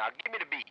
Now give me the beat.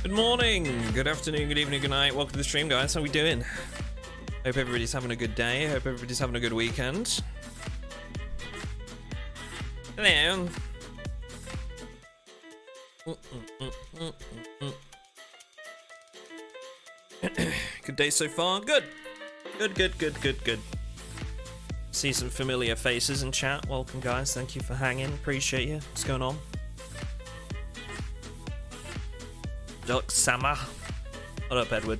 Good morning, good afternoon, good evening, good night. Welcome to the stream, guys. How we doing? Hope everybody's having a good day. Hope everybody's having a good weekend. Hello. Good day so far. Good. Good. See some familiar faces in chat. Welcome, guys. Thank you for hanging. Appreciate you. What's going on? Duck Sama. What up, Edward?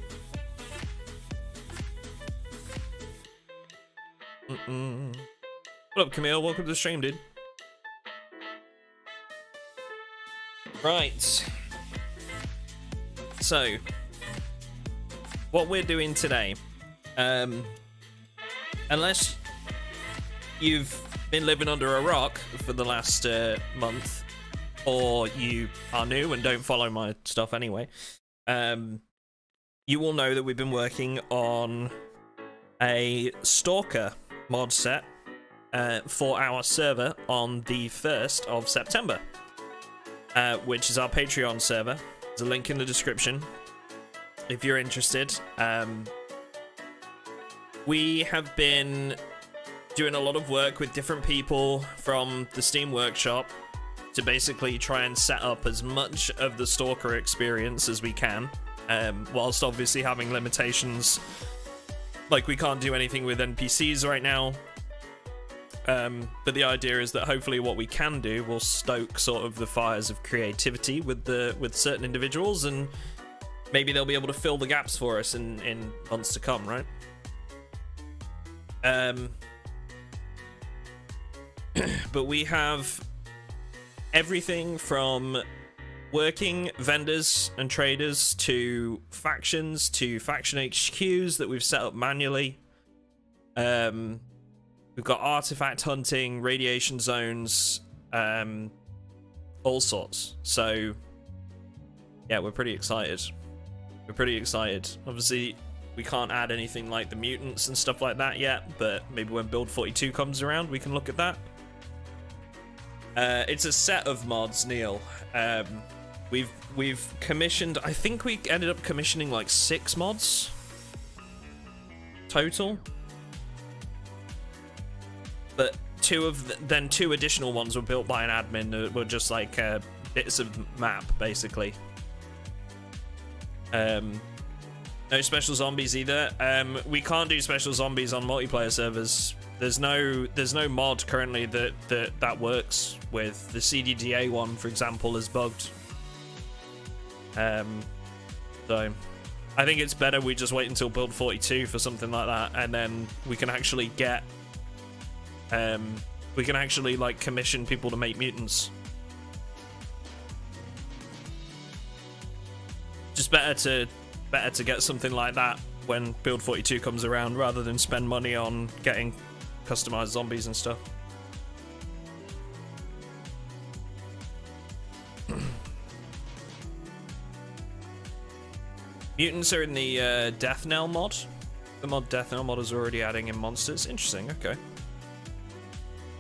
What up, Camille? Welcome to the stream, dude. Right. So, what we're doing today, unless you've been living under a rock for the last month, or you are new and don't follow my stuff anyway, you will know that we've been working on a Stalker mod set for our server on the 1st of September, which is our Patreon server. There's a link in the description if you're interested. We have been doing a lot of work with different people from the Steam Workshop to basically try and set up as much of the Stalker experience as we can, whilst obviously having limitations, like we can't do anything with NPCs right now. But the idea is that hopefully what we can do will stoke sort of the fires of creativity with certain individuals, and maybe they'll be able to fill the gaps for us in months to come, right? But we have everything from working vendors and traders to factions to faction HQs that we've set up manually. We've got artifact hunting, radiation zones, all sorts. So, yeah, we're pretty excited. Obviously, we can't add anything like the mutants and stuff like that yet, but maybe when Build 42 comes around, we can look at that. It's a set of mods, Neil. We've commissioned, I think we ended up commissioning like 6 mods total. But two additional ones were built by an admin that were just like bits of map, basically. No special zombies either. We can't do special zombies on multiplayer servers. There's no mod currently that works with. The CDDA one, for example, is bugged. So I think it's better we just wait until build 42 for something like that, and then we can actually get like commission people to make mutants. Just better to get something like that when build 42 comes around, rather than spend money on getting customized zombies and stuff. Mutants are in the Death Knell mod. The mod Death Knell mod is already adding in monsters. Interesting. Okay.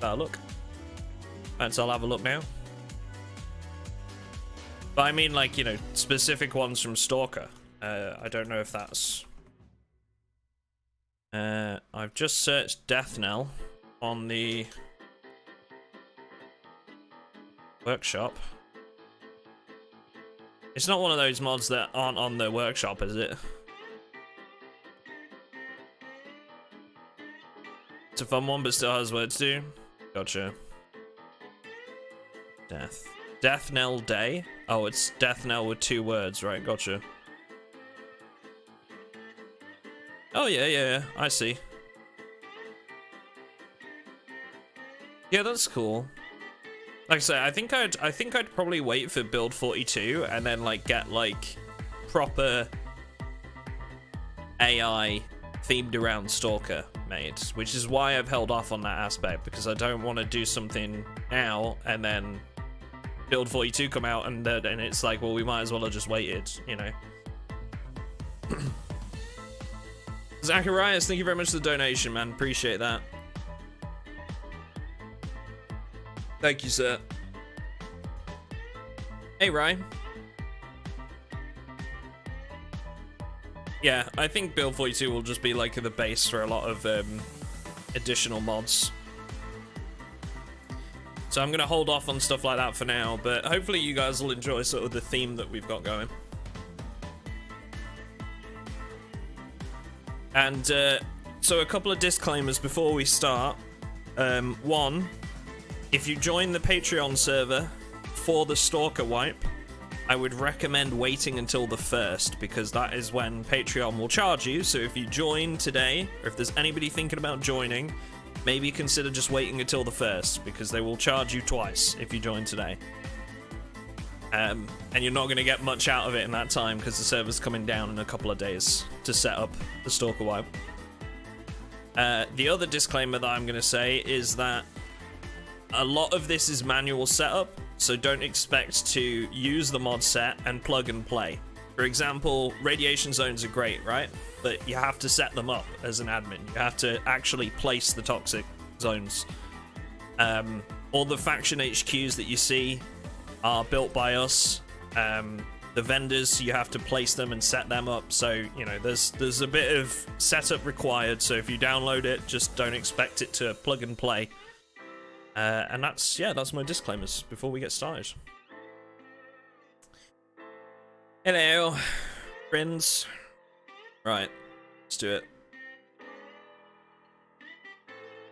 Look. And so I'll have a look now. But I mean, like, you know, specific ones from Stalker. I don't know if that's... I've just searched Death Knell on the workshop. It's not one of those mods that aren't on the workshop, is it? It's a fun one, but still has work to do. Gotcha. Death Knell Day? Oh, it's Death Knell with 2 words, right? Gotcha. Oh, yeah, I see. Yeah, that's cool. Like I say, I think I'd probably wait for build 42 and then like get like proper AI themed around Stalker made, which is why I've held off on that aspect, because I don't want to do something now and then build 42 come out and it's like, well, we might as well have just waited, you know. Zacharias, thank you very much for the donation, man. Appreciate that. Thank you, sir. Hey, Ryan. Yeah, I think build 42 will just be like the base for a lot of additional mods. So I'm gonna hold off on stuff like that for now, but hopefully you guys will enjoy sort of the theme that we've got going. And so a couple of disclaimers before we start. One, if you join the Patreon server for the Stalker wipe, I would recommend waiting until the 1st, because that is when Patreon will charge you. So if you join today, or if there's anybody thinking about joining, maybe consider just waiting until the 1st, because they will charge you twice if you join today. And you're not going to get much out of it in that time, because the server's coming down in a couple of days to set up the Stalker wipe. The other disclaimer that I'm going to say is that a lot of this is manual setup, so don't expect to use the mod set and plug and play. For example, radiation zones are great, right? But you have to set them up as an admin. You have to actually place the toxic zones. All the faction HQs that you see are built by us. The vendors, you have to place them and set them up. So, you know, there's a bit of setup required. So if you download it, just don't expect it to plug and play. And that's my disclaimers before we get started. Hello, friends. Right, let's do it.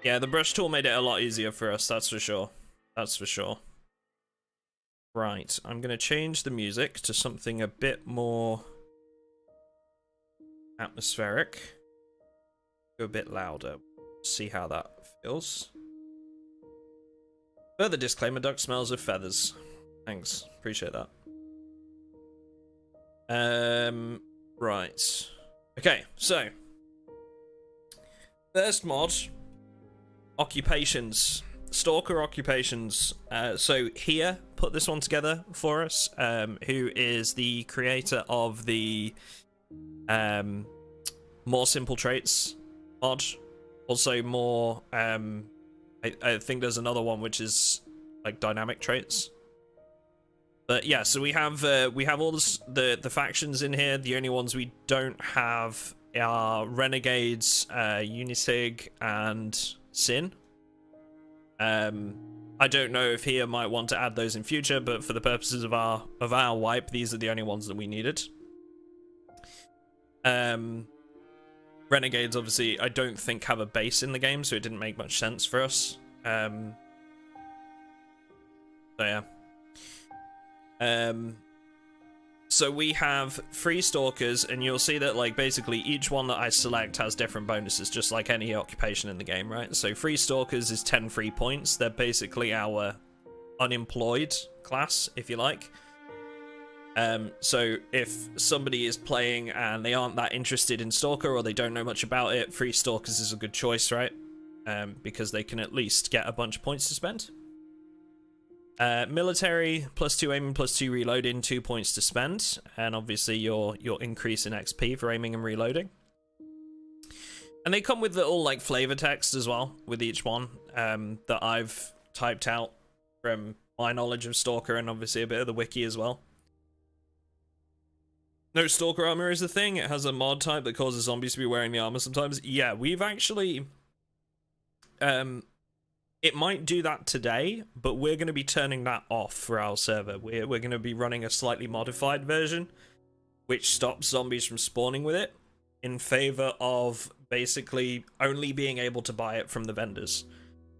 Yeah, the brush tool made it a lot easier for us, that's for sure. That's for sure. Right, I'm going to change the music to something a bit more atmospheric. Go a bit louder. See how that feels. Further disclaimer, duck smells of feathers. Thanks, appreciate that. Right. Okay, so first mod, occupations. Stalker occupations. So here, put this one together for us. Who is the creator of the more simple traits mod? Also more I think there's another one which is like dynamic traits. But yeah, so we have all the factions in here. The only ones we don't have are Renegades, Unisig, and Sin. I don't know if here might want to add those in future, but for the purposes of our wipe, these are the only ones that we needed. Renegades, obviously, I don't think have a base in the game, so it didn't make much sense for us. So yeah. So we have 3 Stalkers, and you'll see that, like, basically each one that I select has different bonuses, just like any occupation in the game, right? So 3 Stalkers is 10 free points. They're basically our unemployed class, if you like. So if somebody is playing and they aren't that interested in Stalker, or they don't know much about it, 3 Stalkers is a good choice, right? Because they can at least get a bunch of points to spend. Military, +2 aiming, +2 reloading, 2 points to spend, and obviously your increase in XP for aiming and reloading. And they come with little like flavor text as well with each one that I've typed out from my knowledge of Stalker, and obviously a bit of the wiki as well. No Stalker armor is a thing. It has a mod type that causes zombies to be wearing the armor sometimes. Yeah, we've actually it might do that today, but we're going to be turning that off for our server. We're going to be running a slightly modified version, which stops zombies from spawning with it, in favor of basically only being able to buy it from the vendors.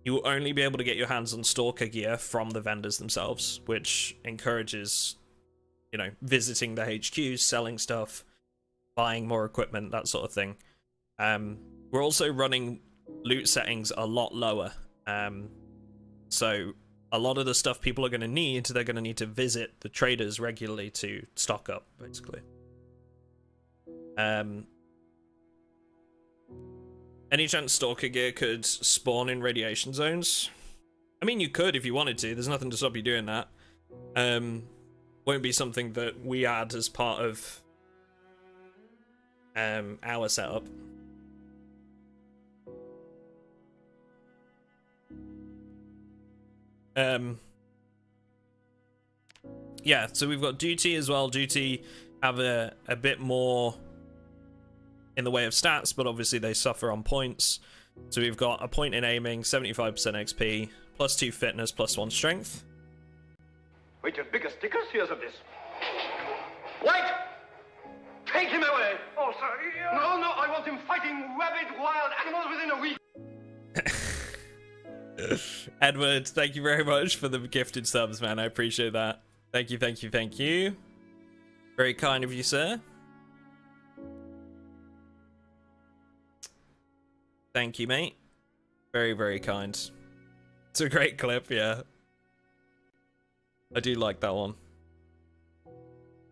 You will only be able to get your hands on Stalker gear from the vendors themselves, which encourages, you know, visiting the HQs, selling stuff, buying more equipment, that sort of thing. We're also running loot settings a lot lower. So a lot of the stuff people are going to need, they're going to need to visit the traders regularly to stock up, basically. Any chance Stalker gear could spawn in radiation zones? I mean, you could if you wanted to. There's nothing to stop you doing that. Won't be something that we add as part of our setup. Yeah, so we've got Duty as well. Duty have a bit more in the way of stats, but obviously they suffer on points. So we've got a point in aiming, 75% XP, +2 fitness, +1 strength. Wait till bigger stickers hears of this. Wait! Take him away! Oh, sir. No, no, I want him fighting rabid wild animals within a week. Edward, thank you very much for the gifted subs, man. I appreciate that. Thank you, thank you, thank you. Very kind of you, sir. Thank you, mate. Very, very kind. It's a great clip, yeah. I do like that one.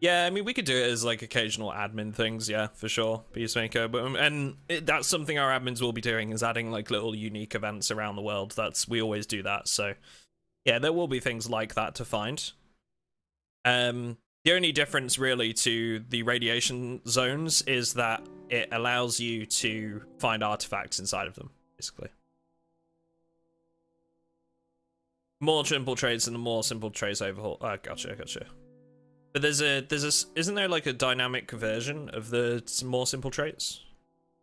Yeah, I mean, we could do it as like occasional admin things, yeah, for sure, Peacemaker. But that's something our admins will be doing, is adding like little unique events around the world. We always do that. So yeah, there will be things like that to find. The only difference really to the radiation zones is that it allows you to find artifacts inside of them, basically. More simple trades and the more simple trades overhaul. Gotcha. But isn't there like a dynamic version of the more simple traits?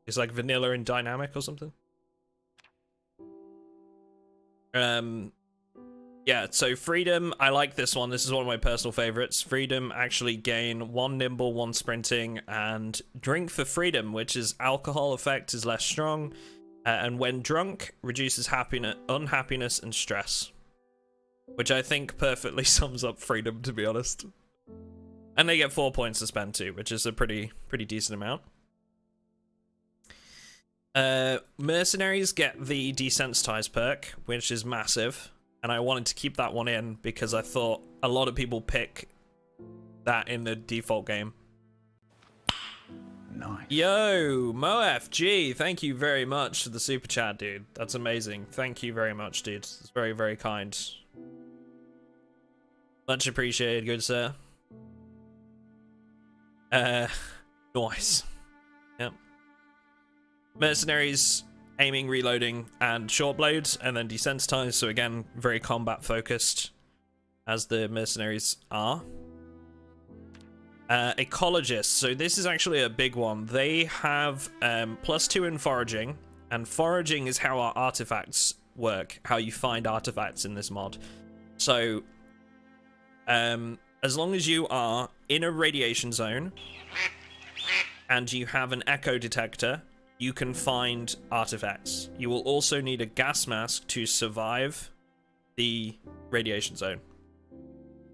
It's like vanilla and dynamic or something. Yeah, so freedom, I like this one. This is one of my personal favorites. Freedom actually gain 1 nimble, 1 sprinting, and drink for freedom, which is alcohol effect is less strong, and when drunk, reduces unhappiness and stress. Which I think perfectly sums up freedom, to be honest. And they get 4 points to spend too, which is a pretty decent amount. Mercenaries get the desensitized perk, which is massive. And I wanted to keep that one in because I thought a lot of people pick that in the default game. Nice. Yo, MoFG, thank you very much for the super chat, dude. That's amazing. Thank you very much, dude. It's very, very kind. Much appreciated, good sir. Nice. Yep. Mercenaries, aiming, reloading, and short blades, and then desensitized, so again, very combat focused, as the mercenaries are. Ecologists, so this is actually a big one. They have +2 in foraging, and foraging is how our artifacts work, how you find artifacts in this mod. So, as long as you are in a radiation zone, and you have an echo detector, you can find artifacts. You will also need a gas mask to survive the radiation zone.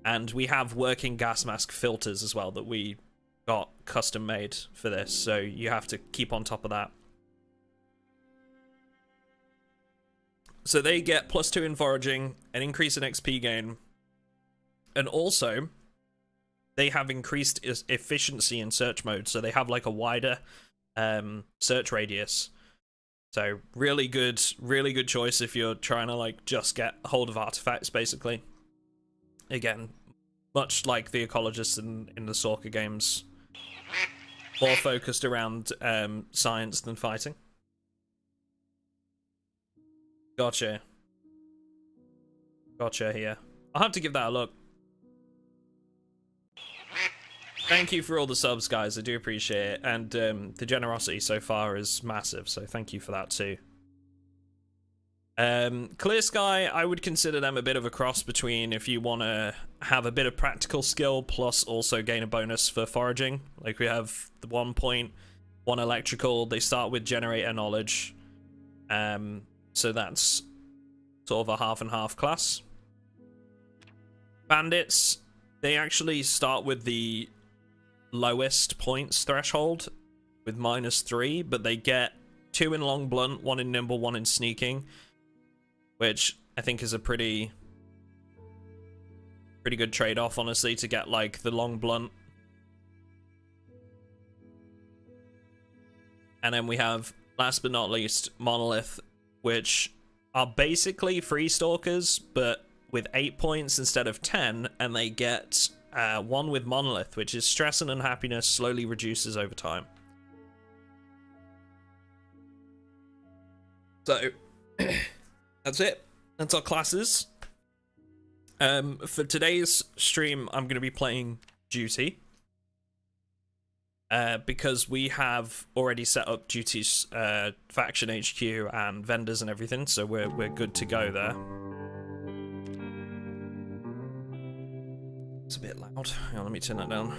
And we have working gas mask filters as well that we got custom made for this, so you have to keep on top of that. So they get +2 in foraging, an increase in XP gain, and also they have increased efficiency in search mode, so they have like a wider search radius. So really good choice if you're trying to like just get hold of artifacts, basically. Again, much like the ecologists in the Stalker games, more focused around science than fighting. Gotcha here. I'll have to give that a look. Thank you for all the subs, guys. I do appreciate it. And the generosity so far is massive, so thank you for that too. Clear Sky, I would consider them a bit of a cross between if you want to have a bit of practical skill plus also gain a bonus for foraging. Like we have the 1 point, 1 electrical. They start with generator knowledge. So that's sort of a half and half class. Bandits, they actually start with the lowest points threshold with -3, but they get 2 in long blunt, 1 in nimble, 1 in sneaking, which I think is a pretty good trade-off, honestly, to get like the long blunt. And then we have, last but not least, Monolith, which are basically free stalkers, but with 8 points instead of 10, and they get 1 with Monolith, which is stress and unhappiness slowly reduces over time. So, that's it. That's our classes. For today's stream, I'm going to be playing Duty. Because we have already set up Duty's faction HQ and vendors and everything, so we're good to go there. It's a bit loud. Hang on, let me turn that down.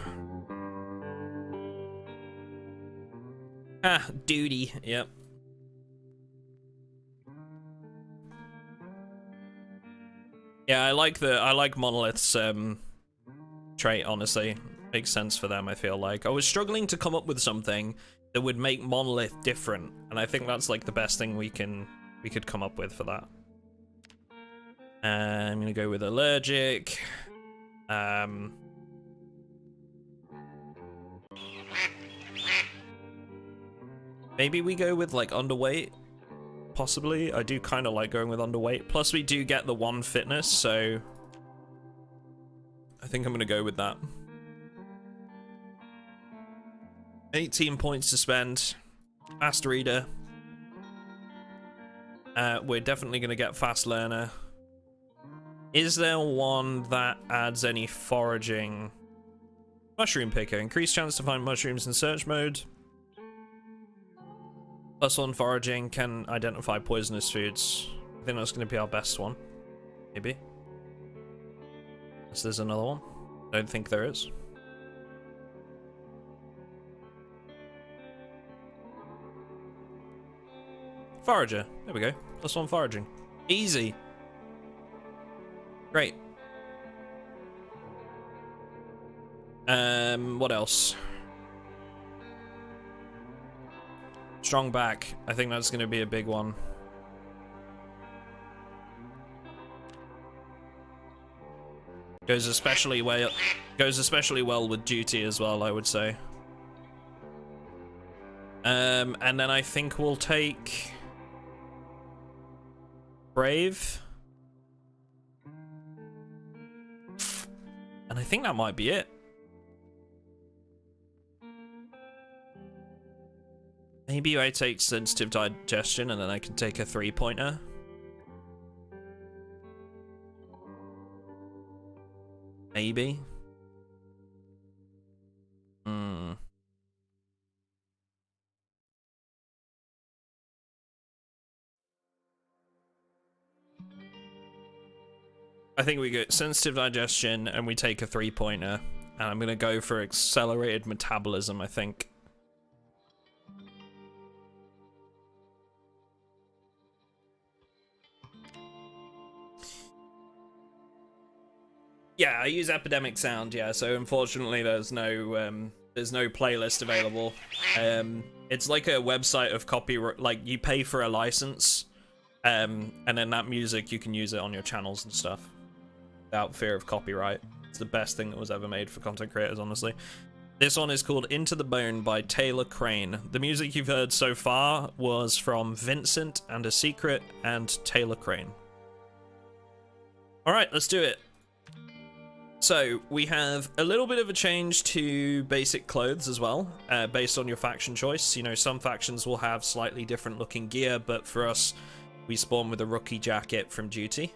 Ah, duty. Yep. Yeah, I like Monolith's trait, honestly. Makes sense for them, I feel like. I was struggling to come up with something that would make Monolith different, and I think that's like the best thing we could come up with for that. I'm gonna go with allergic. Maybe we go with like underweight. Possibly. I do kind of like going with underweight. Plus we do get the 1 fitness, so I think I'm gonna go with that. 18 points to spend. Fast reader. We're definitely gonna get fast learner. Is there one that adds any foraging? Mushroom picker. Increased chance to find mushrooms in search mode. +1 foraging, can identify poisonous foods. I think that's going to be our best one. Maybe. Unless there's another one. Don't think there is. Forager. There we go. +1 foraging. Easy. Great. What else? Strong back. I think that's going to be a big one. Goes especially well with duty as well, I would say. And then I think we'll take brave. And I think that might be it. Maybe I take sensitive digestion and then I can take a 3-pointer. Maybe. I think we get sensitive digestion and we take a 3-pointer. And I'm gonna go for accelerated metabolism, I think. Yeah, I use Epidemic Sound, yeah, so unfortunately there's no playlist available. It's like a website of copyright, like you pay for a license, and then that music, you can use it on your channels and stuff without fear of copyright. It's the best thing that was ever made for content creators, honestly. This one is called Into the Bone by Taylor Crane. The music you've heard so far was from Vincent and a Secret and Taylor Crane. Alright, let's do it. So, we have a little bit of a change to basic clothes as well, based on your faction choice. You know, some factions will have slightly different looking gear, but for us, we spawn with a rookie jacket from duty.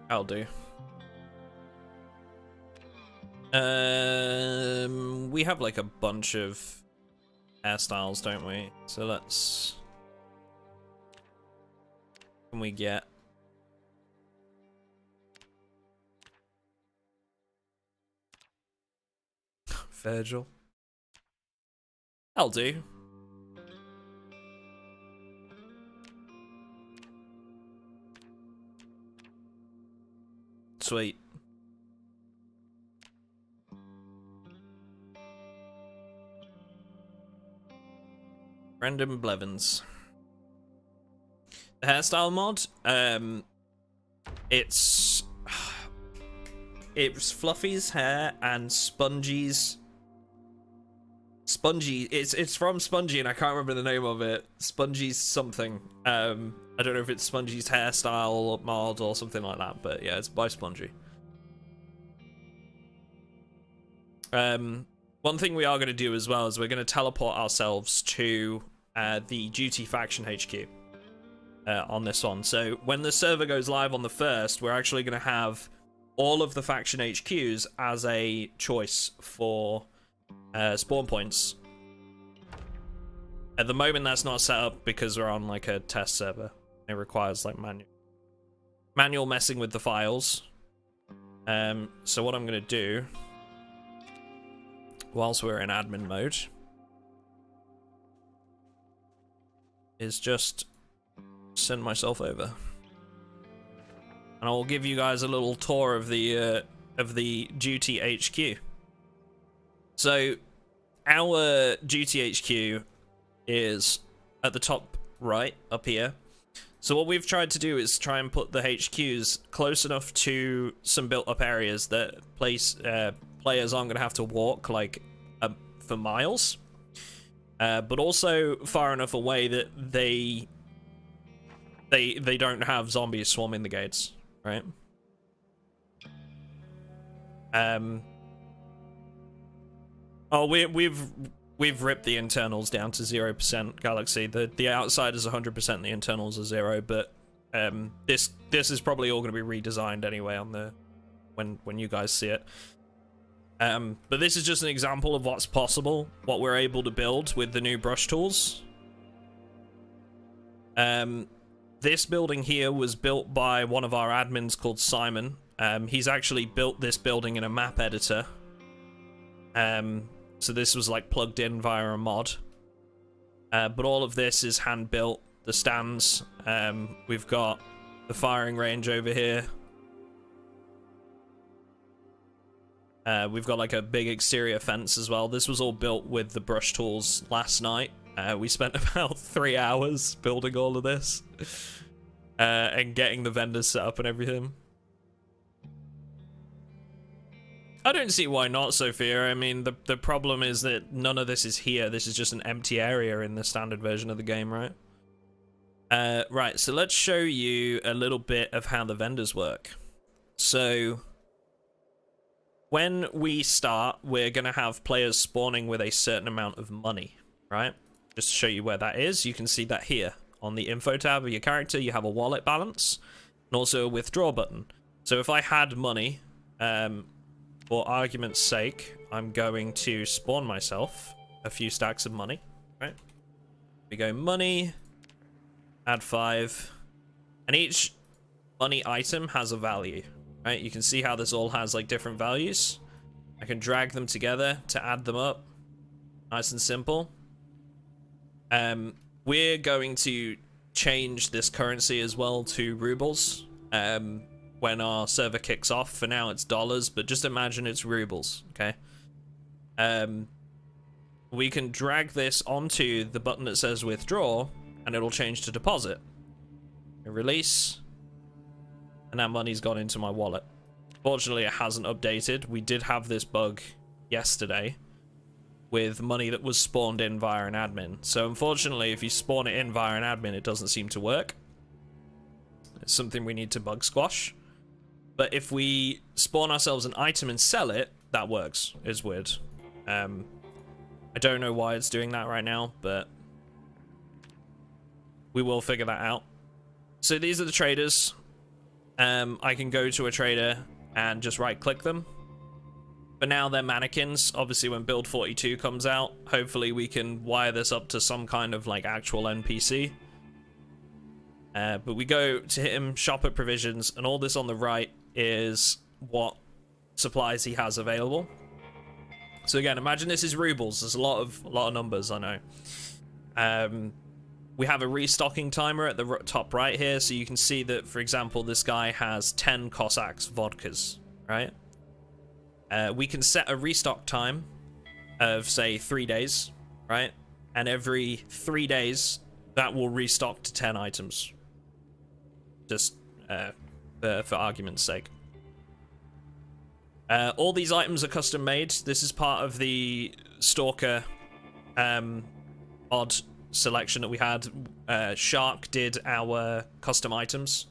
I'll do. We have like a bunch of hairstyles, don't we? So let's... What can we get? Virgil. I'll do. Sweet. Brendan Blevins. The hairstyle mod, it's Fluffy's hair and Spongy's Spongy. It's from Spongy and I can't remember the name of it. Spongy's something. I don't know if it's Spongy's hairstyle mod or something like that, but yeah, it's by Spongy. One thing we are going to do as well is we're going to teleport ourselves to the Duty Faction HQ. on this one. So when the server goes live on the 1st, we're actually going to have all of the faction HQs as a choice for spawn points. At the moment, that's not set up because we're on like a test server. It requires like manual messing with the files. So what I'm going to do, whilst we're in admin mode, is just send myself over, and I'll give you guys a little tour of the duty HQ. So our duty HQ is at the top right up here. So what we've tried to do is try and put the HQs close enough to some built-up areas that players aren't going to have to walk like for miles, but also far enough away that they don't have zombies swarming the gates, right? Oh, we've ripped the internals down to 0%, Galaxy. The outside is 100%, the internals are 0, but this is probably all going to be redesigned anyway on the when you guys see it. But this is just an example of what's possible, what we're able to build with the new brush tools. This building here was built by one of our admins called Simon. He's actually built this building in a map editor. So this was like plugged in via a mod. But all of this is hand built. The stands, we've got the firing range over here. We've got like a big exterior fence as well. This was all built with the brush tools last night. We spent about 3 hours building all of this and getting the vendors set up and everything. I don't see why not, Sophia. I mean, the problem is that none of this is here. This is just an empty area in the standard version of the game, right? Right, so let's show you a little bit of how the vendors work. So when we start, we're going to have players spawning with a certain amount of money, right? Just to show you where that is, you can see that here. On the info tab of your character, you have a wallet balance and also a withdraw button. So if I had money, for argument's sake, I'm going to spawn myself a few stacks of money, right? We go money, add 5, and each money item has a value, right? You can see how this all has like different values. I can drag them together to add them up. Nice and simple. We're going to change this currency as well to rubles when our server kicks off. For now it's dollars, but just imagine it's rubles, okay? We can drag this onto the button that says withdraw, and it'll change to deposit. Release, and that money's gone into my wallet. Fortunately, it hasn't updated. We did have this bug yesterday with money that was spawned in via an admin. So unfortunately, if you spawn it in via an admin, it doesn't seem to work. It's something we need to bug squash. But if we spawn ourselves an item and sell it, that works. It's weird. I don't know why it's doing that right now, but we will figure that out. So these are the traders. I can go to a trader and just right-click them. For now, they're mannequins. Obviously, when Build 42 comes out, hopefully we can wire this up to some kind of like actual NPC. But we go to him, shop at provisions, and all this on the right is what supplies he has available. So again, imagine this is rubles. There's a lot of numbers, I know. We have a restocking timer at the top right here, so you can see that, for example, this guy has 10 Cossacks vodkas, right? We can set a restock time of, say, 3 days, right? And every 3 days, that will restock to 10 items. Just for argument's sake. All these items are custom made. This is part of the Stalker odd selection that we had. Shark did our custom items.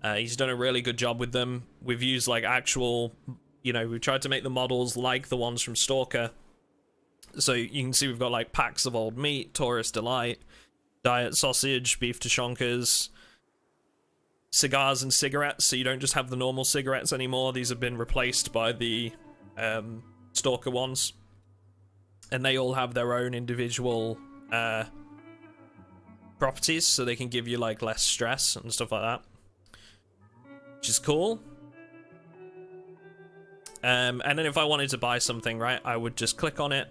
He's done a really good job with them. We've used like actual, you know, we've tried to make the models like the ones from Stalker. So you can see we've got like packs of old meat, Tourist Delight, diet sausage, beef toshonkers, cigars and cigarettes, so you don't just have the normal cigarettes anymore. These have been replaced by the Stalker ones, and they all have their own individual properties, so they can give you like less stress and stuff like that, which is cool. And then if I wanted to buy something, right, I would just click on it.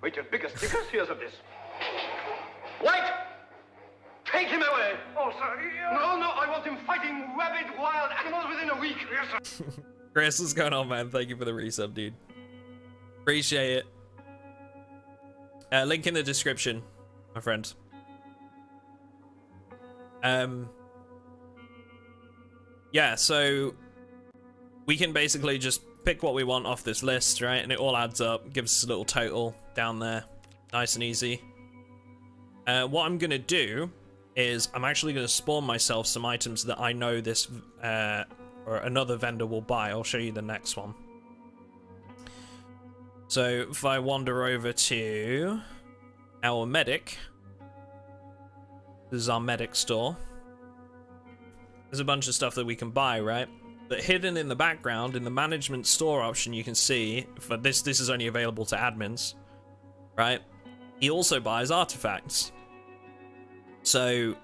Wait, your biggest stickers? Here's of this. Wait! Take him away! Oh, sorry. No, no, I want him fighting rabid wild animals within a week. Yes, sir. Chris, what's going on, man? Thank you for the resub, dude. Appreciate it. Link in the description, my friend. Yeah, so we can basically just pick what we want off this list, right? And it all adds up, gives us a little total down there. Nice and easy. What I'm gonna do is I'm actually gonna spawn myself some items that I know this or another vendor will buy. I'll show you the next one. So if I wander over to our medic, this is our medic store. There's a bunch of stuff that we can buy, right? But hidden in the background, in the management store option, you can see, for this is only available to admins, right? He also buys artifacts. So,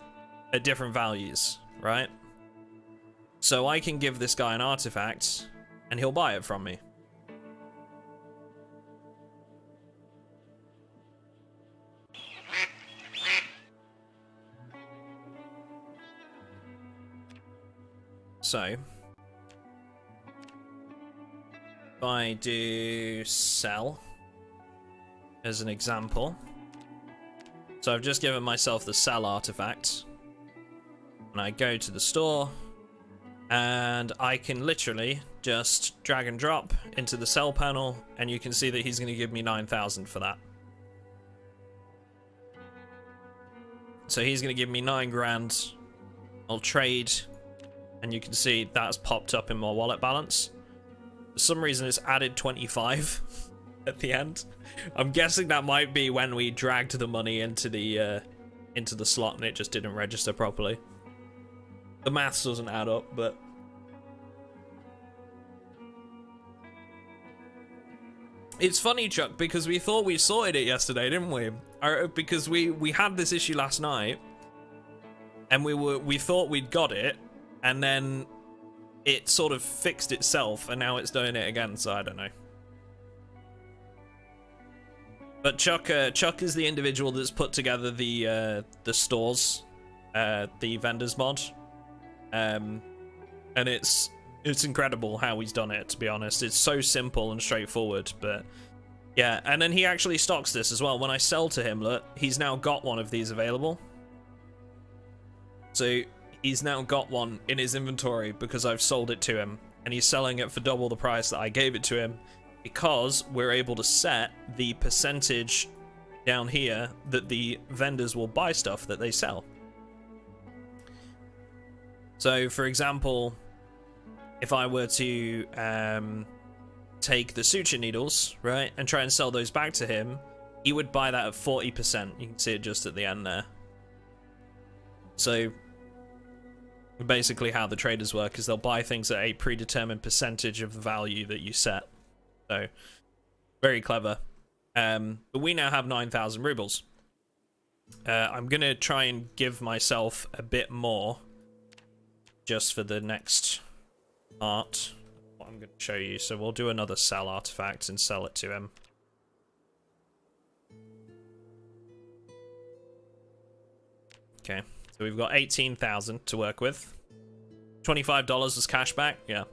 at different values, right? So I can give this guy an artifact, and he'll buy it from me. So, if I do sell, as an example. So I've just given myself the sell artifact. And I go to the store, and I can literally just drag and drop into the sell panel, and you can see that he's going to give me 9,000 for that. So he's going to give me 9 grand. I'll trade, and you can see that's popped up in my wallet balance. For some reason it's added 25 at the end. I'm guessing that might be when we dragged the money into the slot and it just didn't register properly. The maths doesn't add up, but it's funny, Chuck, because we thought we sorted it yesterday, didn't we? Because we had this issue last night, and we thought we'd got it, and then it sort of fixed itself, and now it's doing it again. So I don't know. But Chuck is the individual that's put together the stores, the vendors mod, and it's incredible how he's done it. To be honest, it's so simple and straightforward. But yeah, and then he actually stocks this as well. When I sell to him, look, he's now got one of these available. So he's now got one in his inventory because I've sold it to him, and he's selling it for double the price that I gave it to him, because we're able to set the percentage down here that the vendors will buy stuff that they sell. So, for example, if I were to take the suture needles, right, and try and sell those back to him, he would buy that at 40%. You can see it just at the end there. So basically how the traders work is they'll buy things at a predetermined percentage of the value that you set. So very clever. But we now have 9,000 rubles. I'm gonna try and give myself a bit more just for the next art. What I'm gonna show you. So we'll do another sell artifact and sell it to him. Okay, so we've got 18,000 to work with. $25 as cash back, yeah.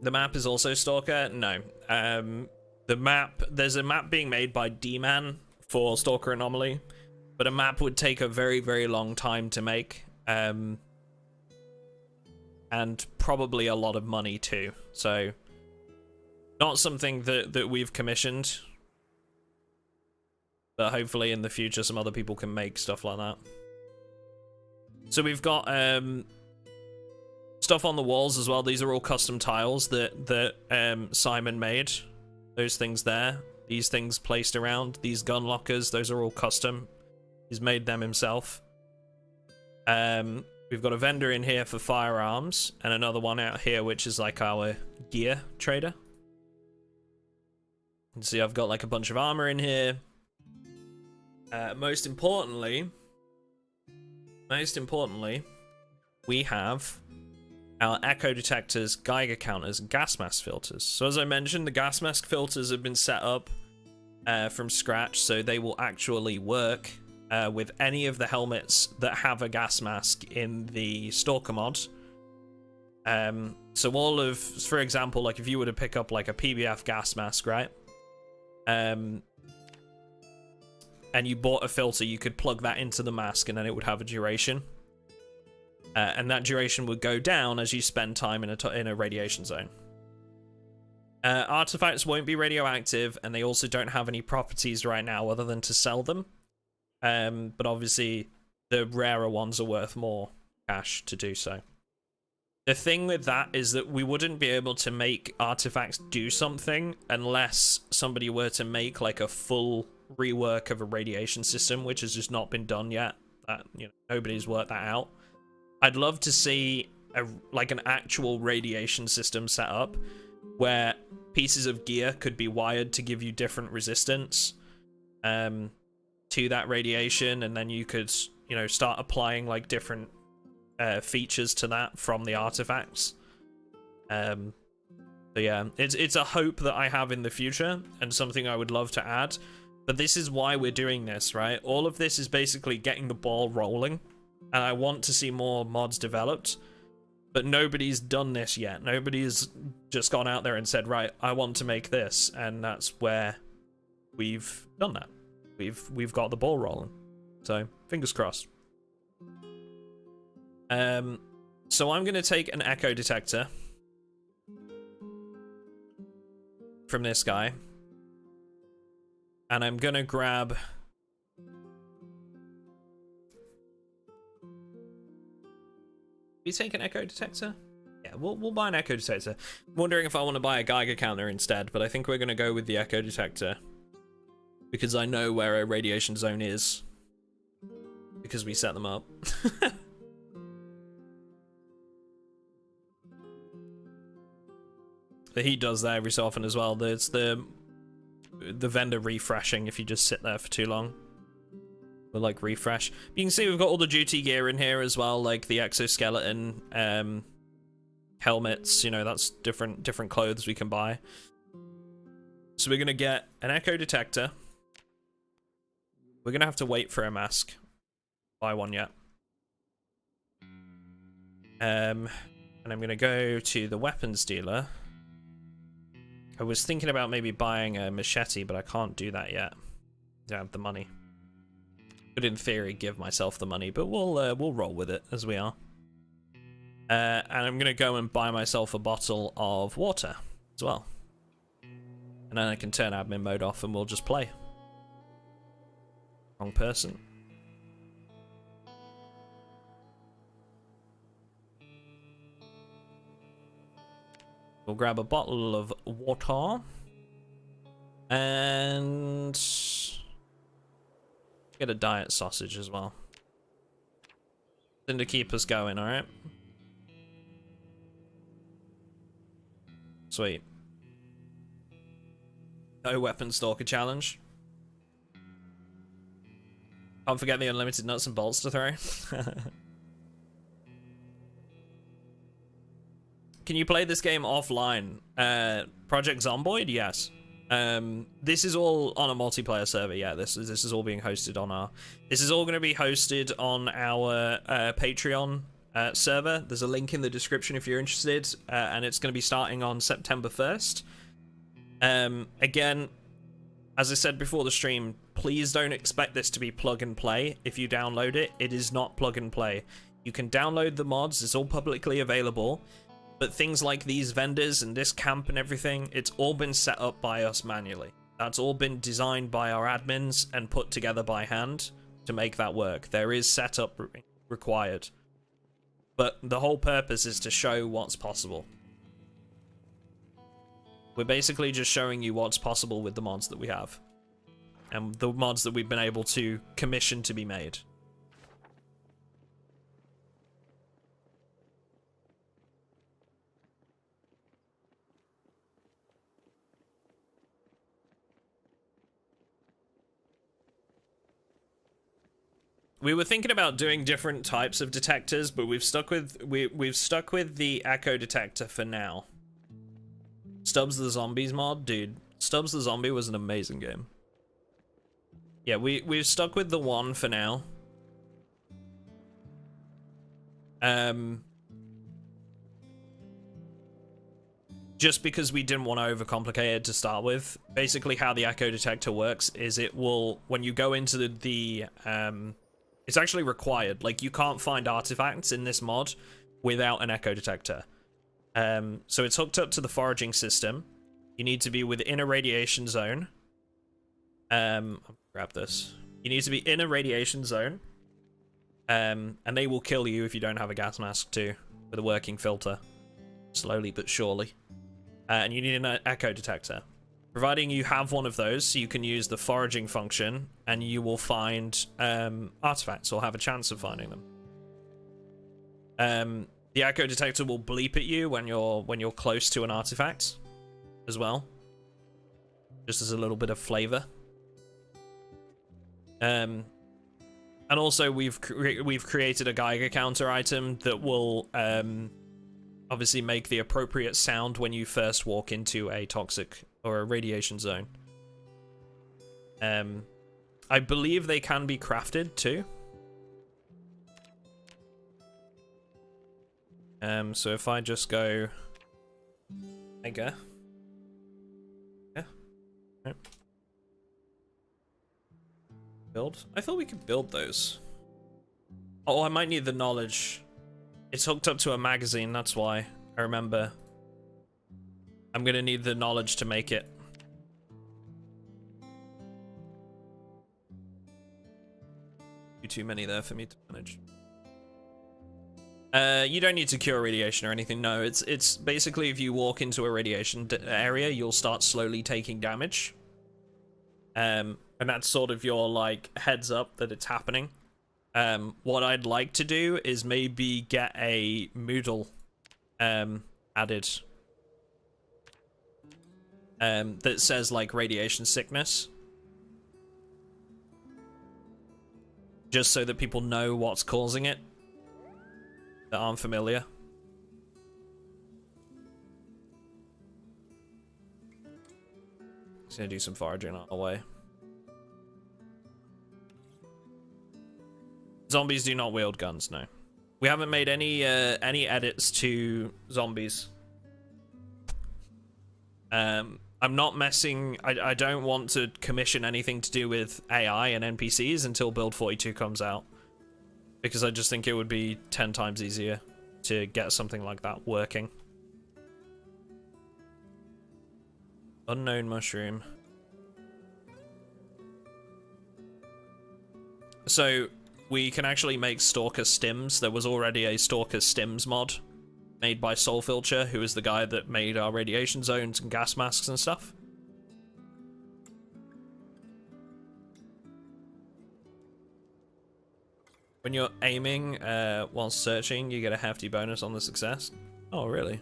The map is also Stalker? No. The map, there's a map being made by D-Man for Stalker Anomaly, but a map would take a very, very long time to make, and probably a lot of money too. So, not something that we've commissioned, but hopefully in the future some other people can make stuff like that. So we've got stuff on the walls as well. These are all custom tiles that Simon made. Those things there. These things placed around. These gun lockers. Those are all custom. He's made them himself. We've got a vendor in here for firearms. And another one out here, which is like our gear trader. You can see I've got like a bunch of armor in here. Most importantly, we have our echo detectors, Geiger counters, and gas mask filters. So as I mentioned, the gas mask filters have been set up from scratch, so they will actually work with any of the helmets that have a gas mask in the Stalker mod. So all of, for example, like if you were to pick up like a PBF gas mask, right? And you bought a filter, you could plug that into the mask and then it would have a duration. And that duration would go down as you spend time in a radiation zone. Artifacts won't be radioactive, and they also don't have any properties right now other than to sell them. But obviously, the rarer ones are worth more cash to do so. The thing with that is that we wouldn't be able to make artifacts do something unless somebody were to make like a full rework of a radiation system, which has just not been done yet. Nobody's worked that out. I'd love to see like an actual radiation system set up where pieces of gear could be wired to give you different resistance to that radiation, and then you could, start applying like different features to that from the artifacts. So yeah, it's a hope that I have in the future and something I would love to add. But this is why we're doing this, right? All of this is basically getting the ball rolling. And I want to see more mods developed, but nobody's done this yet. Nobody's just gone out there and said, right, I want to make this, and that's where we've done that. We've got the ball rolling. So fingers crossed. So I'm gonna take an echo detector from this guy, and I'm gonna grab. You take an echo detector? Yeah, we'll buy an echo detector. I'm wondering if I want to buy a Geiger counter instead, but I think we're going to go with the echo detector because I know where a radiation zone is because we set them up. The heat does that every so often as well. There's the vendor refreshing if you just sit there for too long. We'll like refresh. You can see we've got all the duty gear in here as well, like the exoskeleton, helmets. That's different clothes we can buy. So we're gonna get an echo detector. We're gonna have to wait for a mask. Buy one yet. And I'm gonna go to the weapons dealer. I was thinking about maybe buying a machete, but I can't do that yet. Don't have the money. Could in theory give myself the money, but we'll roll with it as we are. And I'm gonna go and buy myself a bottle of water as well. And then I can turn admin mode off and we'll just play. Wrong person. We'll grab a bottle of water. And get a diet sausage as well. Something to keep us going, alright? Sweet. No weapon stalker challenge. Can't forget the unlimited nuts and bolts to throw. Can you play this game offline? Project Zomboid? Yes. This is all on a multiplayer server. Yeah, this is all being hosted on our. This is all going to be hosted on our Patreon server. There's a link in the description if you're interested, and it's going to be starting on September 1st. Again, as I said before the stream, please don't expect this to be plug and play. If you download it, it is not plug and play. You can download the mods. It's all publicly available. But things like these vendors and this camp and everything, it's all been set up by us manually. That's all been designed by our admins and put together by hand to make that work. There is setup required. But the whole purpose is to show what's possible. We're basically just showing you what's possible with the mods that we have. And the mods that we've been able to commission to be made. We were thinking about doing different types of detectors, but we've stuck with the echo detector for now. Stubbs the Zombies mod, dude. Stubbs the Zombie was an amazing game. Yeah, we've stuck with the one for now. Just because we didn't want to overcomplicate it to start with. Basically, how the echo detector works is it will, when you go into the it's actually required. Like, you can't find artifacts in this mod without an echo detector. So it's hooked up to the foraging system. You need to be within a radiation zone. I'll grab this. You need to be in a radiation zone. And they will kill you if you don't have a gas mask too, with a working filter. Slowly but surely. And you need an echo detector. Providing you have one of those, you can use the foraging function, and you will find artifacts, or have a chance of finding them. The echo detector will bleep at you when you're close to an artifact, as well, just as a little bit of flavor. And also we've created a Geiger counter item that will obviously make the appropriate sound when you first walk into a toxic or a radiation zone. I believe they can be crafted too. So if I just go Mega. Yeah. Right. Build? I thought we could build those. Oh, I might need the knowledge. It's hooked up to a magazine, that's why. I remember. I'm gonna need the knowledge to make it. Too many there for me to manage. You don't need to cure radiation or anything, no. It's basically if you walk into a radiation area, you'll start slowly taking damage. And that's sort of your, like, heads up that it's happening. What I'd like to do is maybe get a Moodle added. That says, like, radiation sickness. Just so that people know what's causing it. That aren't familiar. Just gonna do some foraging on our way. Zombies do not wield guns, no. We haven't made any edits to zombies. I'm not messing. I don't want to commission anything to do with AI and NPCs until Build 42 comes out, because I just think it would be 10 times easier to get something like that working. Unknown mushroom. So we can actually make Stalker stims. There was already a Stalker stims mod made by Soulfilcher, who is the guy that made our radiation zones and gas masks and stuff. When you're aiming while searching, you get a hefty bonus on the success. Oh, really?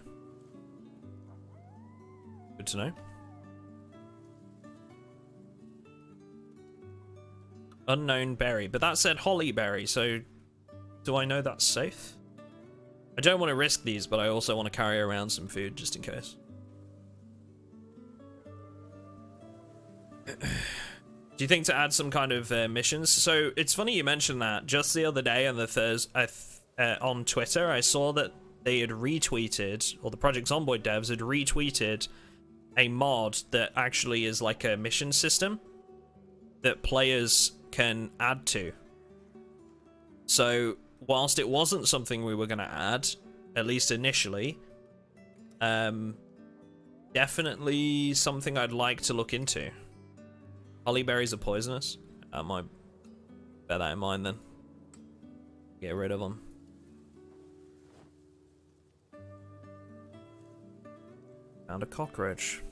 Good to know. Unknown berry, but that said holly berry, so do I know that's safe? I don't want to risk these, but I also want to carry around some food just in case. Do you think to add some kind of missions? So it's funny you mentioned that. Just the other day on the Thursday on Twitter, I saw that they had retweeted, or the Project Zomboid devs had retweeted a mod that actually is like a mission system that players can add to. So whilst it wasn't something we were going to add, at least initially, definitely something I'd like to look into. Hollyberries are poisonous. I might bear that in mind then. Get rid of them. Found a cockroach.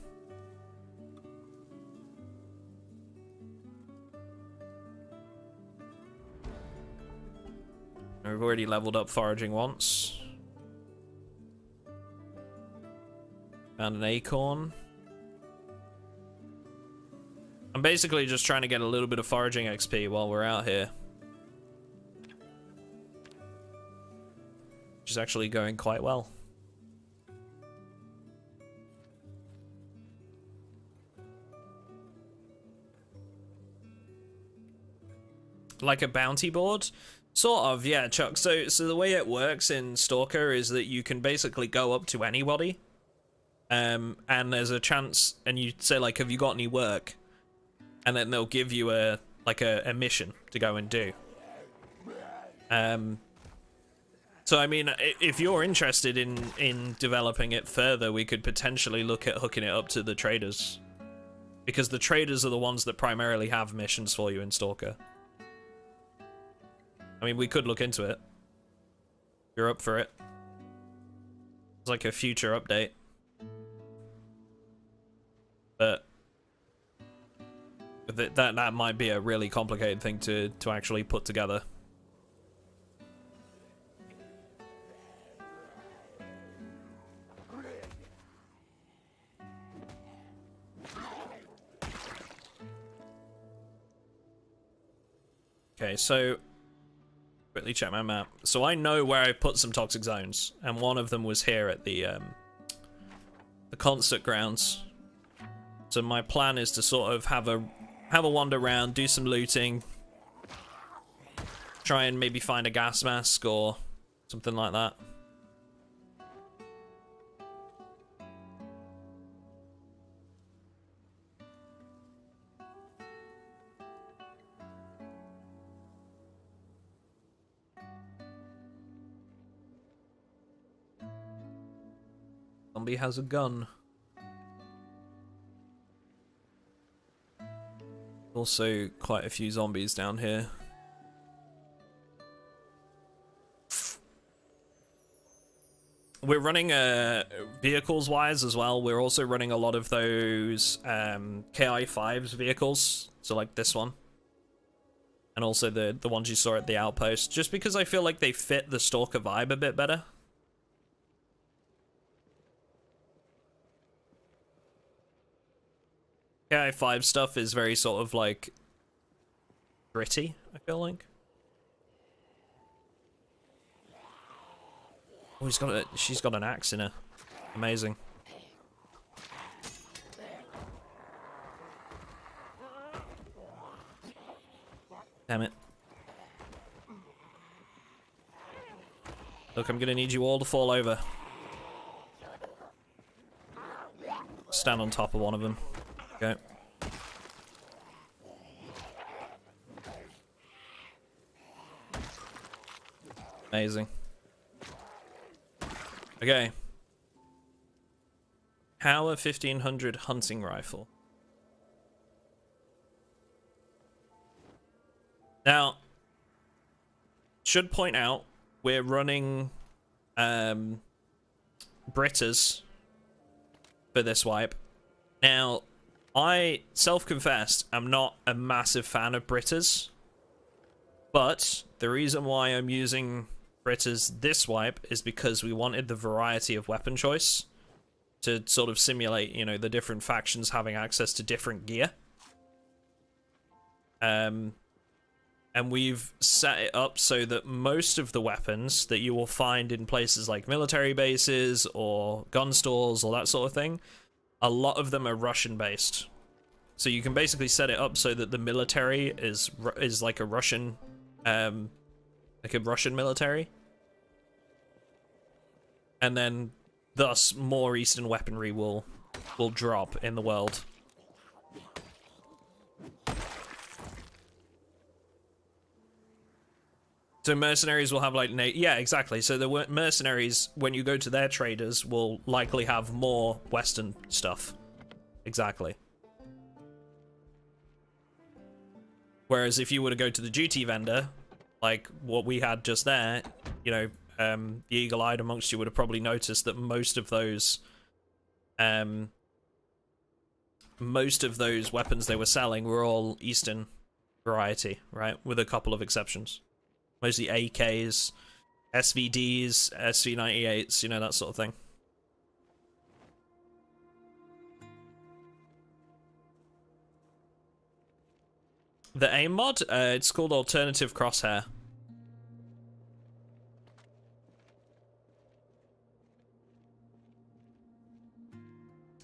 We've already leveled up foraging once. Found an acorn. I'm basically just trying to get a little bit of foraging XP while we're out here. Which is actually going quite well. Like a bounty board? Sort of, yeah, Chuck. So the way it works in Stalker is that you can basically go up to anybody. And there's a chance, and you say, like, have you got any work? And then they'll give you a mission to go and do. So I mean, if you're interested in developing it further, we could potentially look at hooking it up to the traders. Because the traders are the ones that primarily have missions for you in Stalker. I mean, we could look into it. You're up for it. It's like a future update. But that might be a really complicated thing to actually put together. Okay, so quickly check my map. So I know where I put some toxic zones, and one of them was here at the concert grounds. So my plan is to sort of have a wander around, do some looting, try and maybe find a gas mask or something like that. Zombie has a gun. Also, quite a few zombies down here. We're running vehicles-wise as well. We're also running a lot of those KI-5s vehicles, so like this one, and also the ones you saw at the outpost. Just because I feel like they fit the Stalker vibe a bit better. KI-5 stuff is very sort of like gritty, I feel like. Oh, she's got an axe in her. Amazing. Damn it. Look, I'm gonna need you all to fall over. Stand on top of one of them. Okay. Amazing. Okay. How a 1500 hunting rifle. Now, should point out we're running Britters for this wipe. Now, I self-confessed am not a massive fan of Britters, but the reason why I'm using Britters this wipe is because we wanted the variety of weapon choice to sort of simulate, you know, the different factions having access to different gear. And we've set it up so that most of the weapons that you will find in places like military bases or gun stores or that sort of thing, a lot of them are Russian based. So you can basically set it up so that the military is like a Russian military. And then thus more Eastern weaponry will drop in the world. So mercenaries will have like yeah, exactly. So the mercenaries, when you go to their traders, will likely have more Western stuff. Exactly. Whereas if you were to go to the duty vendor, like what we had just there, you know, the eagle-eyed amongst you would have probably noticed that most of those weapons they were selling were all Eastern variety, right? With a couple of exceptions. Mostly AKs, SVDs, SV98s, you know, that sort of thing. The aim mod, it's called Alternative Crosshair.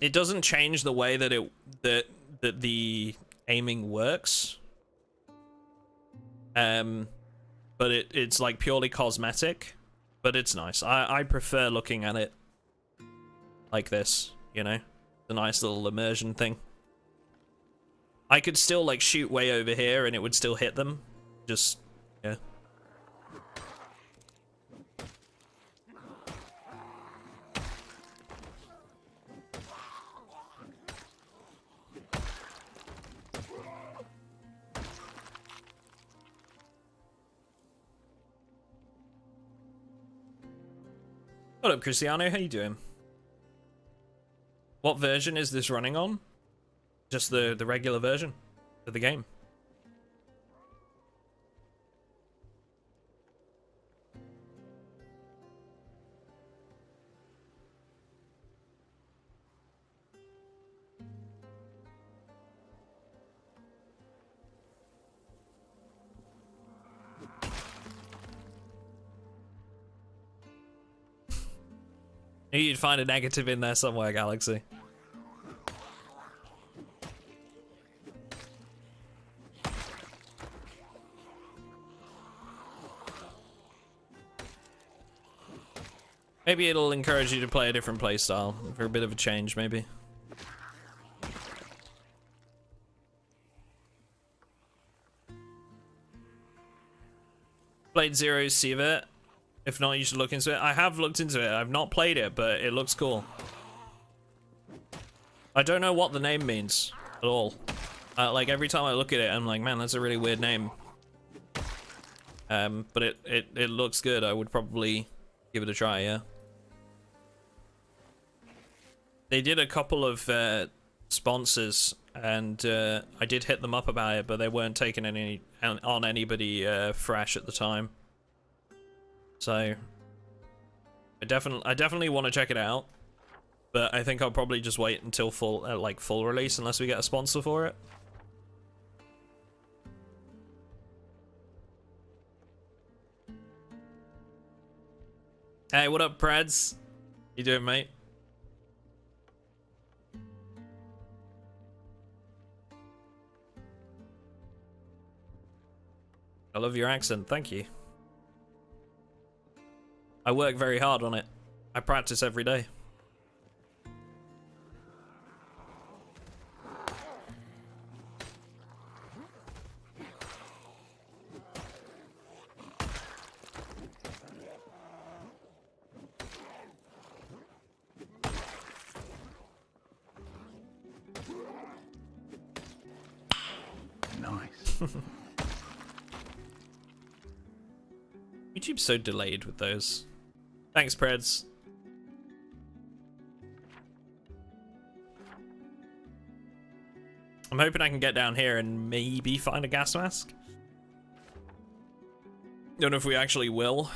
It doesn't change the way that that the aiming works. But it's like purely cosmetic, but it's nice. I prefer looking at it like this, you know? The nice little immersion thing. I could still like shoot way over here and it would still hit them. Just, yeah. What up, Cristiano? How you doing? What version is this running on? Just the regular version of the game. Knew you'd find a negative in there somewhere, Galaxy. Maybe it'll encourage you to play a different playstyle for a bit of a change, maybe. Played Zero Sievert. If not, you should look into it. I have looked into it. I've not played it, but it looks cool. I don't know what the name means at all. Like every time I look at it, I'm like, man, that's a really weird name. But it looks good. I would probably give it a try, yeah. They did a couple of sponsors, and I did hit them up about it, but they weren't taking any on anybody fresh at the time. So I definitely want to check it out, but I think I'll probably just wait until full release unless we get a sponsor for it. Hey, what up, Preds? You doing, mate? I love your accent, thank you. I work very hard on it. I practice every day. Nice. YouTube's so delayed with those. Thanks, Preds. I'm hoping I can get down here and maybe find a gas mask. Don't know if we actually will.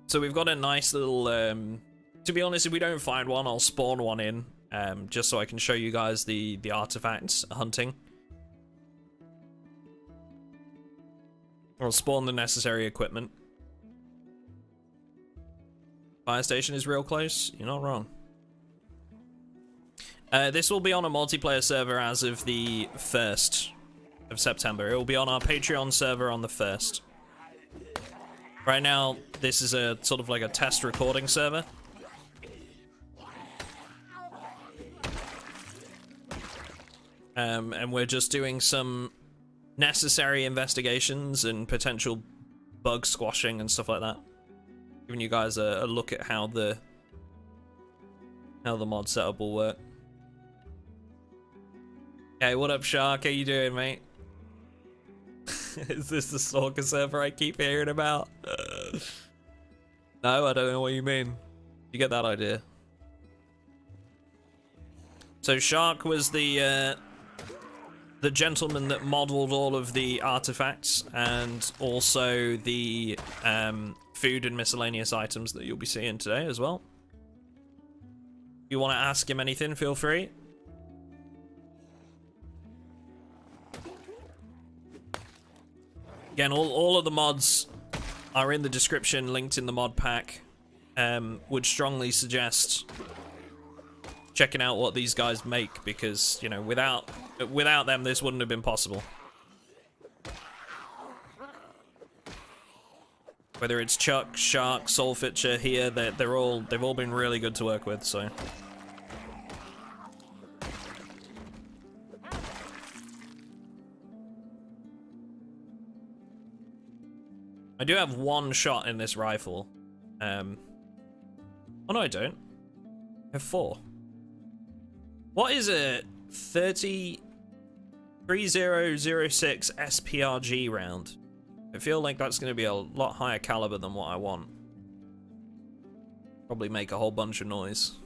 So we've got a nice little, to be honest, if we don't find one, I'll spawn one in, just so I can show you guys the artifacts hunting. I'll spawn the necessary equipment. Fire station is real close. You're not wrong. This will be on a multiplayer server as of the 1st of September. It will be on our Patreon server on the 1st. Right now, this is a sort of like a test recording server. And we're just doing some necessary investigations and potential bug squashing and stuff like that. Giving you guys a look at how the mod setup will work. Hey, what up, Shark? How you doing, mate? Is this the Stalker server I keep hearing about? No, I don't know what you mean. You get that idea. So Shark was the the gentleman that modeled all of the artifacts and also the food and miscellaneous items that you'll be seeing today as well. If you want to ask him anything, feel free. Again, all of the mods are in the description, linked in the mod pack. Would strongly suggest checking out what these guys make, because, you know, without them, this wouldn't have been possible. Whether it's Chuck, Shark, Soulfitcher here, they've all been really good to work with, so. I do have one shot in this rifle. Oh no, I don't. I have 4. What is a 3006 SPRG round? I feel like that's going to be a lot higher caliber than what I want. Probably make a whole bunch of noise.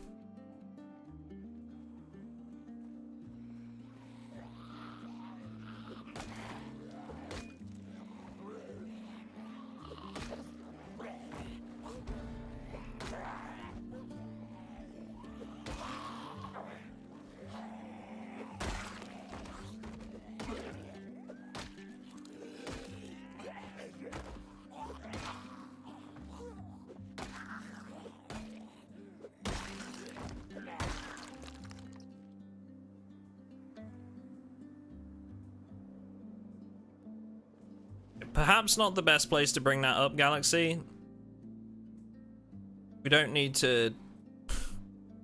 Perhaps not the best place to bring that up, Galaxy. We don't need to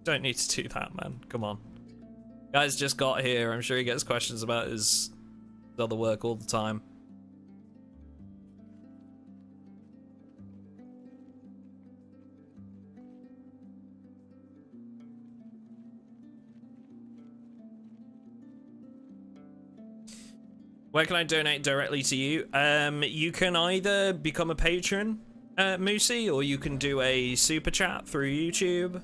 do that, man. Come on. Guy's just got here. I'm sure he gets questions about his other work all the time. Where can I donate directly to you? You can either become a patron, Moosey, or you can do a super chat through YouTube.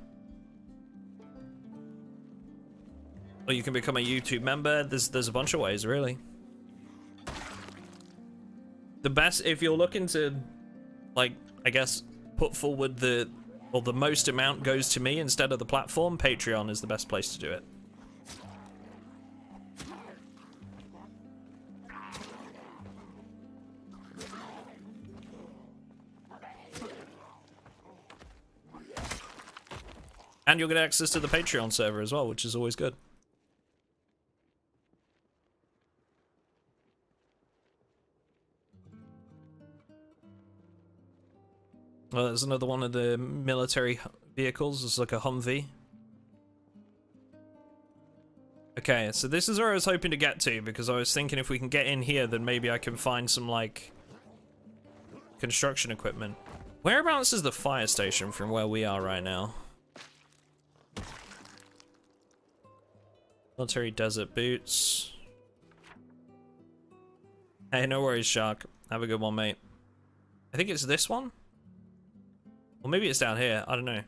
Or you can become a YouTube member. There's a bunch of ways, really. The best, if you're looking to, like, I guess, put forward the most amount goes to me instead of the platform, Patreon is the best place to do it. And you'll get access to the Patreon server as well, which is always good. Well, there's another one of the military vehicles. It's like a Humvee. Okay, so this is where I was hoping to get to, because I was thinking if we can get in here, then maybe I can find some, like, construction equipment. Whereabouts is the fire station from where we are right now? Military desert boots. Hey, no worries, Shark. Have a good one, mate. I think it's this one? Or maybe it's down here. I don't know.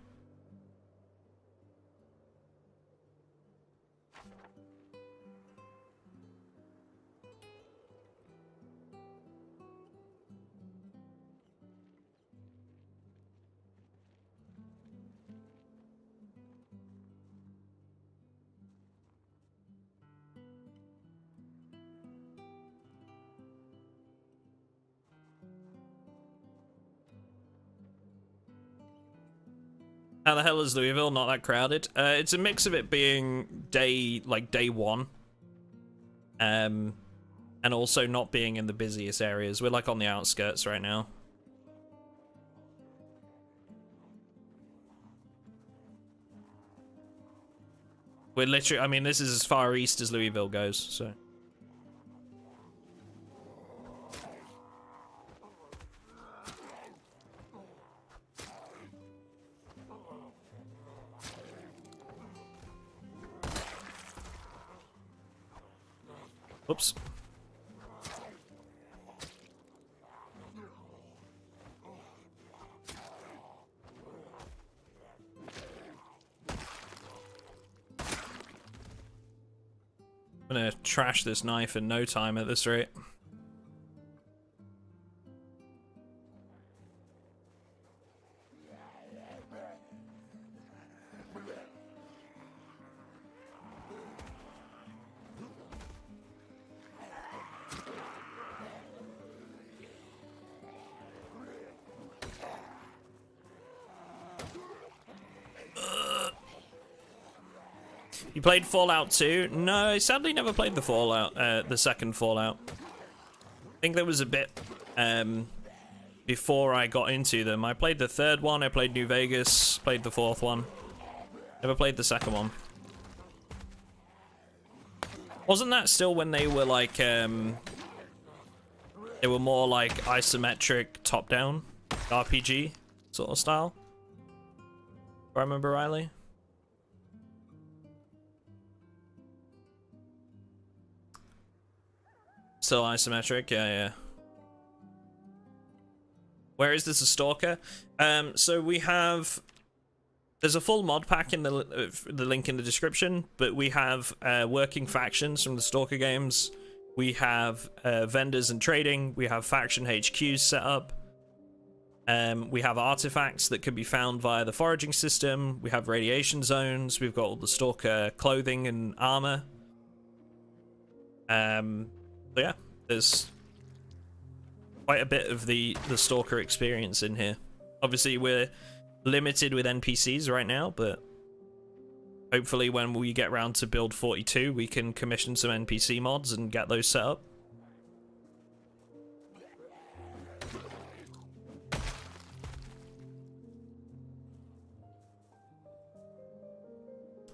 How the hell is Louisville not that crowded? It's a mix of it being day 1. And also not being in the busiest areas. We're like on the outskirts right now. We're literally, I mean, this is as far east as Louisville goes, so. Oops. I'm gonna trash this knife in no time at this rate. You played Fallout 2? No, I sadly never played the Fallout, the second Fallout. I think there was a bit before I got into them. I played the third one, I played New Vegas, played the fourth one. Never played the second one. Wasn't that still when they were like, they were more like isometric top-down RPG sort of style? If I remember rightly. Still isometric, yeah. Where is this a Stalker? So we have... There's a full mod pack in the link in the description, but we have working factions from the Stalker games. We have vendors and trading. We have faction HQs set up. We have artifacts that can be found via the foraging system. We have radiation zones. We've got all the Stalker clothing and armor. So yeah, there's quite a bit of the Stalker experience in here. Obviously, we're limited with NPCs right now, but hopefully when we get around to build 42, we can commission some NPC mods and get those set up.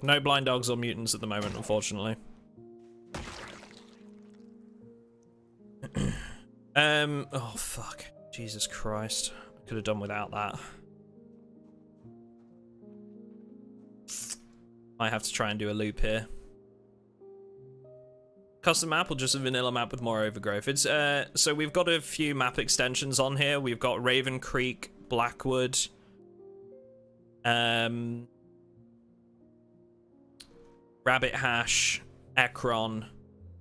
No blind dogs or mutants at the moment, unfortunately. Oh fuck. Jesus Christ. I could have done without that. Might have to try and do a loop here. Custom map or just a vanilla map with more overgrowth? It's so we've got a few map extensions on here. We've got Raven Creek, Blackwood, Rabbit Hash, Ekron,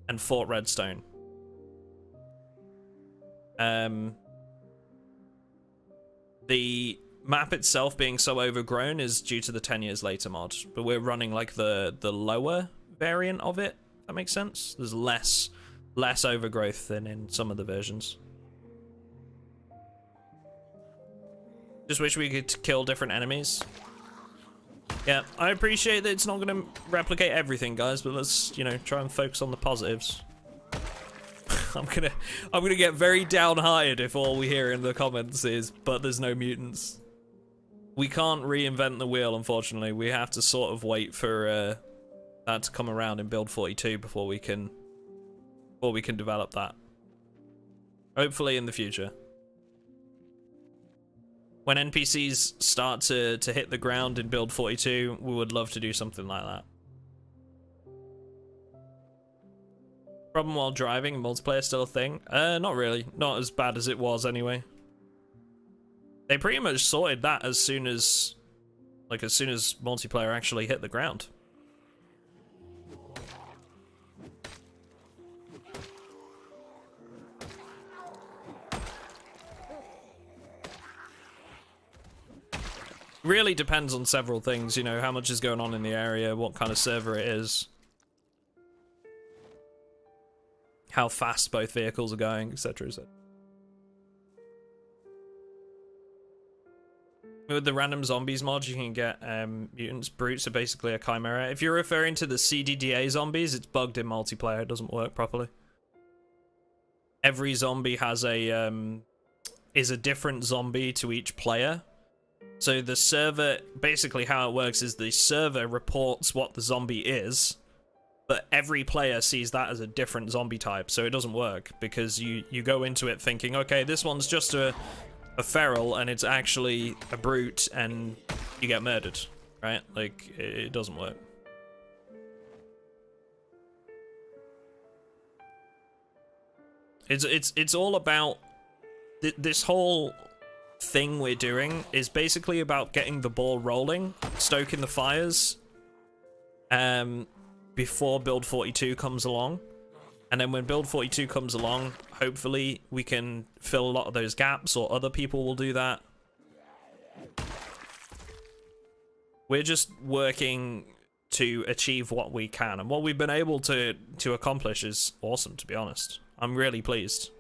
and Fort Redstone. The map itself being so overgrown is due to the 10 years later mod, but we're running like the lower variant of it. If that makes sense. There's less overgrowth than in some of the versions. Just wish we could kill different enemies. Yeah, I appreciate that it's not going to replicate everything, guys, but let's, you know, try and focus on the positives. I'm gonna get very downhearted if all we hear in the comments is, but there's no mutants. We can't reinvent the wheel, unfortunately. We have to sort of wait for that to come around in build 42 before we can develop that. Hopefully in the future. When NPCs start to hit the ground in build 42, we would love to do something like that. Problem while driving in multiplayer still a thing? Not really. Not as bad as it was anyway. They pretty much sorted that as soon as multiplayer actually hit the ground. Really depends on several things, you know, how much is going on in the area, what kind of server it is, how fast both vehicles are going, etc. With the random zombies mod, you can get mutants. Brutes are basically a chimera. If you're referring to the CDDA zombies, it's bugged in multiplayer. It doesn't work properly. Every zombie has is a different zombie to each player. So the server, basically how it works is the server reports what the zombie is, but every player sees that as a different zombie type, so it doesn't work, because you go into it thinking, okay, this one's just a feral, and it's actually a brute, and you get murdered, right? Like, it doesn't work. It's all about... This whole thing we're doing is basically about getting the ball rolling, stoking the fires, before build 42 comes along. And then when build 42 comes along, hopefully we can fill a lot of those gaps, or other people will do that. We're just working to achieve what we can, and what we've been able to accomplish is awesome, to be honest. I'm really pleased.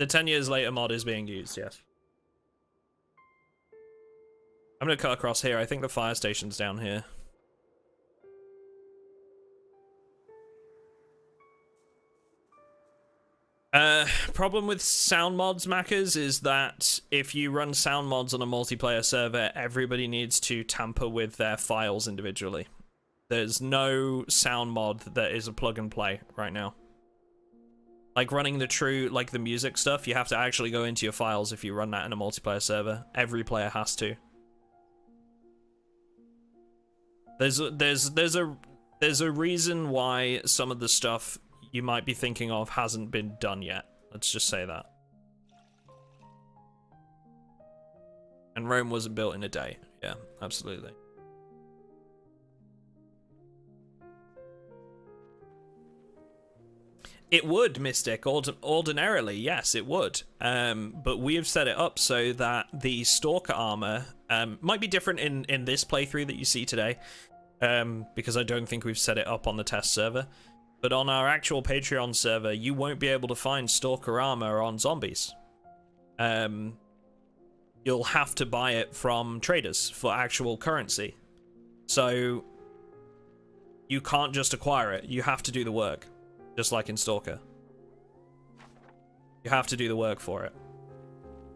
The 10 years later mod is being used, yes. I'm gonna cut across here. I think the fire station's down here. Problem with sound mods, Mackers, is that if you run sound mods on a multiplayer server, everybody needs to tamper with their files individually. There's no sound mod that is a plug and play right now. Like running the music stuff, you have to actually go into your files if you run that in a multiplayer server. Every player has to. There's a reason why some of the stuff you might be thinking of hasn't been done yet. Let's just say that. And Rome wasn't built in a day. Yeah, absolutely. It would, Mystic. Ordinarily, yes, it would. But we have set it up so that the Stalker armor might be different in this playthrough that you see today, because I don't think we've set it up on the test server. But on our actual Patreon server, you won't be able to find Stalker armor on zombies. You'll have to buy it from traders for actual currency. So you can't just acquire it. You have to do the work. Just like in Stalker. You have to do the work for it.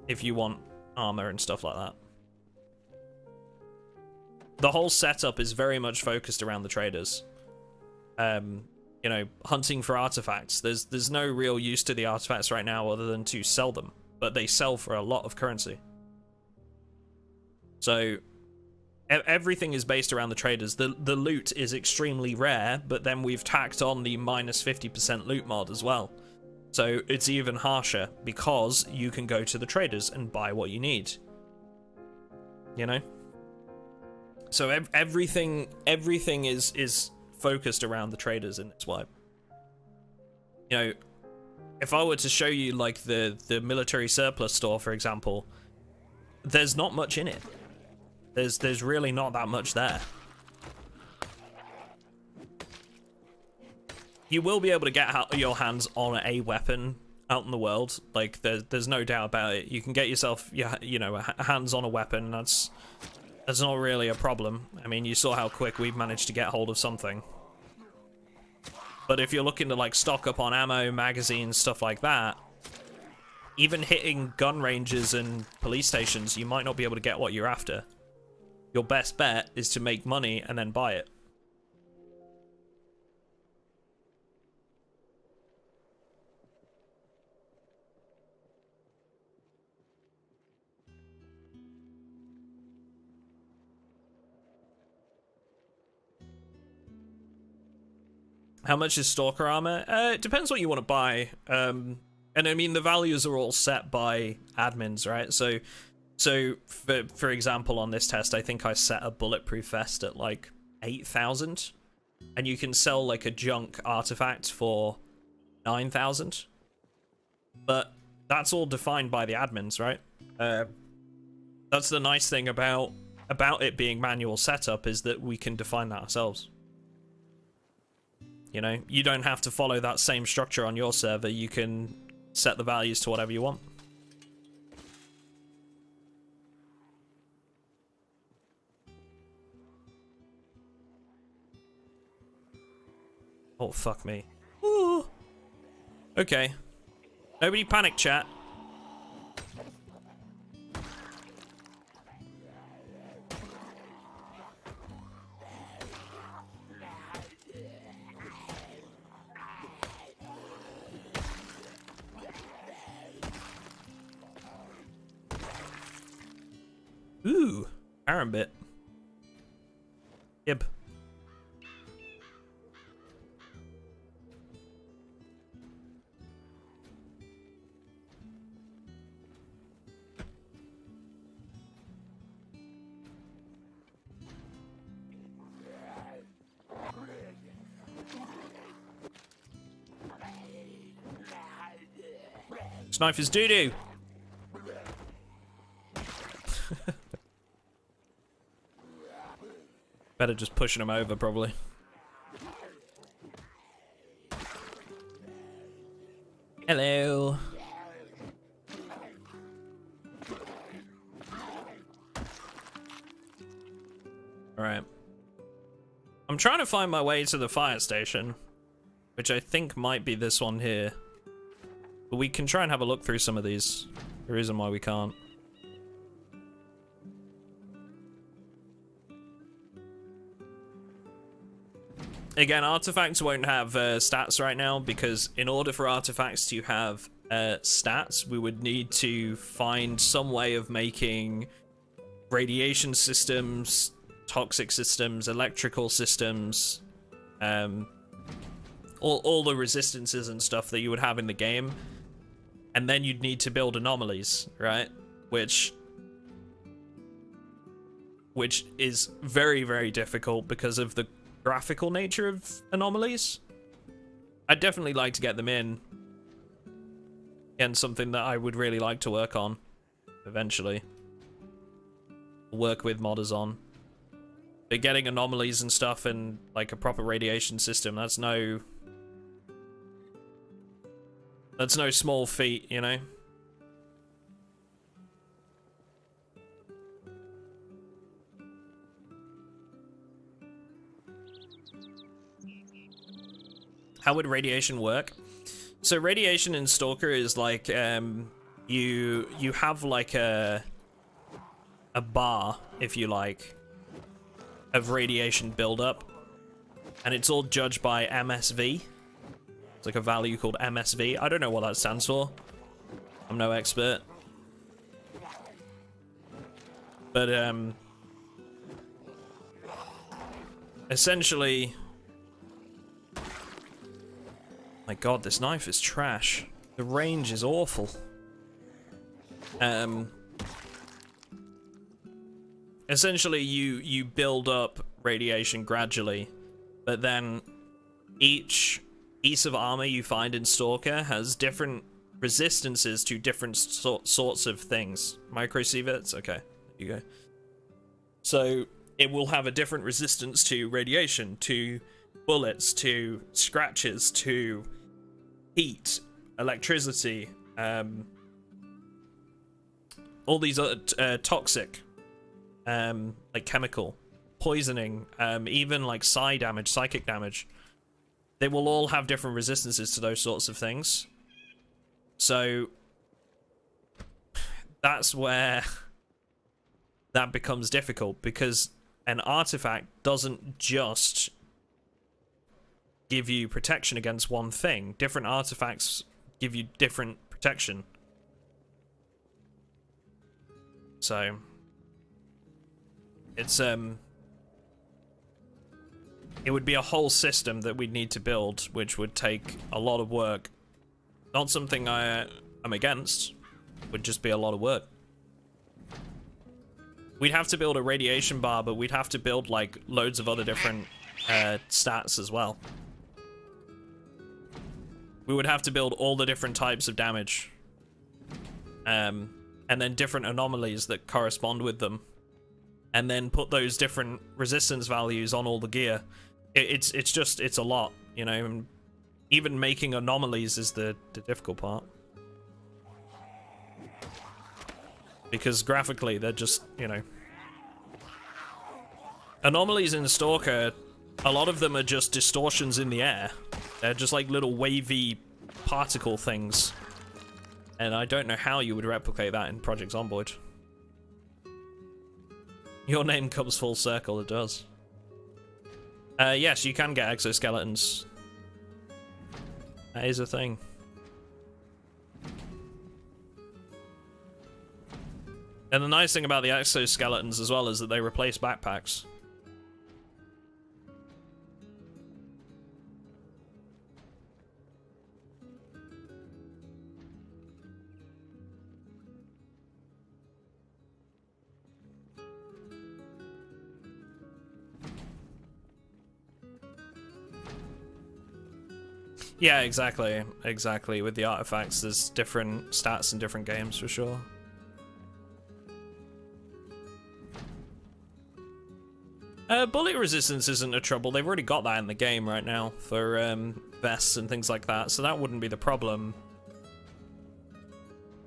If you want armor and stuff like that. The whole setup is very much focused around the traders. You know, hunting for artifacts. There's no real use to the artifacts right now other than to sell them. But they sell for a lot of currency. So everything is based around the traders. The loot is extremely rare, but then we've tacked on the minus 50% loot mod as well. So it's even harsher because you can go to the traders and buy what you need. You know? So everything is focused around the traders in its wipe. You know, if I were to show you like the military surplus store, for example, there's not much in it. There's really not that much there. You will be able to get your hands on a weapon out in the world. Like there's no doubt about it. You can get yourself hands on a weapon. That's not really a problem. I mean, you saw how quick we've managed to get hold of something. But if you're looking to like stock up on ammo, magazines, stuff like that, even hitting gun ranges and police stations, you might not be able to get what you're after. Your best bet is to make money and then buy it. How much is Stalker armor? It depends what you want to buy. And I mean, the values are all set by admins, right? So for example, on this test, I think I set a bulletproof vest at like 8,000, and you can sell like a junk artifact for 9,000. But that's all defined by the admins, right? That's the nice thing about it being manual setup, is that we can define that ourselves. You know, you don't have to follow that same structure on your server. You can set the values to whatever you want. Oh, fuck me. Ooh. Okay. Nobody panic, chat. Ooh, Arambit. Yep. This knife is doo-doo. Better just pushing him over, probably. Hello. Alright. I'm trying to find my way to the fire station, which I think might be this one here. But we can try and have a look through some of these. The reason why we can't. Again, artifacts won't have stats right now, because in order for artifacts to have stats, we would need to find some way of making radiation systems, toxic systems, electrical systems, all the resistances and stuff that you would have in the game. And then you'd need to build anomalies, right? Which is very, very difficult because of the graphical nature of anomalies. I'd definitely like to get them in. And something that I would really like to work on eventually. Work with modders on. But getting anomalies and stuff and like a proper radiation system, that's no small feat, you know? How would radiation work? So radiation in Stalker is like you have like a bar, if you like, of radiation buildup, and it's all judged by MSV. It's like a value called MSV. I don't know what that stands for. I'm no expert. But essentially, my god, this knife is trash. The range is awful. Essentially, you build up radiation gradually, but then each piece of armor you find in Stalker has different resistances to different sorts of things. Micro sieverts? Okay, there you go. So it will have a different resistance to radiation, to bullets, to scratches, to heat, electricity, all these other toxic, like chemical, poisoning, even like psi damage, psychic damage. They will all have different resistances to those sorts of things. So that's where that becomes difficult, because an artifact doesn't just give you protection against one thing. Different artifacts give you different protection. So it's it would be a whole system that we'd need to build, which would take a lot of work. Not something I'm against. Would just be a lot of work. We'd have to build a radiation bar, but we'd have to build like loads of other different stats as well. We would have to build all the different types of damage, and then different anomalies that correspond with them, and then put those different resistance values on all the gear. It's a lot, you know. And even making anomalies is the difficult part, because graphically they're just, you know, anomalies in Stalker. A lot of them are just distortions in the air. They're just like little wavy particle things. And I don't know how you would replicate that in Project Zomboid. Your name comes full circle, it does. Yes, you can get exoskeletons. That is a thing. And the nice thing about the exoskeletons as well is that they replace backpacks. Yeah, exactly. Exactly. With the artifacts, there's different stats in different games for sure. Bullet resistance isn't a trouble. They've already got that in the game right now for vests and things like that, so that wouldn't be the problem.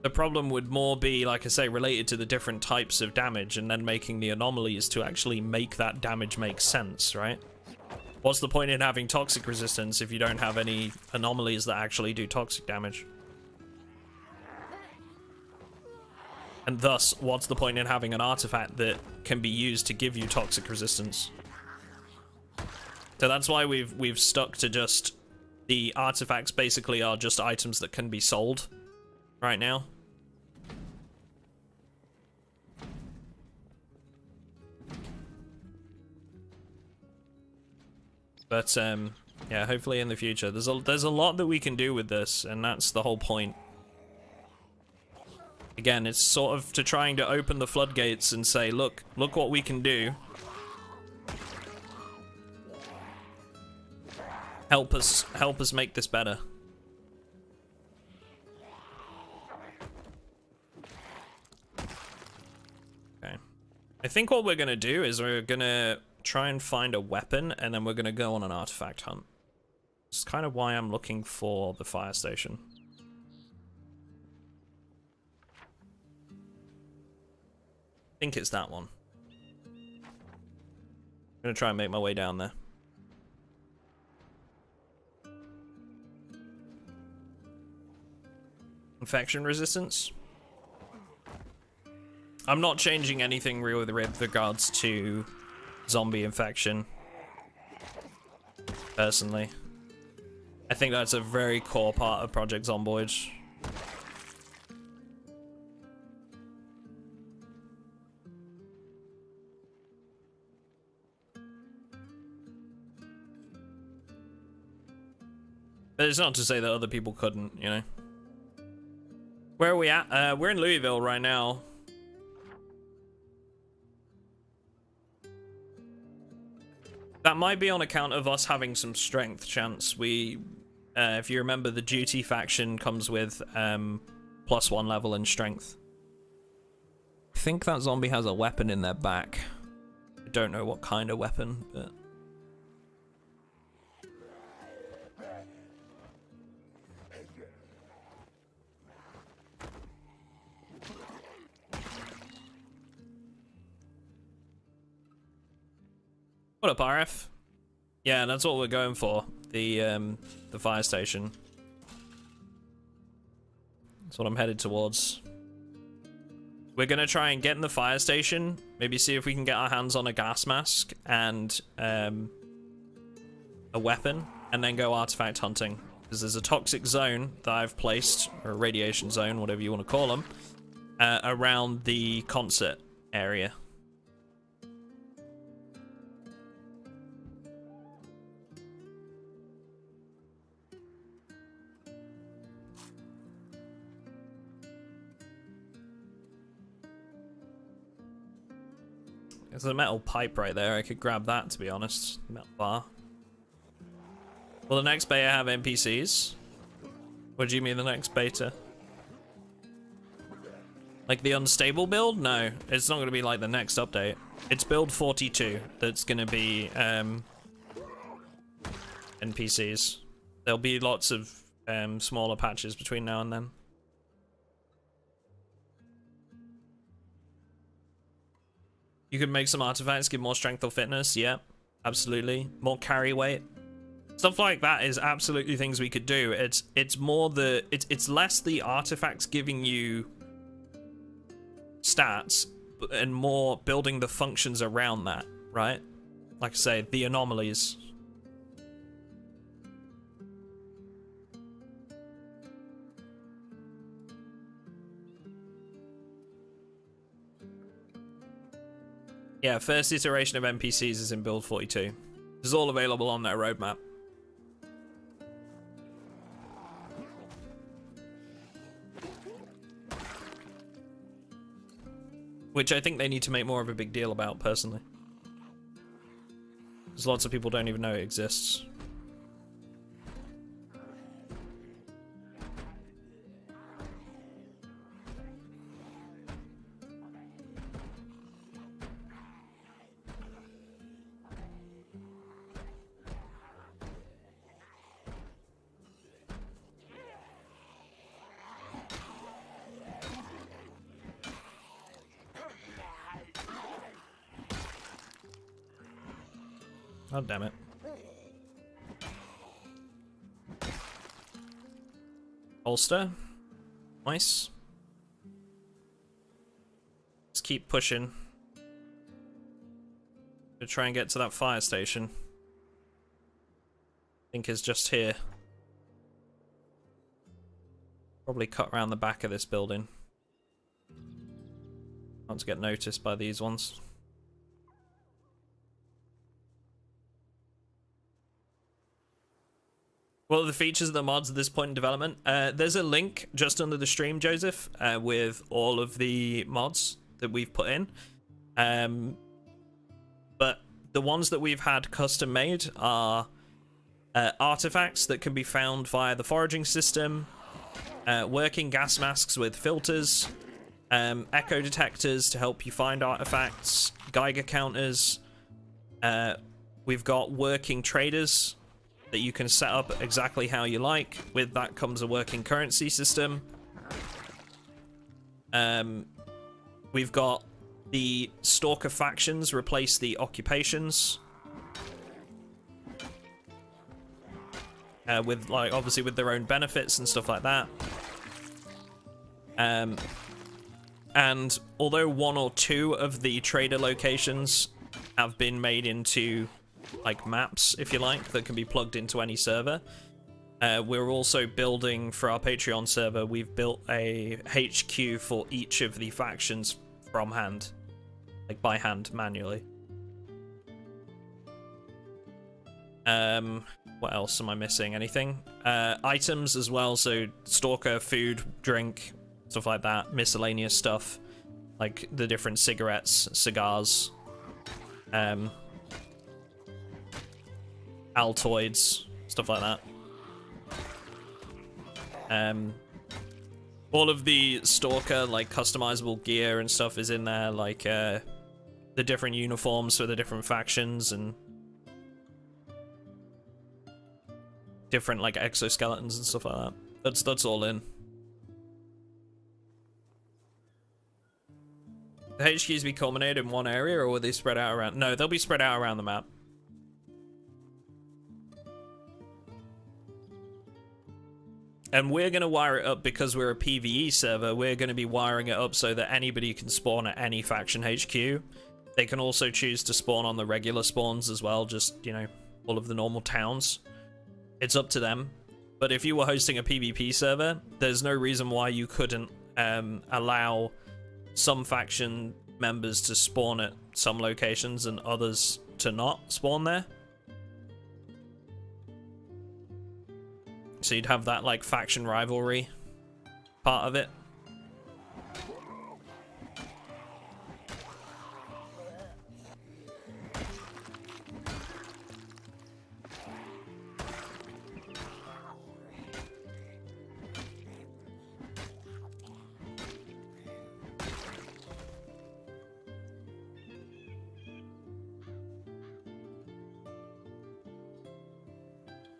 The problem would more be, like I say, related to the different types of damage and then making the anomalies to actually make that damage make sense, right? What's the point in having toxic resistance if you don't have any anomalies that actually do toxic damage? And thus, what's the point in having an artifact that can be used to give you toxic resistance? So that's why we've stuck to just the artifacts basically are just items that can be sold right now. But yeah, hopefully in the future there's a lot that we can do with this, and that's the whole point. Again, it's sort of to trying to open the floodgates and say, look what we can do. Help us make this better. Okay. I think what we're gonna do is we're gonna try and find a weapon, and then we're gonna go on an artifact hunt. It's kind of why I'm looking for the fire station. I think it's that one. I'm gonna try and make my way down there. Infection resistance. I'm not changing anything real with regards to zombie infection. Personally. I think that's a very core part of Project Zomboid. But it's not to say that other people couldn't, you know. Where are we at? We're in Louisville right now. That might be on account of us having some strength chance. We, if you remember, the duty faction comes with +1 level in strength. I think that zombie has a weapon in their back. I don't know what kind of weapon, but... What up, RF? Yeah, that's what we're going for. The fire station. That's what I'm headed towards. We're gonna try and get in the fire station. Maybe see if we can get our hands on a gas mask and a weapon, and then go artifact hunting. Because there's a toxic zone that I've placed, or a radiation zone, whatever you want to call them, around the concert area. There's a metal pipe right there. I could grab that, to be honest. Metal bar. Will the next beta have NPCs? What do you mean the next beta? Like the unstable build? No, it's not going to be like the next update. It's build 42 that's going to be NPCs. There'll be lots of smaller patches between now and then. You could make some artifacts, give more strength or fitness. Yeah, absolutely. More carry weight. Stuff like that is absolutely things we could do. It's more the it's less the artifacts giving you stats and more building the functions around that, right? Like I say, the anomalies. Yeah, first iteration of NPCs is in build 42. This is all available on their roadmap. Which I think they need to make more of a big deal about, personally. Because lots of people don't even know it exists. Oh, damn it. Holster. Nice. Let's keep pushing. To try and get to that fire station. I think it's just here. Probably cut around the back of this building. Not to get noticed by these ones. What are the features of the mods at this point in development? There's a link just under the stream, Joseph, with all of the mods that we've put in. But the ones that we've had custom made are artifacts that can be found via the foraging system, working gas masks with filters, echo detectors to help you find artifacts, Geiger counters. We've got working traders that you can set up exactly how you like. With that comes a working currency system. We've got the Stalker factions replace the occupations. With, like, obviously with their own benefits and stuff like that. And although one or two of the trader locations have been made into, like, maps, if you like, that can be plugged into any server, we're also building, for our Patreon server, we've built a HQ for each of the factions from hand. Like, by hand, manually. What else am I missing? Anything? Items as well, so Stalker, food, drink, stuff like that, miscellaneous stuff, like the different cigarettes, cigars, Altoids, stuff like that. All of the Stalker, like, customizable gear and stuff is in there, like, the different uniforms for the different factions and different, like, exoskeletons and stuff like that. That's all in. The HQs be culminated in one area, or will they spread out around? No, they'll be spread out around the map. And we're going to wire it up because we're a PvE server. We're going to be wiring it up so that anybody can spawn at any faction HQ. They can also choose to spawn on the regular spawns as well, just, you know, all of the normal towns. It's up to them. But if you were hosting a PvP server, there's no reason why you couldn't allow some faction members to spawn at some locations and others to not spawn there. So you'd have that, like, faction rivalry part of it.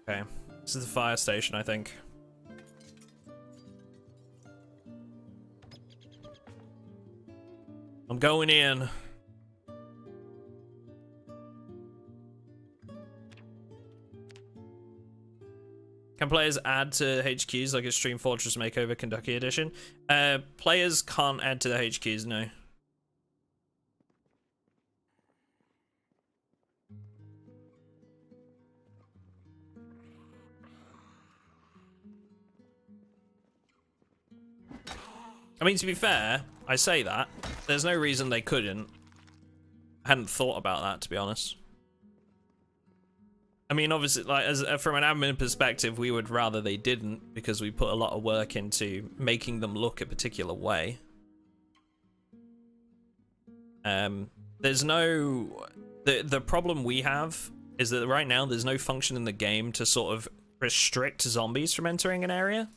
Okay. This is the fire station, I think. I'm going in. Can players add to HQs like Extreme Fortress Makeover Kentucky Edition? Players can't add to the HQs, no. I mean, to be fair, I say that. There's no reason they couldn't. I hadn't thought about that, to be honest. I mean, obviously, like, from an admin perspective, we would rather they didn't, because we put a lot of work into making them look a particular way. There's no... The problem we have is that right now there's no function in the game to sort of restrict zombies from entering an area.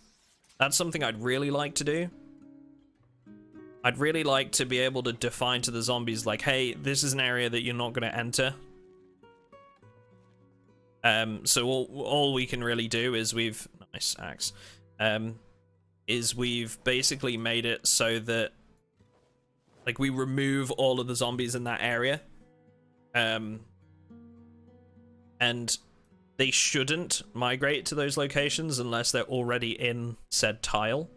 That's something I'd really like to do. I'd really like to be able to define to the zombies, like, hey, this is an area that you're not going to enter. So all we can really do is nice axe, is we've basically made it so that, like, we remove all of the zombies in that area. and they shouldn't migrate to those locations unless they're already in said tile.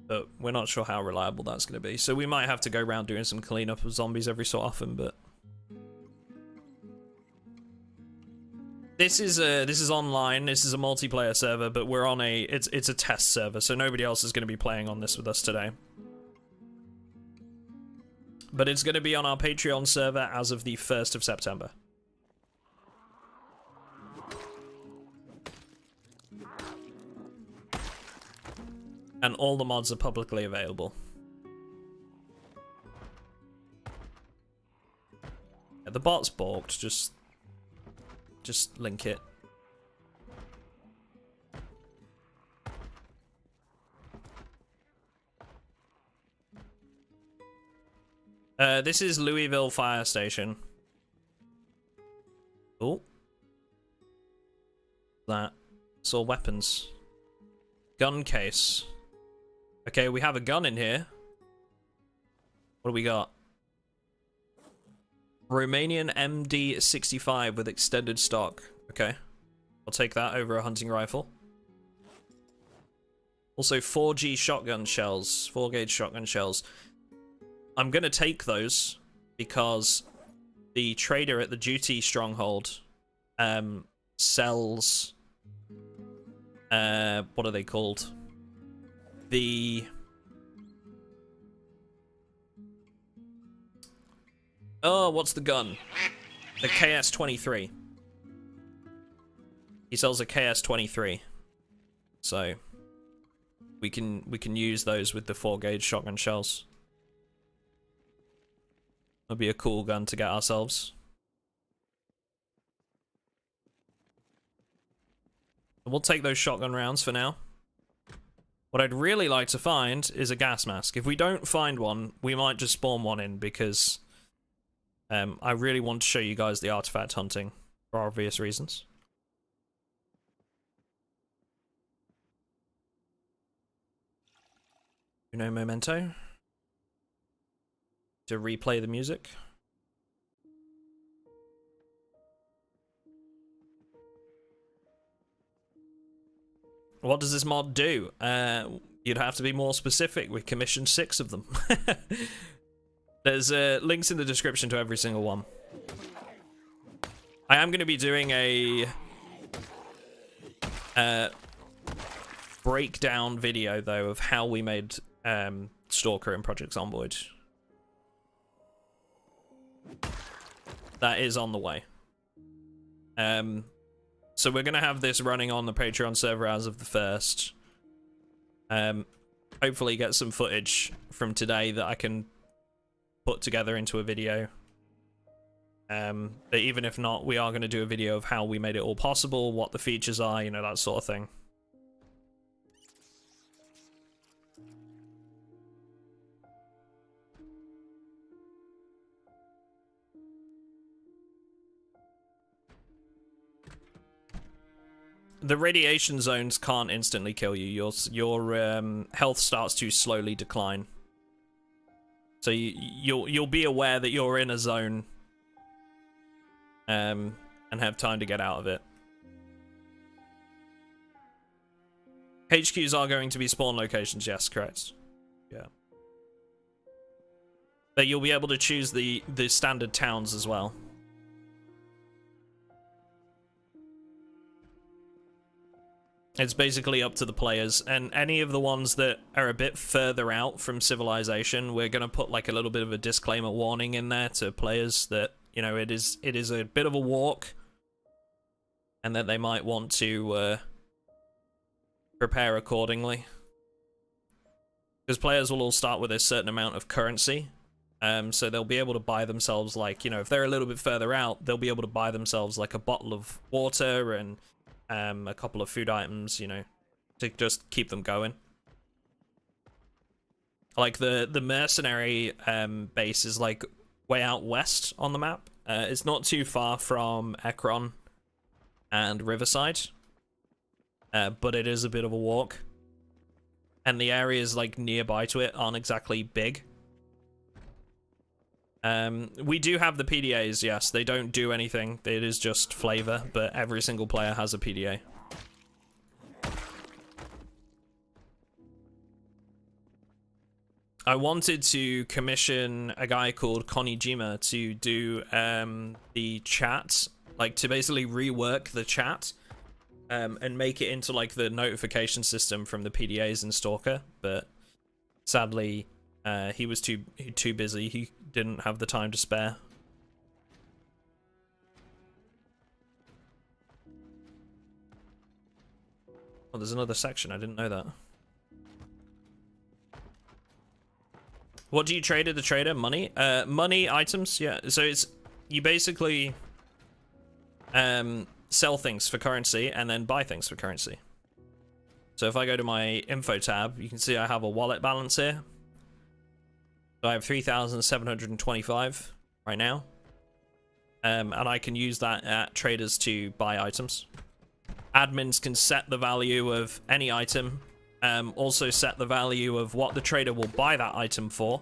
But we're not sure how reliable that's going to be. So we might have to go around doing some cleanup of zombies every so often, but... This is online, this is a multiplayer server, but we're on it's a test server, so nobody else is going to be playing on this with us today. But it's going to be on our Patreon server as of the 1st of September. And all the mods are publicly available. Yeah, the bot's balked, just link it. This is Louisville Fire Station. Oh. That. It's all weapons. Gun case. Okay, we have a gun in here. What do we got? Romanian MD65 with extended stock. Okay. I'll take that over a hunting rifle. Also 4G shotgun shells. 4-gauge shotgun shells. I'm gonna take those because the trader at the duty stronghold sells what are they called? What's the gun? The KS-23. He sells a KS-23. So we can use those with the 4-gauge shotgun shells. That'd be a cool gun to get ourselves. We'll take those shotgun rounds for now. What I'd really like to find is a gas mask. If we don't find one, we might just spawn one in because I really want to show you guys the artifact hunting for obvious reasons. Uno momento. To replay the music. What does this mod do? You'd have to be more specific. We commissioned 6 of them. There's links in the description to every single one. I am going to be doing a breakdown video, though, of how we made Stalker in Project Zomboid. That is on the way. So we're going to have this running on the Patreon server as of the 1st. Hopefully get some footage from today that I can put together into a video. But even if not, we are going to do a video of how we made it all possible, what the features are, you know, that sort of thing. The radiation zones can't instantly kill you. Your health starts to slowly decline. So you'll be aware that you're in a zone, and have time to get out of it. HQs are going to be spawn locations. Yes, correct. Yeah. But you'll be able to choose the standard towns as well. It's basically up to the players, and any of the ones that are a bit further out from civilization, we're going to put like a little bit of a disclaimer warning in there to players that, you know, it is a bit of a walk, and that they might want to prepare accordingly. Because players will all start with a certain amount of currency, so they'll be able to buy themselves, like, you know, if they're a little bit further out, they'll be able to buy themselves like a bottle of water and a couple of food items, you know, to just keep them going. Like the mercenary base is like way out west on the map. It's not too far from Ekron and Riverside, but it is a bit of a walk. And the areas like nearby to it aren't exactly big. We do have the PDAs, yes. They don't do anything. It is just flavor, but every single player has a PDA. I wanted to commission a guy called Konijima to do the chat, like to basically rework the chat and make it into like the notification system from the PDAs in Stalker, but sadly he was too busy. He didn't have the time to spare. Oh, there's another section. I didn't know that. What do you trade at the trader? Money? Money, items, yeah. So it's, you basically sell things for currency and then buy things for currency. So if I go to my info tab, you can see I have a wallet balance here. So I have 3,725 right now. And I can use that at traders to buy items. Admins can set the value of any item. Also set the value of what the trader will buy that item for.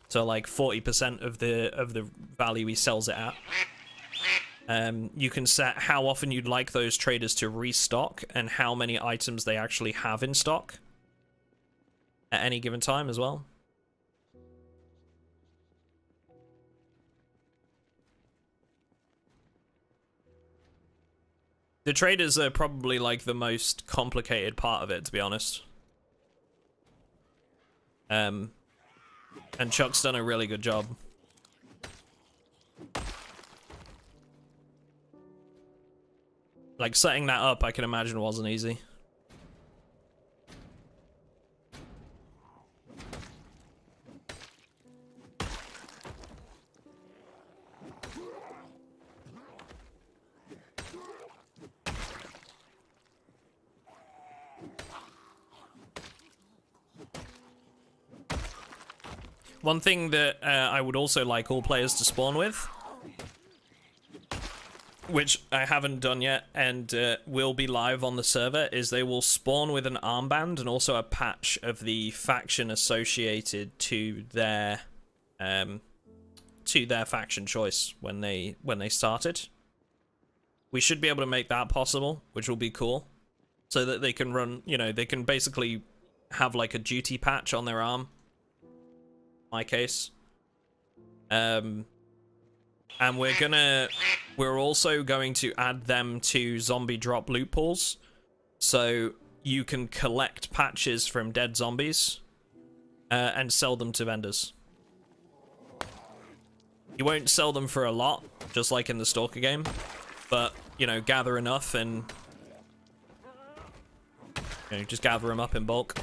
So like 40% of the value he sells it at. You can set how often you'd like those traders to restock and how many items they actually have in stock at any given time as well. The traders are probably like the most complicated part of it, to be honest. And Chuck's done a really good job. Like, setting that up, I can imagine wasn't easy. One thing that I would also like all players to spawn with, which I haven't done yet and will be live on the server, is they will spawn with an armband and also a patch of the faction associated to their faction choice when they started. We should be able to make that possible, which will be cool, so that they can run, you know, they can basically have like a duty patch on their arm. My case. And we're also going to add them to zombie drop loot pools, so you can collect patches from dead zombies and sell them to vendors. You won't sell them for a lot, just like in the Stalker game, but you know, gather enough and you know, just gather them up in bulk.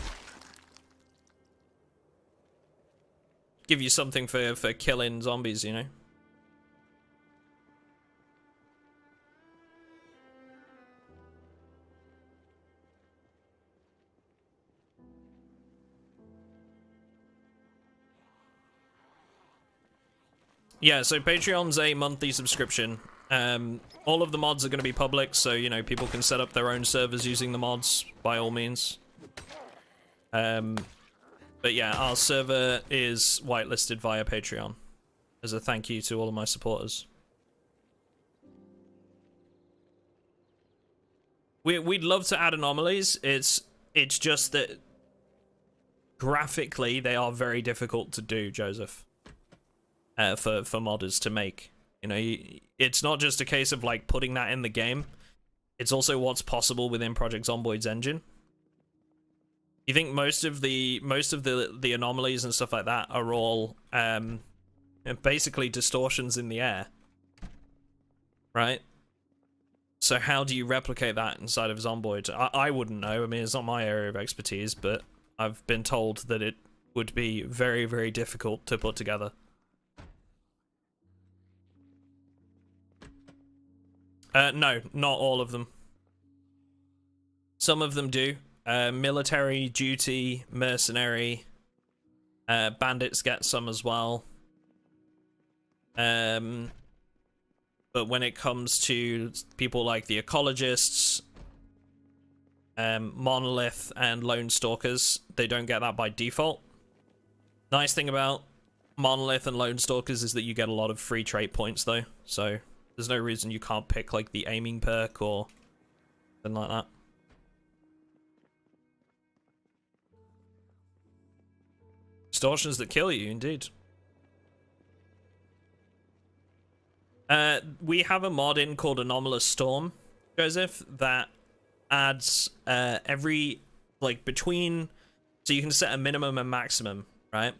Give you something for killing zombies, you know? Yeah, so Patreon's a monthly subscription. All of the mods are going to be public, so, you know, people can set up their own servers using the mods, by all means. But yeah, our server is whitelisted via Patreon as a thank you to all of my supporters. We'd love to add anomalies. It's just that graphically they are very difficult to do, Joseph. For modders to make. You know, it's not just a case of like putting that in the game. It's also what's possible within Project Zomboid's engine. You think most of the anomalies and stuff like that are all basically distortions in the air, right? So how do you replicate that inside of Zomboid? I wouldn't know. I mean, it's not my area of expertise, but I've been told that it would be very, very difficult to put together. No, not all of them. Some of them do. Military, duty, mercenary, bandits get some as well. But when it comes to people like the ecologists, monolith, and lone stalkers, they don't get that by default. Nice thing about Monolith and Lone Stalkers is that you get a lot of free trait points though, so there's no reason you can't pick like the aiming perk or something like that. Distortions that kill you, indeed. We have a mod in called Anomalous Storm, Joseph, that adds every, like, between, so you can set a minimum and maximum, right?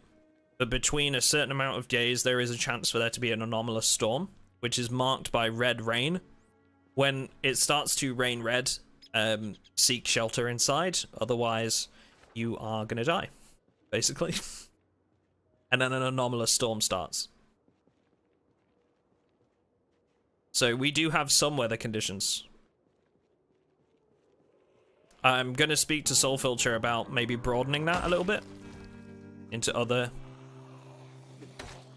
But between a certain amount of days, there is a chance for there to be an anomalous storm, which is marked by red rain. When it starts to rain red, seek shelter inside, otherwise you are gonna die, basically. And then an anomalous storm starts. So we do have some weather conditions. I'm gonna speak to Soul Filter about maybe broadening that a little bit into other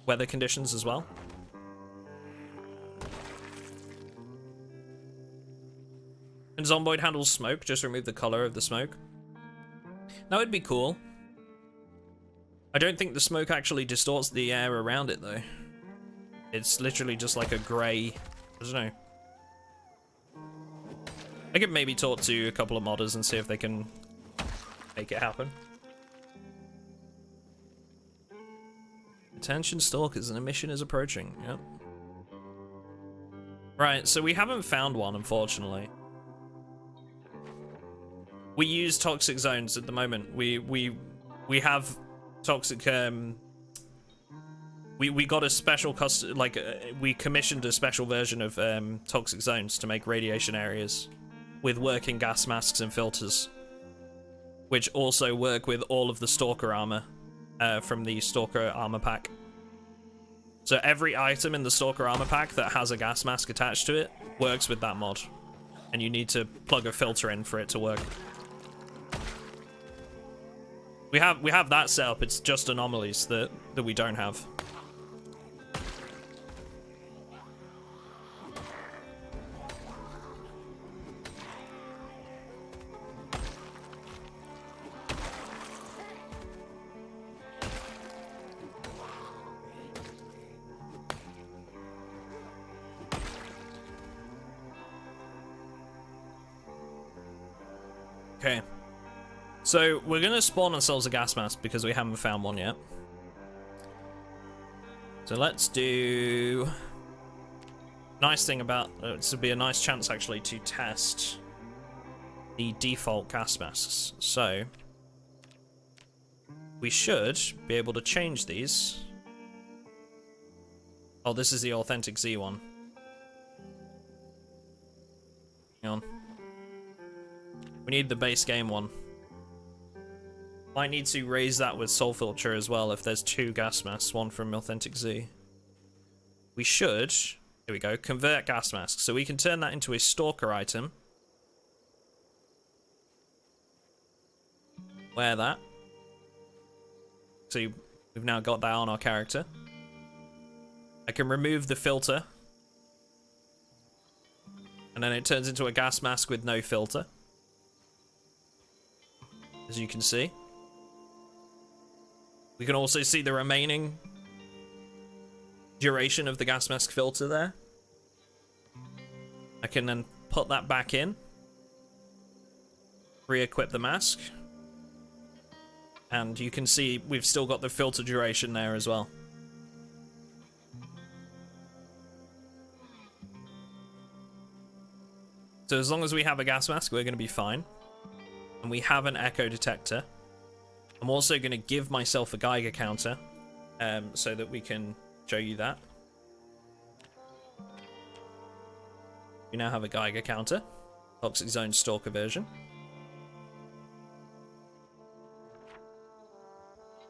weather conditions as well. And Zomboid handles smoke, just remove the color of the smoke. That would be cool. I don't think the smoke actually distorts the air around it though. It's literally just like a grey, I don't know. I could maybe talk to a couple of modders and see if they can make it happen. Attention Stalkers, an mission is approaching. Yep. Right, so we haven't found one, unfortunately. We use toxic zones at the moment. We have toxic. We got a special we commissioned a special version of toxic zones to make radiation areas with working gas masks and filters, which also work with all of the Stalker armor from the Stalker armor pack. So every item in the Stalker armor pack that has a gas mask attached to it works with that mod, and you need to plug a filter in for it to work. We have that set up. It's just anomalies that we don't have. Okay. So, we're going to spawn ourselves a gas mask because we haven't found one yet. So let's do... Nice thing about... this would be a nice chance, actually, to test the default gas masks. So, we should be able to change these. Oh, this is the authentic Z one. Hang on. We need the base game one. Might need to raise that with Soul Filter as well if there's two gas masks, one from Authentic Z. We should, here we go, convert gas mask. So we can turn that into a Stalker item. Wear that. So we've now got that on our character. I can remove the filter. And then it turns into a gas mask with no filter. As you can see. We can also see the remaining duration of the gas mask filter there. I can then put that back in. Re-equip the mask. And you can see we've still got the filter duration there as well. So as long as we have a gas mask, we're going to be fine. And we have an echo detector. I'm also going to give myself a Geiger counter so that we can show you that. We now have a Geiger counter. Toxic Zone Stalker version.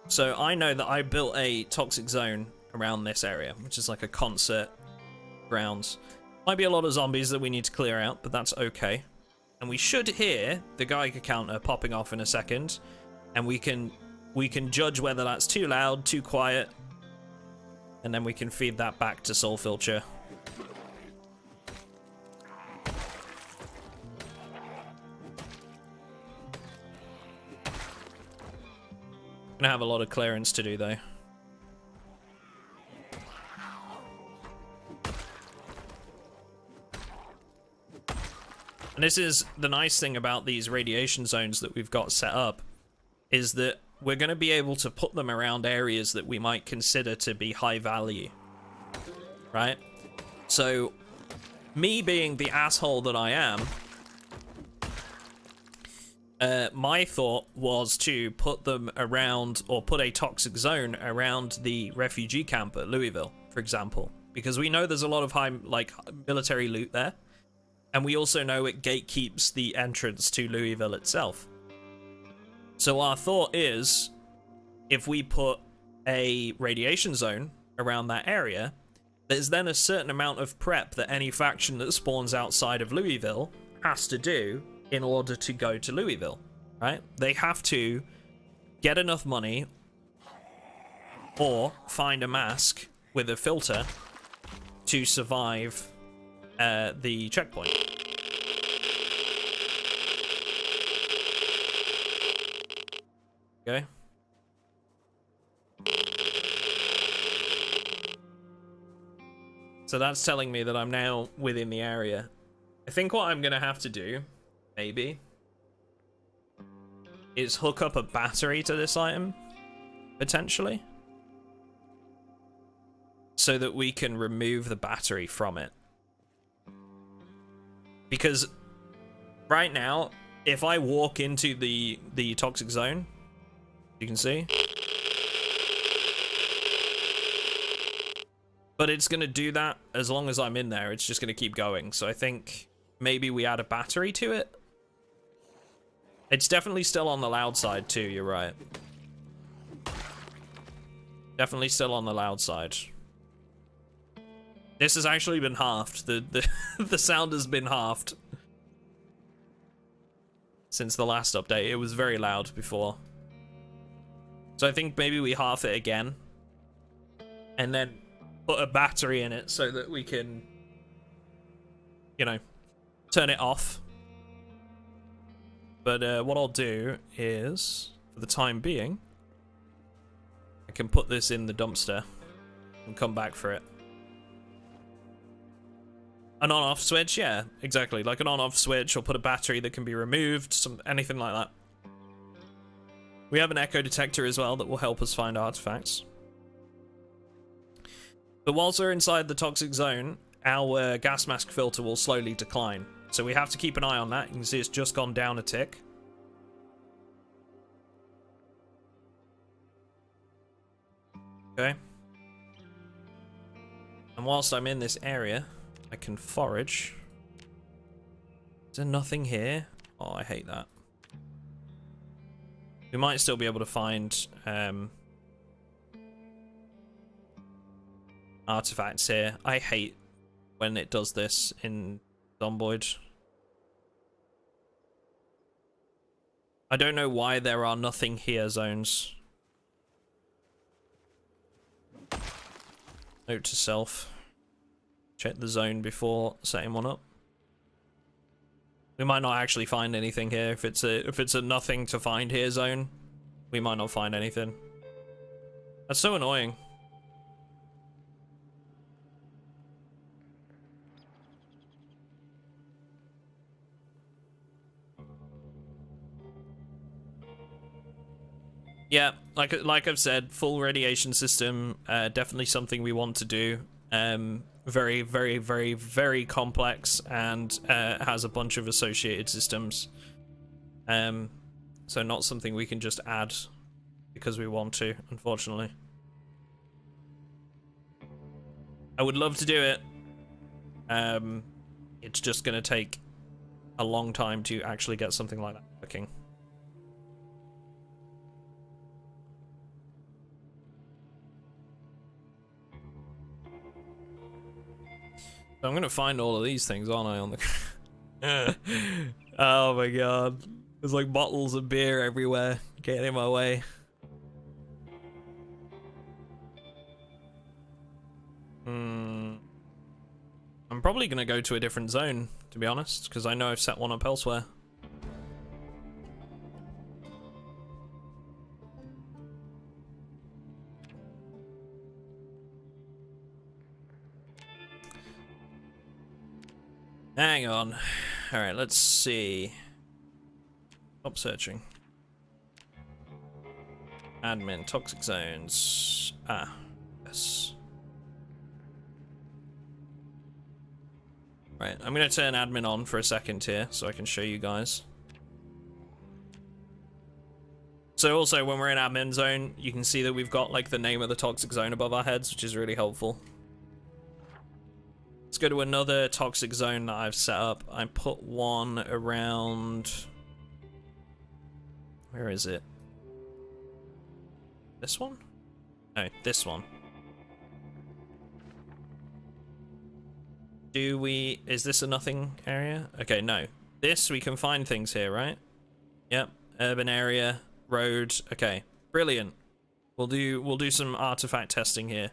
So I know that I built a Toxic Zone around this area, which is like a concert grounds. Might be a lot of zombies that we need to clear out, but that's okay. And we should hear the Geiger counter popping off in a second. And we can judge whether that's too loud, too quiet, and then we can feed that back to Soul Filter. Gonna have a lot of clearance to do though. And this is the nice thing about these radiation zones that we've got set up, is that we're going to be able to put them around areas that we might consider to be high value, right? So, me being the asshole that I am, my thought was to put them around, or put a toxic zone around the refugee camp at Louisville, for example, because we know there's a lot of high, like, military loot there, and we also know it gatekeeps the entrance to Louisville itself. So our thought is, if we put a radiation zone around that area, there's then a certain amount of prep that any faction that spawns outside of Louisville has to do in order to go to Louisville, right? They have to get enough money or find a mask with a filter to survive the checkpoint. Okay. So that's telling me that I'm now within the area. I think what I'm gonna have to do, maybe, is hook up a battery to this item, potentially, so that we can remove the battery from it. Because right now, if I walk into the toxic zone, you can see, but it's gonna do that as long as I'm in there. It's just gonna keep going. So I think maybe we add a battery to it. It's definitely still on the loud side too, you're right. Definitely still on the loud side. This has actually been halved. The sound has been halved since the last update. It was very loud before. So I think maybe we half it again and then put a battery in it so that we can, you know, turn it off. But what I'll do is, for the time being, I can put this in the dumpster and come back for it. An on-off switch, yeah, exactly. Like an on-off switch, or put a battery that can be removed, anything like that. We have an echo detector as well that will help us find artifacts. But whilst we're inside the toxic zone, our gas mask filter will slowly decline. So we have to keep an eye on that. You can see it's just gone down a tick. Okay. And whilst I'm in this area, I can forage. Is there nothing here? Oh, I hate that. We might still be able to find artifacts here. I hate when it does this in Zomboid. I don't know why there are nothing here zones. Note to self. Check the zone before setting one up. We might not actually find anything here. If it's a nothing to find here zone, we might not find anything. That's so annoying. Yeah, like I've said, full radiation system, definitely something we want to do. Very, very, very, very complex, and has a bunch of associated systems. So not something we can just add because we want to, unfortunately. I would love to do it. It's just gonna take a long time to actually get something like that working. I'm gonna find all of these things, aren't I, on the... Oh my god. There's like bottles of beer everywhere, getting in my way. I'm probably gonna go to a different zone, to be honest, because I know I've set one up elsewhere. Hang on. Alright, let's see. Stop searching. Admin, toxic zones. Ah, yes. Right, I'm gonna turn admin on for a second here so I can show you guys. So also when we're in admin zone, you can see that we've got like the name of the toxic zone above our heads, which is really helpful. Let's go to another toxic zone that I've set up. I put one around... Where is it? This one? No, this one. Is this a nothing area? Okay, no. This, we can find things here, right? Yep, urban area, road. Okay, brilliant. We'll do some artifact testing here.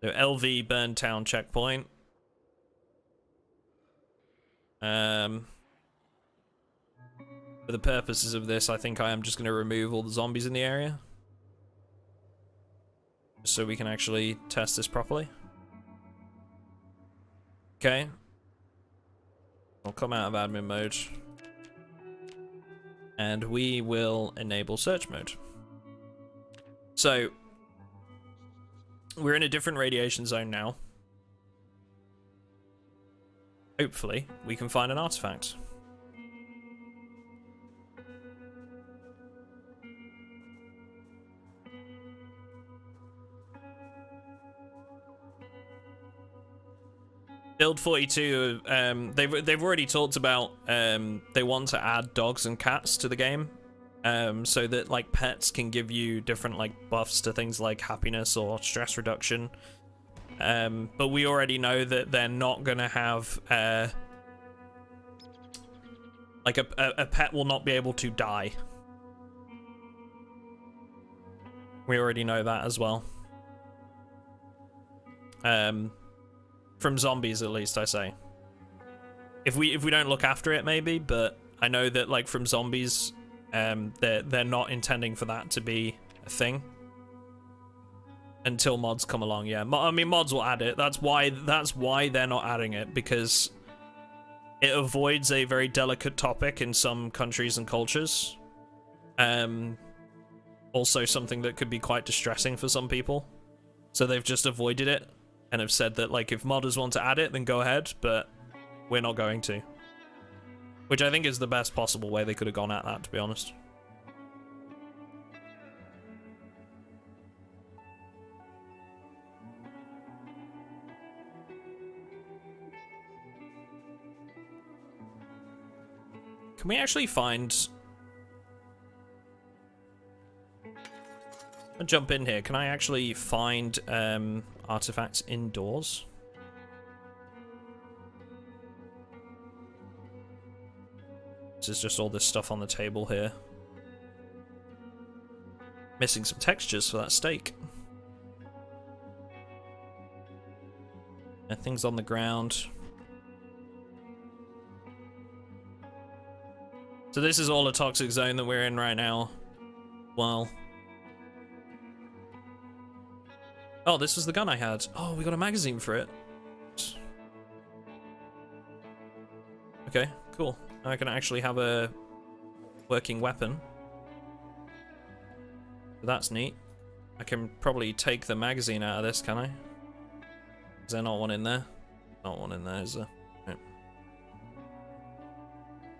So LV Burn Town checkpoint. For the purposes of this, I think I am just going to remove all the zombies in the area. So we can actually test this properly. Okay. I'll come out of admin mode. And we will enable search mode. So, we're in a different radiation zone now. Hopefully, we can find an artifact. Build 42, they've already talked about they want to add dogs and cats to the game, so that like pets can give you different like buffs to things like happiness or stress reduction. But we already know that they're not gonna have like a pet will not be able to die. We already know that as well. From zombies, at least, I say. If we don't look after it, maybe, but I know that like from zombies, they're not intending for that to be a thing until mods come along. Yeah, I mean mods will add it. That's why they're not adding it, because it avoids a very delicate topic in some countries and cultures. Also something that could be quite distressing for some people, so they've just avoided it. And have said that, like, if modders want to add it, then go ahead, but we're not going to. Which I think is the best possible way they could have gone at that, to be honest. Can we actually find... I'll jump in here. Can I actually find artifacts indoors? This is just all this stuff on the table here. Missing some textures for that steak. Things on the ground. So this is all a toxic zone that we're in right now. Well... Oh, this was the gun I had. Oh, we got a magazine for it. Okay, cool. Now I can actually have a working weapon. That's neat. I can probably take the magazine out of this, can I? Is there not one in there? Not one in there, is there? No.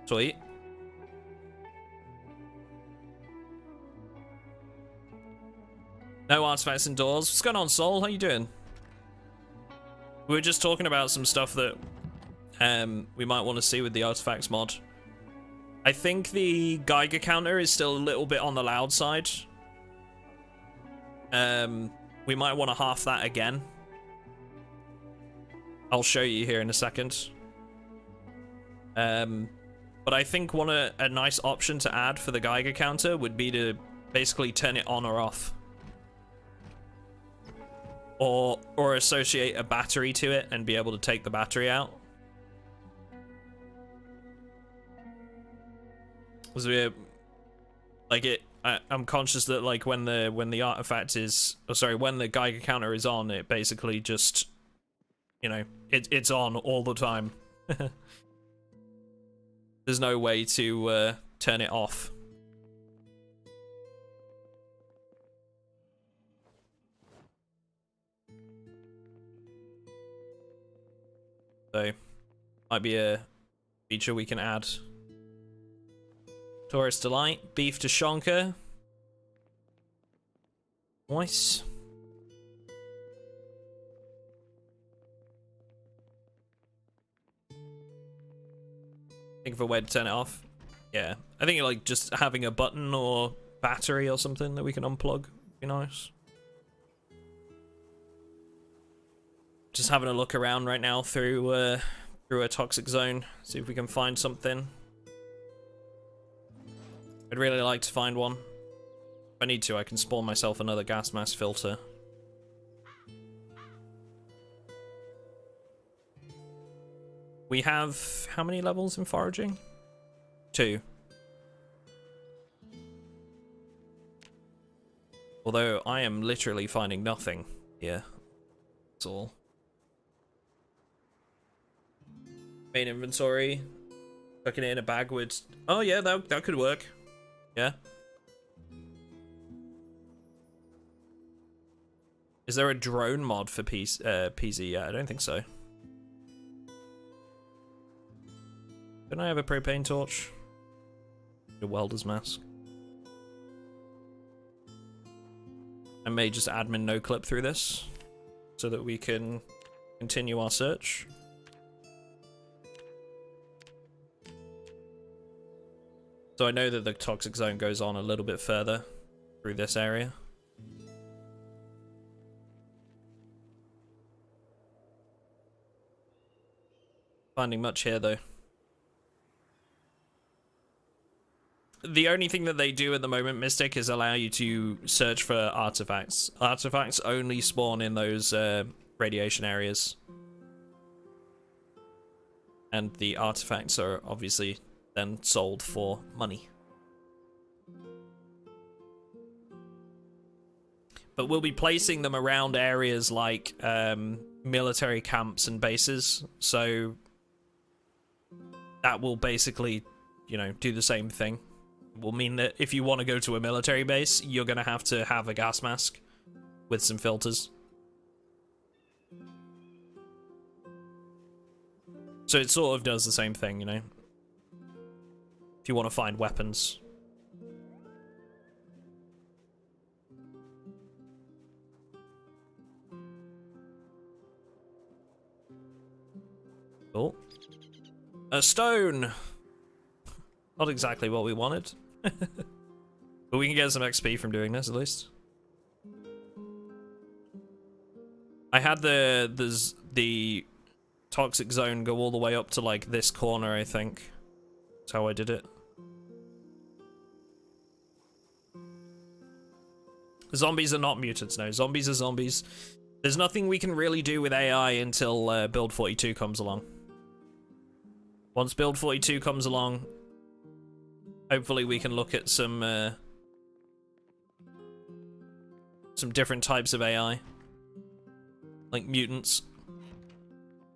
Sweet. No artifacts indoors. What's going on, Sol? How you doing? We were just talking about some stuff that we might want to see with the artifacts mod. I think the Geiger counter is still a little bit on the loud side. We might want to half that again. I'll show you here in a second. But I think a nice option to add for the Geiger counter would be to basically turn it on or off. Or associate a battery to it and be able to take the battery out. So I'm conscious that like when the artifact is, when the Geiger counter is on, it basically just, you know, it's on all the time. there's no way to turn it off. So, might be a feature we can add. Tourist Delight, beef to Shonka. Nice. Think of a way to turn it off. Yeah, I think like just having a button or battery or something that we can unplug would be nice. Just having a look around right now through a toxic zone, see if we can find something. I'd really like to find one. If I need to, I can spawn myself another gas mask filter. We have how many levels in foraging? 2. Although I am literally finding nothing here. That's all. Main inventory. Chucking it in a bag would... Oh yeah, that could work. Yeah. Is there a drone mod for PZ? Yeah, I don't think so. Can I have a propane torch? A welder's mask. I may just admin no clip through this so that we can continue our search. So I know that the toxic zone goes on a little bit further through this area. Finding much here though. The only thing that they do at the moment, Mystic, is allow you to search for artifacts. Artifacts only spawn in those radiation areas. And the artifacts are obviously then sold for money. But we'll be placing them around areas like military camps and bases, so that will basically, you know, do the same thing. Will mean that if you want to go to a military base, you're going to have a gas mask with some filters. So it sort of does the same thing, you know. If you want to find weapons. Oh. A stone! Not exactly what we wanted. But we can get some XP from doing this, at least. I had the toxic zone go all the way up to, like, this corner, I think. That's how I did it. Zombies are not mutants, no. Zombies are zombies. There's nothing we can really do with AI until Build 42 comes along. Once Build 42 comes along, hopefully we can look at some different types of AI. Like mutants.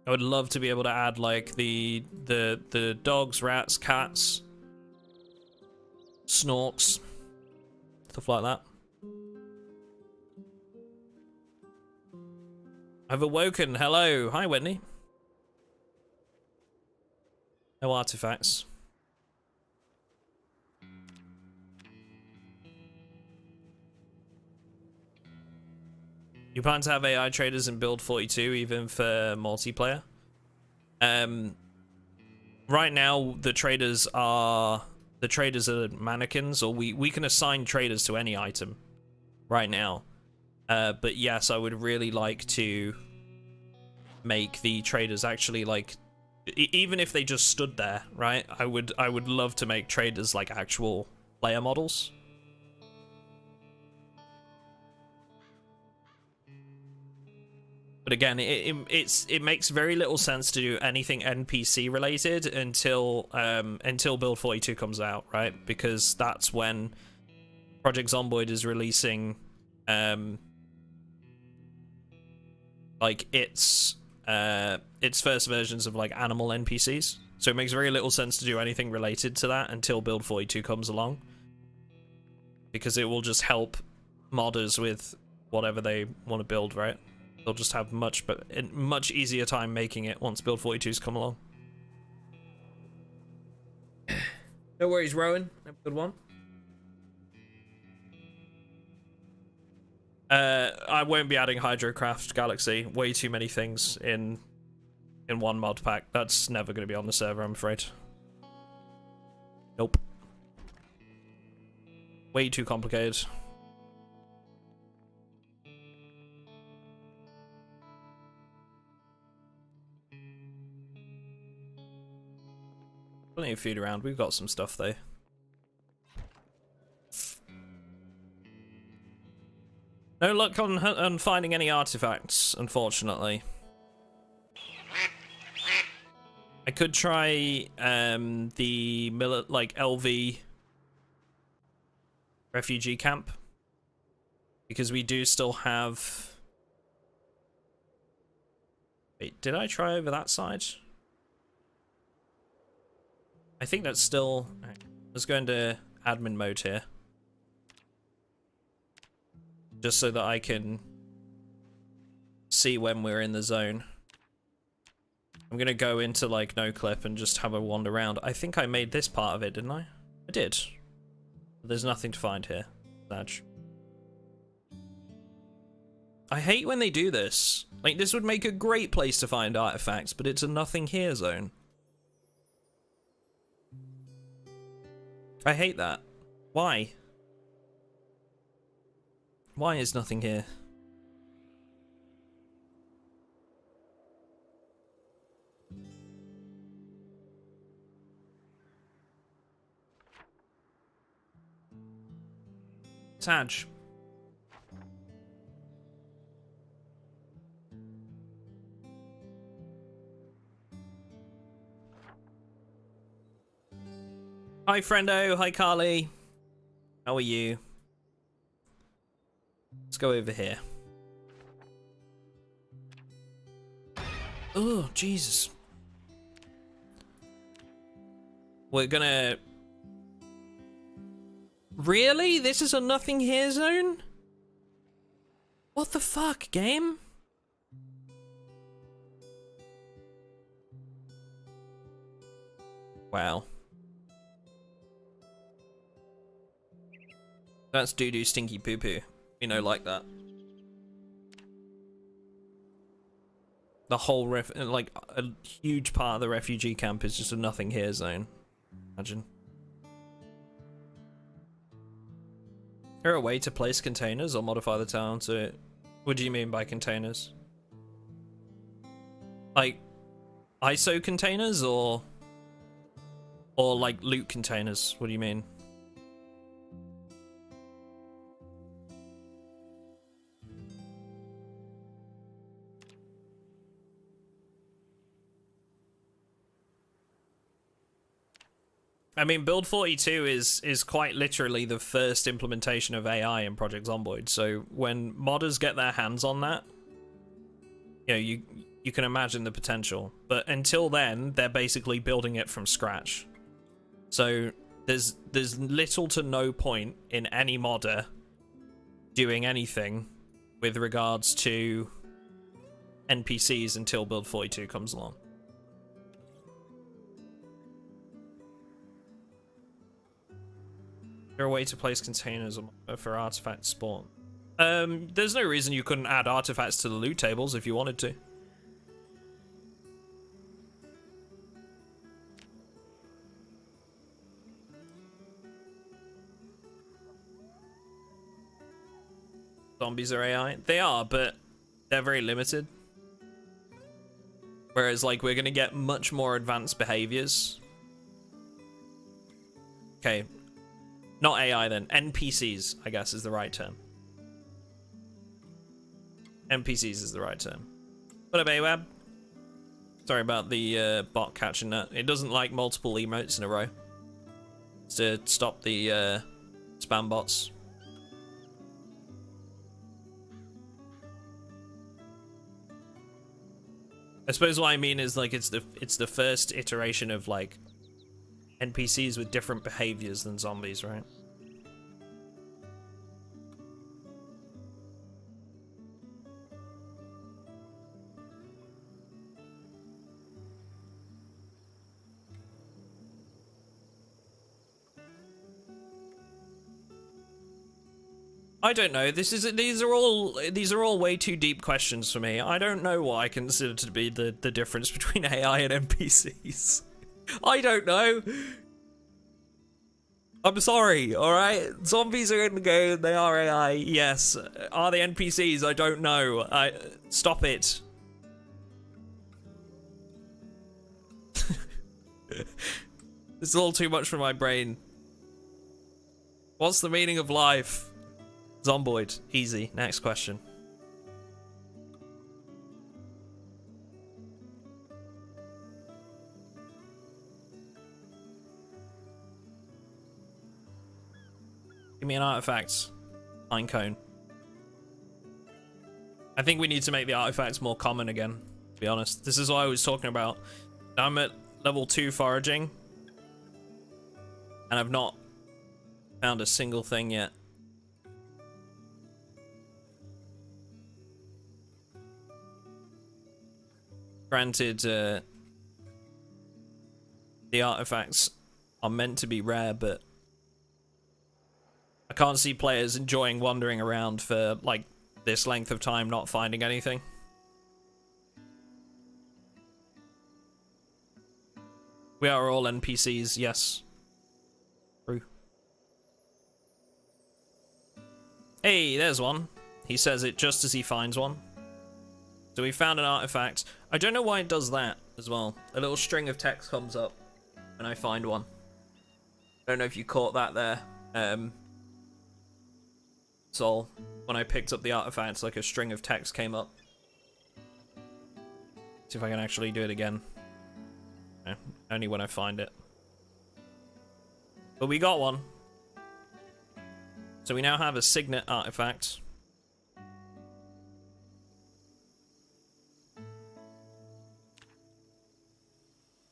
I would love to be able to add like the dogs, rats, cats, snorks, stuff like that. I've awoken. Hello. Hi, Whitney. No artifacts. You plan to have AI traders in Build 42 even for multiplayer? Right now the traders are mannequins, or we can assign traders to any item right now. But yes, I would really like to make the traders actually like, even if they just stood there, right? I would love to make traders like actual player models. But again, it makes very little sense to do anything NPC related until Build 42 comes out, right? Because that's when Project Zomboid is releasing like its first versions of like animal NPCs. So it makes very little sense to do anything related to that until Build 42 comes along. Because it will just help modders with whatever they want to build, right? They'll just have much easier time making it once Build 42's come along. No worries, Rowan. Have a good one. I won't be adding Hydrocraft Galaxy. Way too many things in one mod pack. That's never going to be on the server, I'm afraid. Nope. Way too complicated. Plenty of food around. We've got some stuff though. No luck on finding any artifacts, unfortunately. I could try the LV refugee camp, because we do still have. Wait, did I try over that side? I think that's still. Let's go into admin mode here. Just so that I can see when we're in the zone. I'm gonna go into like no clip and just have a wander around. I think I made this part of it, didn't I? I did. But there's nothing to find here. Badge. I hate when they do this. Like, this would make a great place to find artifacts, but it's a nothing here zone. I hate that. Why? Why is nothing here? Taj. Hi, friendo. Hi, Carly. How are you? Let's go over here. Oh, Jesus. We're gonna... Really? This is a nothing here zone? What the fuck, game? Wow. That's doo-doo stinky poo-poo. You know, like that. The whole like a huge part of the refugee camp is just a nothing here zone. Imagine. Is there a way to place containers or modify the town to... What do you mean by containers? Like ISO containers or like loot containers? What do you mean? I mean, Build 42 is quite literally the first implementation of AI in Project Zomboid. So when modders get their hands on that, you know, you can imagine the potential. But until then, they're basically building it from scratch. So there's little to no point in any modder doing anything with regards to NPCs until Build 42 comes along. Is there a way to place containers for artifact spawn? There's no reason you couldn't add artifacts to the loot tables if you wanted to. Zombies are AI? They are, but they're very limited. Whereas, like, we're gonna get much more advanced behaviors. Okay. Not AI then. NPCs, I guess, is the right term. NPCs is the right term. What up, AWAB? Sorry about the bot catching that. It doesn't like multiple emotes in a row. It's to stop the spam bots. I suppose what I mean is like it's the first iteration of like NPCs with different behaviors than zombies, right? I don't know. These are all way too deep questions for me. I don't know what I consider to be the difference between AI and NPCs. I don't know. I'm sorry, alright? Zombies are in the game, they are AI, yes. Are they NPCs? I don't know. Stop it. It's a little too much for my brain. What's the meaning of life? Zomboid. Easy. Next question. Give me an artifact. Pine cone. I think we need to make the artifacts more common again, to be honest. This is what I was talking about. I'm at level 2 foraging. And I've not found a single thing yet. Granted, the artifacts are meant to be rare, but I can't see players enjoying wandering around for, like, this length of time not finding anything. We are all NPCs, yes. True. Hey, there's one. He says it just as he finds one. So we found an artifact. I don't know why it does that as well. A little string of text comes up when I find one. I don't know if you caught that there. So when I picked up the artifacts, like a string of text came up. See if I can actually do it again. No, only when I find it. But we got one. So we now have a signet artifact.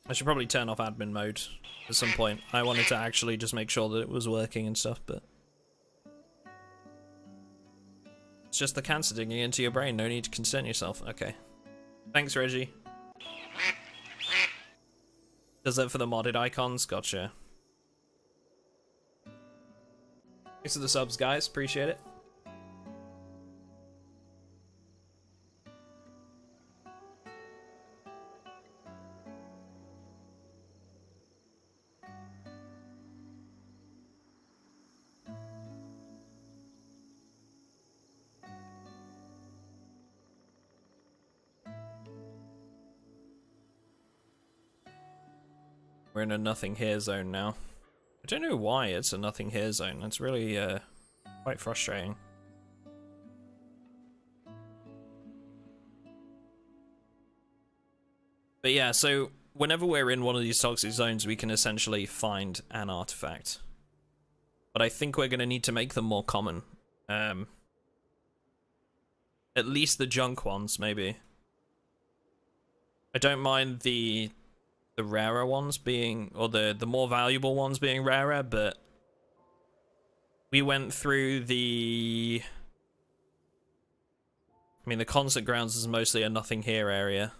I should probably turn off admin mode at some point. I wanted to actually just make sure that it was working and stuff, but it's just the cancer digging into your brain. No need to concern yourself. Okay. Thanks, Reggie. Does that for the modded icons? Gotcha. Thanks for the subs, guys. Appreciate it. We're in a nothing here zone now. I don't know why it's a nothing here zone. That's really quite frustrating. But yeah, so whenever we're in one of these toxic zones, we can essentially find an artifact. But I think we're going to need to make them more common. At least the junk ones, maybe. I don't mind the rarer ones being, or the more valuable ones being rarer, but we went through the concert grounds is mostly a nothing here area,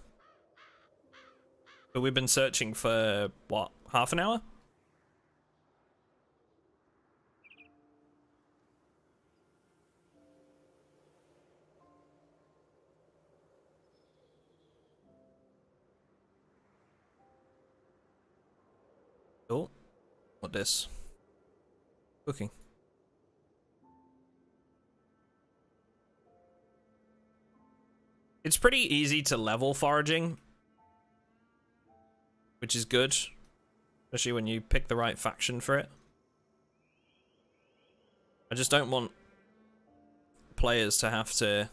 but we've been searching for what, half an hour? Oh, what this? Cooking. It's pretty easy to level foraging, which is good, especially when you pick the right faction for it. I just don't want players to have to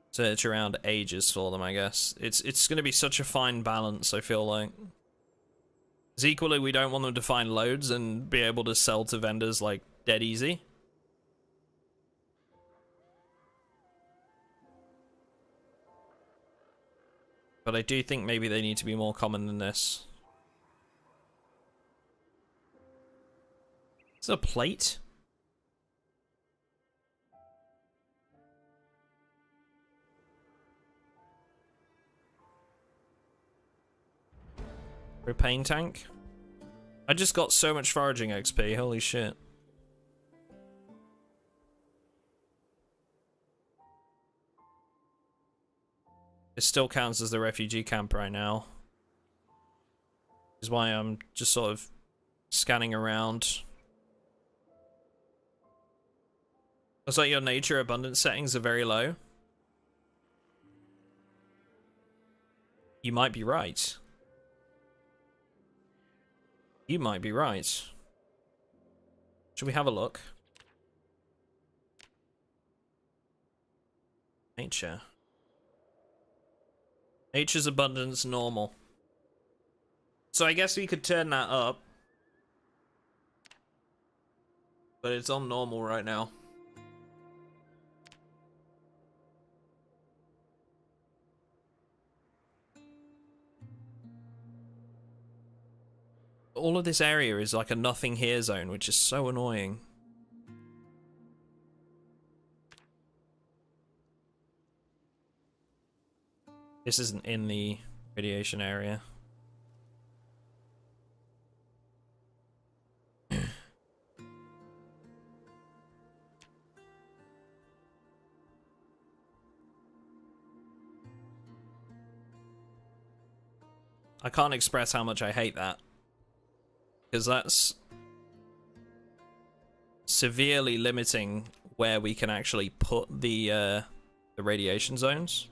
search around ages for them, I guess. It's going to be such a fine balance, I feel like. Because equally, we don't want them to find loads and be able to sell to vendors, like, dead easy. But I do think maybe they need to be more common than this. Is it a plate? Propane tank? I just got so much foraging XP, holy shit. It still counts as the refugee camp right now. Which is why I'm just sort of scanning around. Looks like your nature abundance settings are very low. You might be right. You might be right. Should we have a look? Nature. Nature's abundance normal. So I guess we could turn that up. But it's on normal right now. All of this area is like a nothing here zone, which is so annoying. This isn't in the radiation area. I can't express how much I hate that. Because that's severely limiting where we can actually put the radiation zones.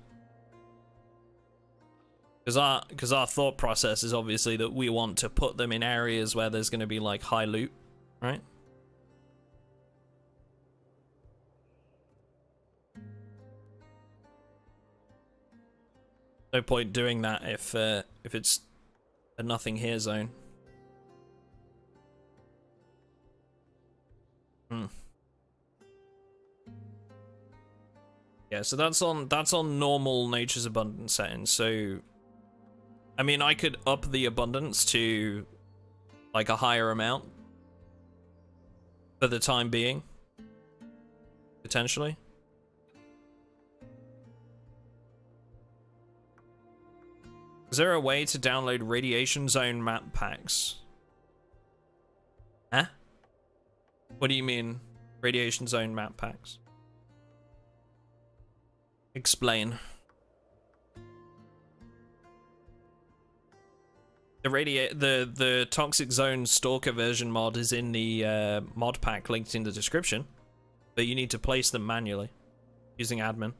Because our thought process is obviously that we want to put them in areas where there's going to be like high loot, right? No point doing that if it's a nothing here zone. Yeah, so that's on normal nature's abundance settings. So I mean, I could up the abundance to like a higher amount for the time being, potentially. Is there a way to download radiation zone map packs? Huh? What do you mean, radiation zone map packs? Explain. The Toxic Zone Stalker version mod is in the mod pack linked in the description, but you need to place them manually using admin.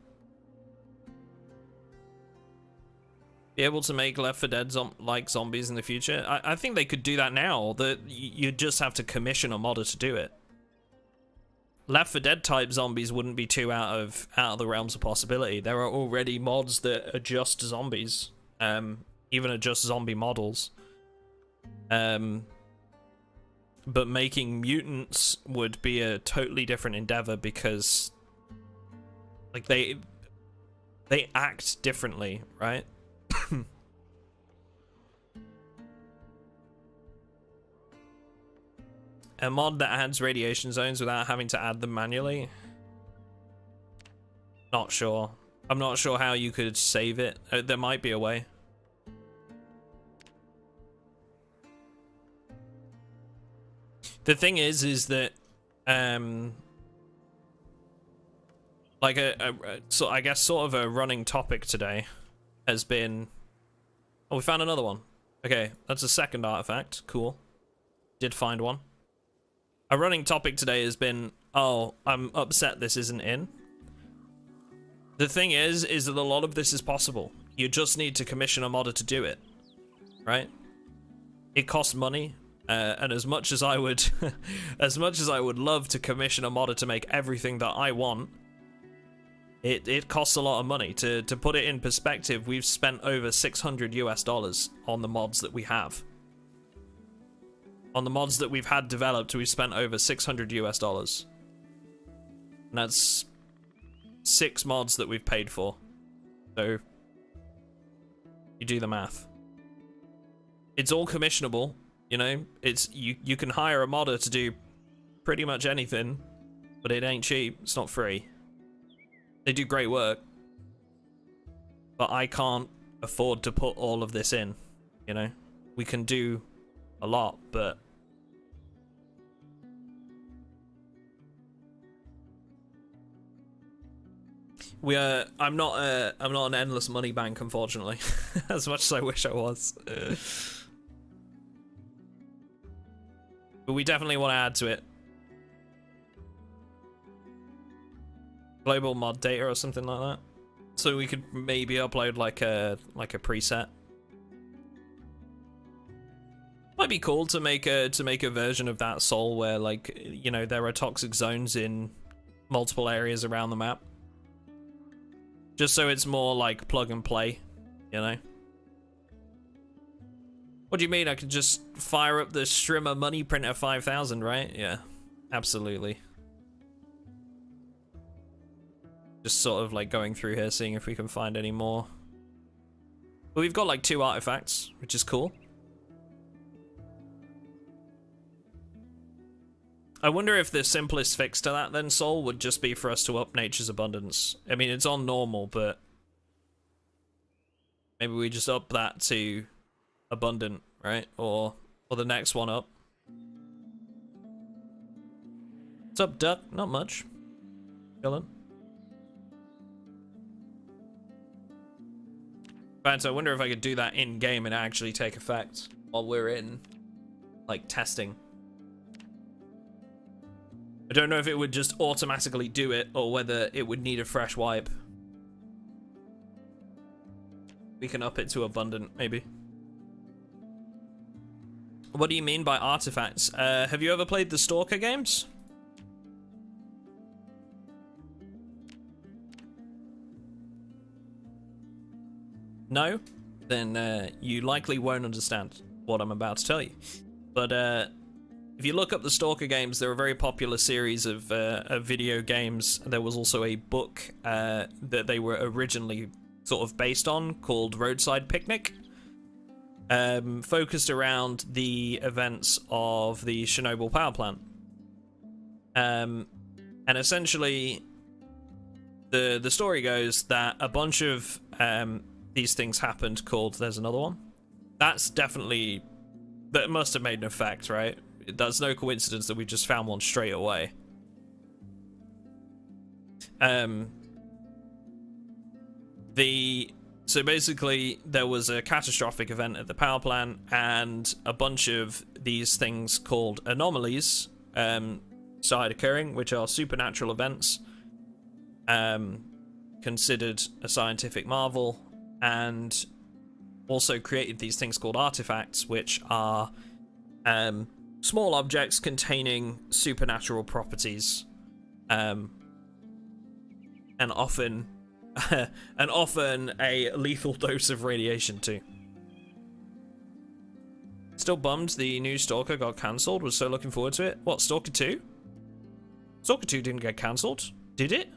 Be able to make Left 4 Dead like zombies in the future? I think they could do that now. You just have to commission a modder to do it. Left 4 Dead type zombies wouldn't be too out of the realms of possibility. There are already mods that adjust zombies, even adjust zombie models. But making mutants would be a totally different endeavor because, like, they act differently, right? A mod that adds radiation zones without having to add them manually? Not sure. I'm not sure how you could save it. There might be a way. The thing is that, like so I guess sort of a running topic today has been, oh, we found another one. Okay, that's a second artifact. Cool. Did find one. A running topic today has been, oh, I'm upset this isn't in. The thing is that a lot of this is possible. You just need to commission a modder to do it, right? It costs money, and as much as I would, as much as I would love to commission a modder to make everything that I want, it costs a lot of money. To put it in perspective, we've spent over $600 US on the mods that we have. On the mods that we've had developed, we've spent over $600 US. And that's 6 mods that we've paid for. So You do the math. It's all commissionable, you know? It's you can hire a modder to do pretty much anything, but it ain't cheap. It's not free. They do great work, but I can't afford to put all of this in, you know? We can do a lot, but I'm not an endless money bank, unfortunately. As much as I wish I was. But we definitely want to add to it. Global mod data or something like that. So we could maybe upload like a preset. Might be cool to make a version of that Soul where, like, you know, there are toxic zones in multiple areas around the map. Just so it's more like plug and play, you know? What do you mean? I could just fire up the Strimmer Money Printer 5000, right? Yeah, absolutely. Just sort of like going through here, seeing if we can find any more. But we've got like 2 artifacts, which is cool. I wonder if the simplest fix to that then, Soul, would just be for us to up Nature's Abundance. I mean, it's on normal, but maybe we just up that to Abundant, right? Or the next one up. What's up, Duck? Not much. Chillin'. In fact, I wonder if I could do that in-game and actually take effect while we're in, like, testing. I don't know if it would just automatically do it or whether it would need a fresh wipe. We can up it to Abundant, maybe. What do you mean by artifacts? Have you ever played the Stalker games? No? Then you likely won't understand what I'm about to tell you. But if you look up the Stalker games, they're a very popular series of video games. There was also a book that they were originally sort of based on called Roadside Picnic, focused around the events of the Chernobyl power plant. And essentially, the story goes that a bunch of these things happened called... There's another one. That's definitely... That must have made an effect, right? That's no coincidence that we just found one straight away. So basically, there was a catastrophic event at the power plant, and a bunch of these things called anomalies started occurring, which are supernatural events, considered a scientific marvel, and also created these things called artifacts, which are small objects containing supernatural properties, and often a lethal dose of radiation too. Still bummed the new Stalker got cancelled. Was so looking forward to it. What, Stalker 2? Stalker 2 didn't get cancelled, did it?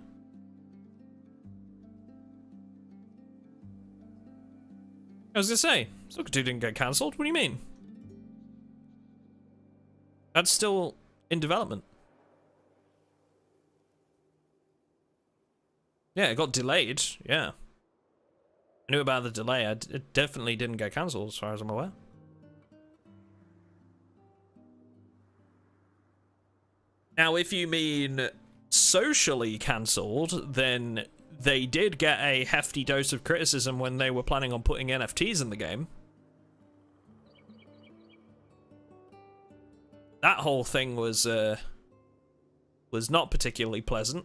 I was gonna say, Stalker 2 didn't get cancelled. What do you mean? That's still in development. Yeah, it got delayed, yeah. I knew about the delay. It definitely didn't get cancelled, as far as I'm aware. Now, if you mean socially cancelled, then they did get a hefty dose of criticism when they were planning on putting NFTs in the game. That whole thing was not particularly pleasant.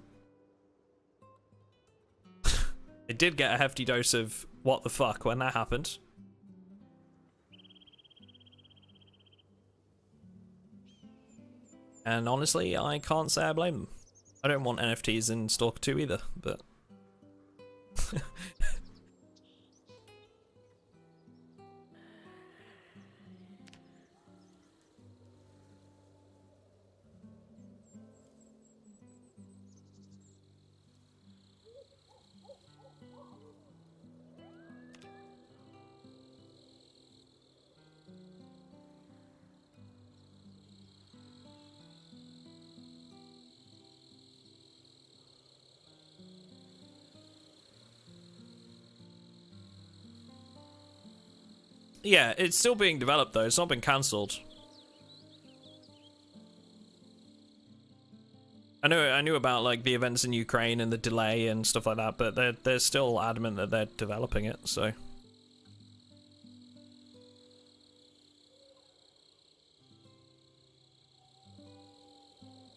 It did get a hefty dose of what the fuck when that happened. And honestly, I can't say I blame them. I don't want NFTs in Stalker 2 either, but... Yeah, it's still being developed though. It's not been cancelled. I knew about like the events in Ukraine and the delay and stuff like that, but they're still adamant that they're developing it. So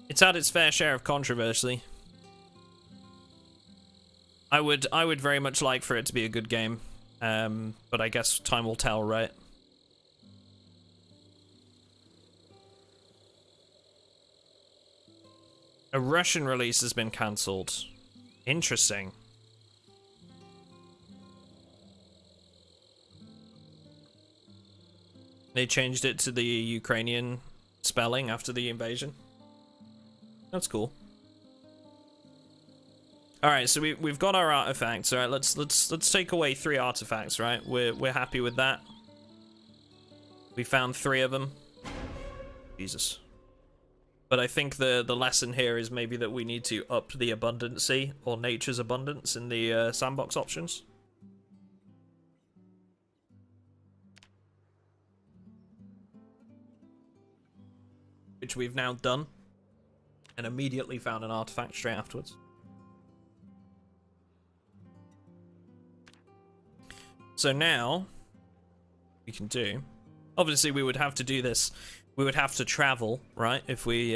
it's had its fair share of controversy. I would very much like for it to be a good game, but I guess time will tell, right? A Russian release has been cancelled. Interesting. They changed it to the Ukrainian spelling after the invasion. That's cool. All right, so we've got our artifacts. All right, let's take away 3 artifacts. Right, we're happy with that. We found 3 of them. Jesus. But I think the lesson here is maybe that we need to up the abundancy or nature's abundance in the sandbox options. Which we've now done. And immediately found an artifact straight afterwards. So now, we can do... Obviously we would have to do this. We would have to travel, right? If we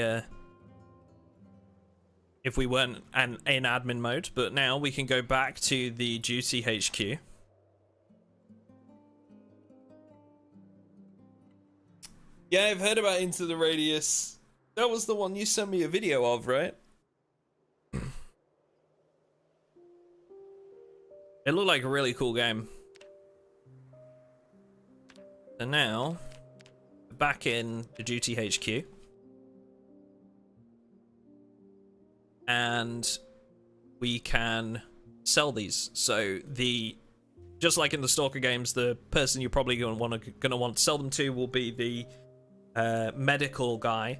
weren't in admin mode. But now we can go back to the duty HQ. Yeah, I've heard about Into the Radius. That was the one you sent me a video of, right? It looked like a really cool game. And now, back in the duty HQ. And we can sell these. So just like in the Stalker games, the person you're probably gonna want to sell them to will be the medical guy.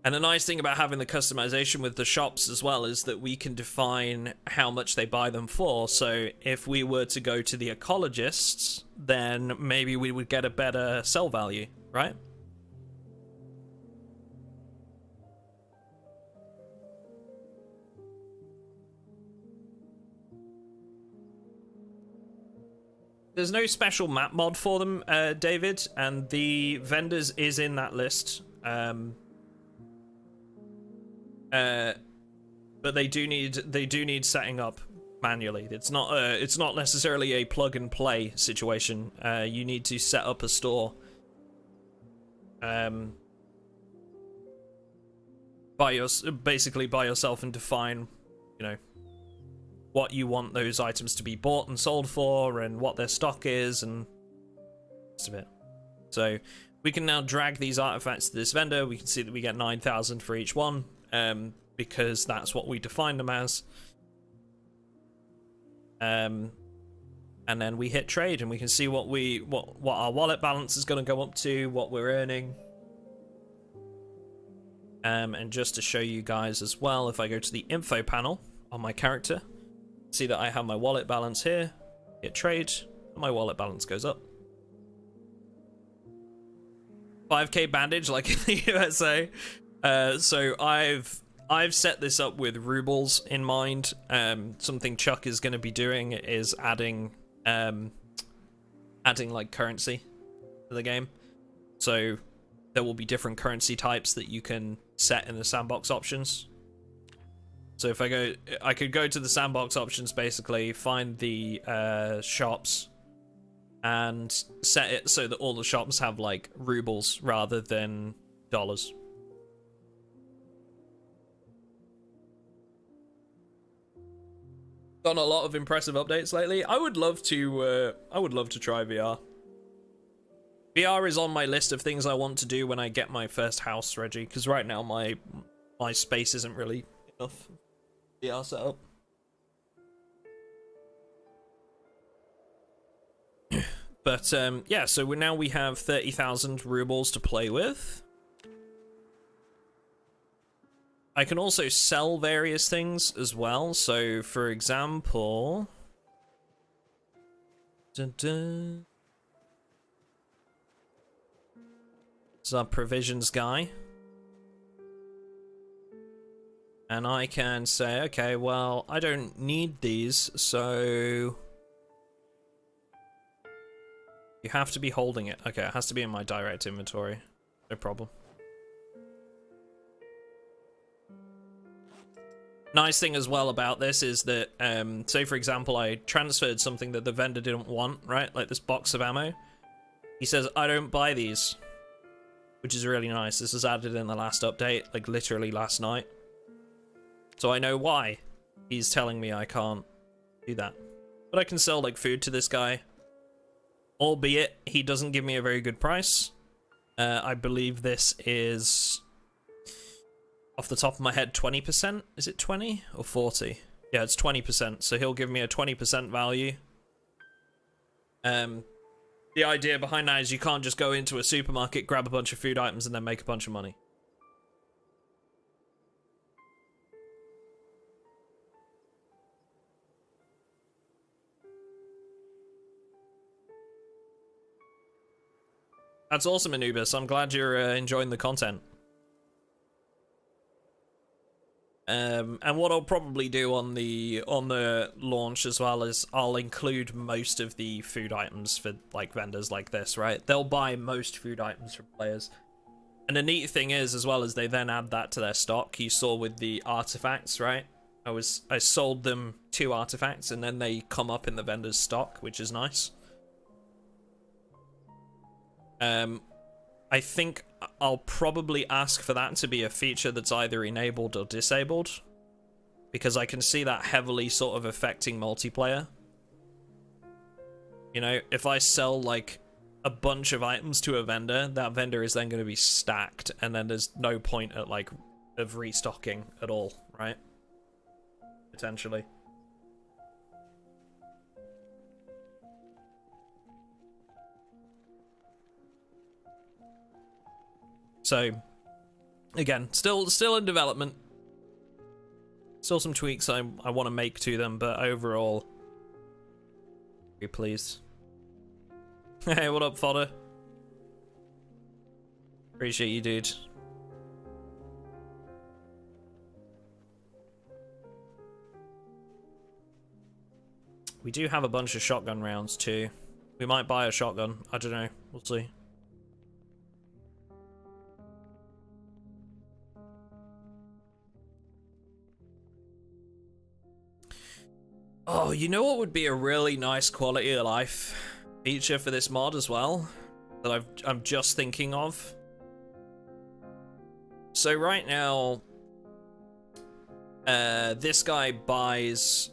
And the nice thing about having the customization with the shops as well is that we can define how much they buy them for. So if we were to go to the ecologists, then maybe we would get a better sell value, right? There's no special map mod for them, David, and the vendors is in that list. But they do need setting up manually. It's not necessarily a plug and play situation. You need to set up a store basically by yourself and define, you know, what you want those items to be bought and sold for and what their stock is and rest of it. So we can now drag these artifacts to this vendor. We can see that we get 9,000 for each one. Because that's what we define them as. And then we hit trade and we can see what our wallet balance is going to go up to, what we're earning. And just to show you guys as well, if I go to the info panel on my character, see that I have my wallet balance here, hit trade, and my wallet balance goes up. 5k bandage like in the USA. So I've set this up with rubles in mind. Something Chuck is going to be doing is adding like currency to the game. So there will be different currency types that you can set in the sandbox options. So if I could go to the sandbox options, basically find the shops and set it so that all the shops have like rubles rather than dollars. Done a lot of impressive updates lately. I would love to try VR. VR is on my list of things I want to do when I get my first house, Reggie, because right now my space isn't really enough VR setup. But yeah, so we have 30,000 rubles to play with. I can also sell various things as well. So, for example, is our provisions guy. And I can say, okay, well, I don't need these, so you have to be holding it. Okay, it has to be in my direct inventory. No problem. Nice thing as well about this is that, say for example, I transferred something that the vendor didn't want, right? Like this box of ammo. He says, I don't buy these, which is really nice. This was added in the last update, like literally last night. So I know why he's telling me I can't do that. But I can sell like food to this guy. Albeit he doesn't give me a very good price. I believe this is, off the top of my head, 20%? Is it 20 or 40? Yeah, it's 20%. So he'll give me a 20% value. The idea behind that is you can't just go into a supermarket, grab a bunch of food items, and then make a bunch of money. That's awesome, Anubis. I'm glad you're enjoying the content. And what I'll probably do on the launch as well is I'll include most of the food items for like vendors like this, right? They'll buy most food items from players. And the neat thing is, as well as they then add that to their stock, you saw with the artifacts, right? I sold them 2 artifacts and then they come up in the vendor's stock, which is nice. I think I'll probably ask for that to be a feature that's either enabled or disabled, because I can see that heavily sort of affecting multiplayer. You know, if I sell like a bunch of items to a vendor, that vendor is then going to be stacked, and then there's no point at like of restocking at all, right? Potentially. So, again, still in development. Still some tweaks I want to make to them, but overall, very pleased. Hey, what up, fodder? Appreciate you, dude. We do have a bunch of shotgun rounds too. We might buy a shotgun. I don't know. We'll see. Oh, you know what would be a really nice quality of life feature for this mod as well? That I'm just thinking of. So right now, this guy buys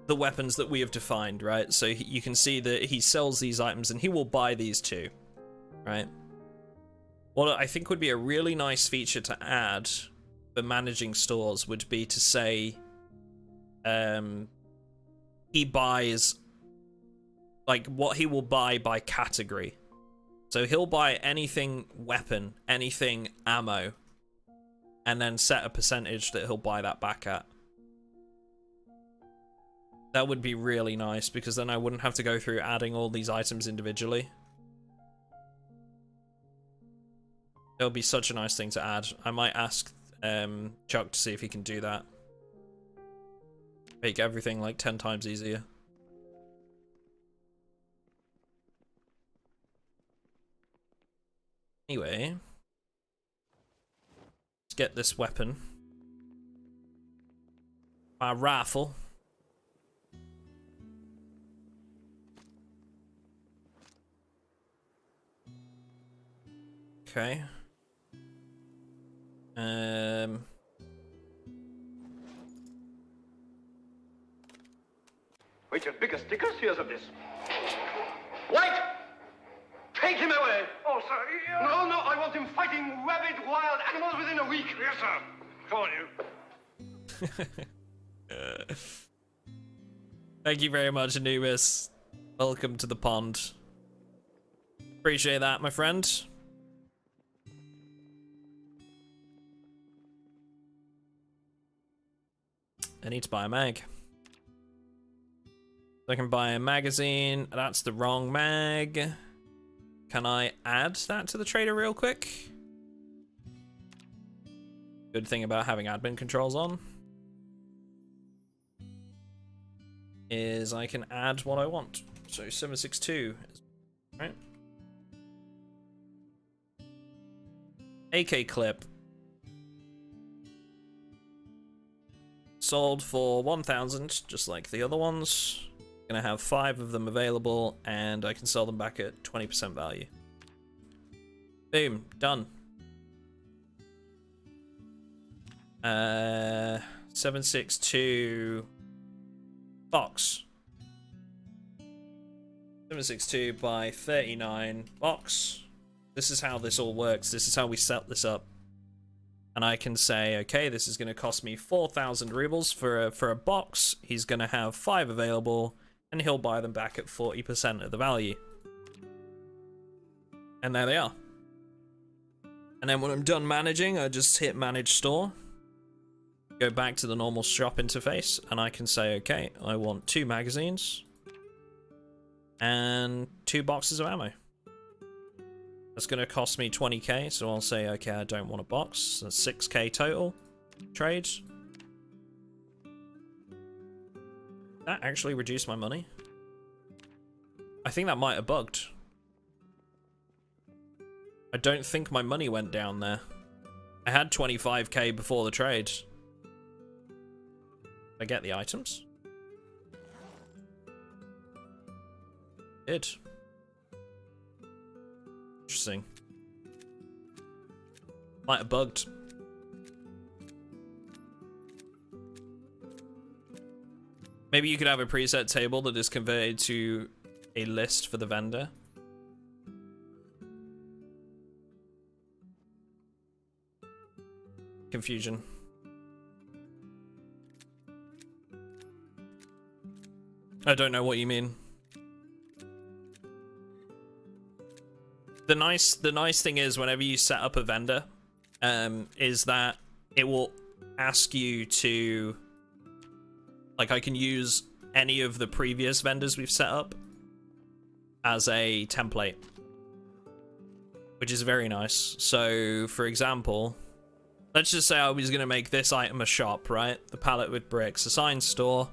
the weapons that we have defined, right? So you can see that he sells these items and he will buy these too, right? What I think would be a really nice feature to add for managing stores would be to say, he buys like what he will buy by category. So he'll buy anything weapon, anything ammo, and then set a percentage that he'll buy that back at. That would be really nice, because then I wouldn't have to go through adding all these items individually. It would be such a nice thing to add. I might ask Chuck to see if he can do that. Make everything like 10 times easier. Anyway, let's get this weapon. My rifle. Okay. Wait, your bigger stickers? Here's of this. White! Take him away! Oh, sir. No, no, I want him fighting rabid wild animals within a week. Yes, sir. Come on, you. Thank you very much, Anubis. Welcome to the pond. Appreciate that, my friend. I need to buy a mag. I can buy a magazine. That's the wrong mag. Can I add that to the trader real quick? Good thing about having admin controls on is I can add what I want. So 762, right? AK clip. Sold for 1,000, just like the other ones. Gonna have 5 of them available, and I can sell them back at 20% value. Boom, done. 762 box. 762 by 39 box. This is how this all works. This is how we set this up. And I can say, okay, this is going to cost me 4,000 rubles for a box. He's going to have 5 available, and he'll buy them back at 40% of the value. And there they are. And then when I'm done managing, I just hit manage store. Go back to the normal shop interface, and I can say, okay, I want 2 magazines and 2 boxes of ammo. That's going to cost me 20k, so I'll say, okay, I don't want a box. That's 6k total. Trade. That actually reduced my money. I think that might have bugged. I don't think my money went down there. I had 25k before the trade. I get the items. Did. Interesting. Might have bugged. Maybe you could have a preset table that is converted to a list for the vendor. Confusion. I don't know what you mean. The nice thing is whenever you set up a vendor, is that it will ask you to, like, I can use any of the previous vendors we've set up as a template, which is very nice. So, for example, let's just say I was going to make this item a shop, right? The pallet with bricks, assign store.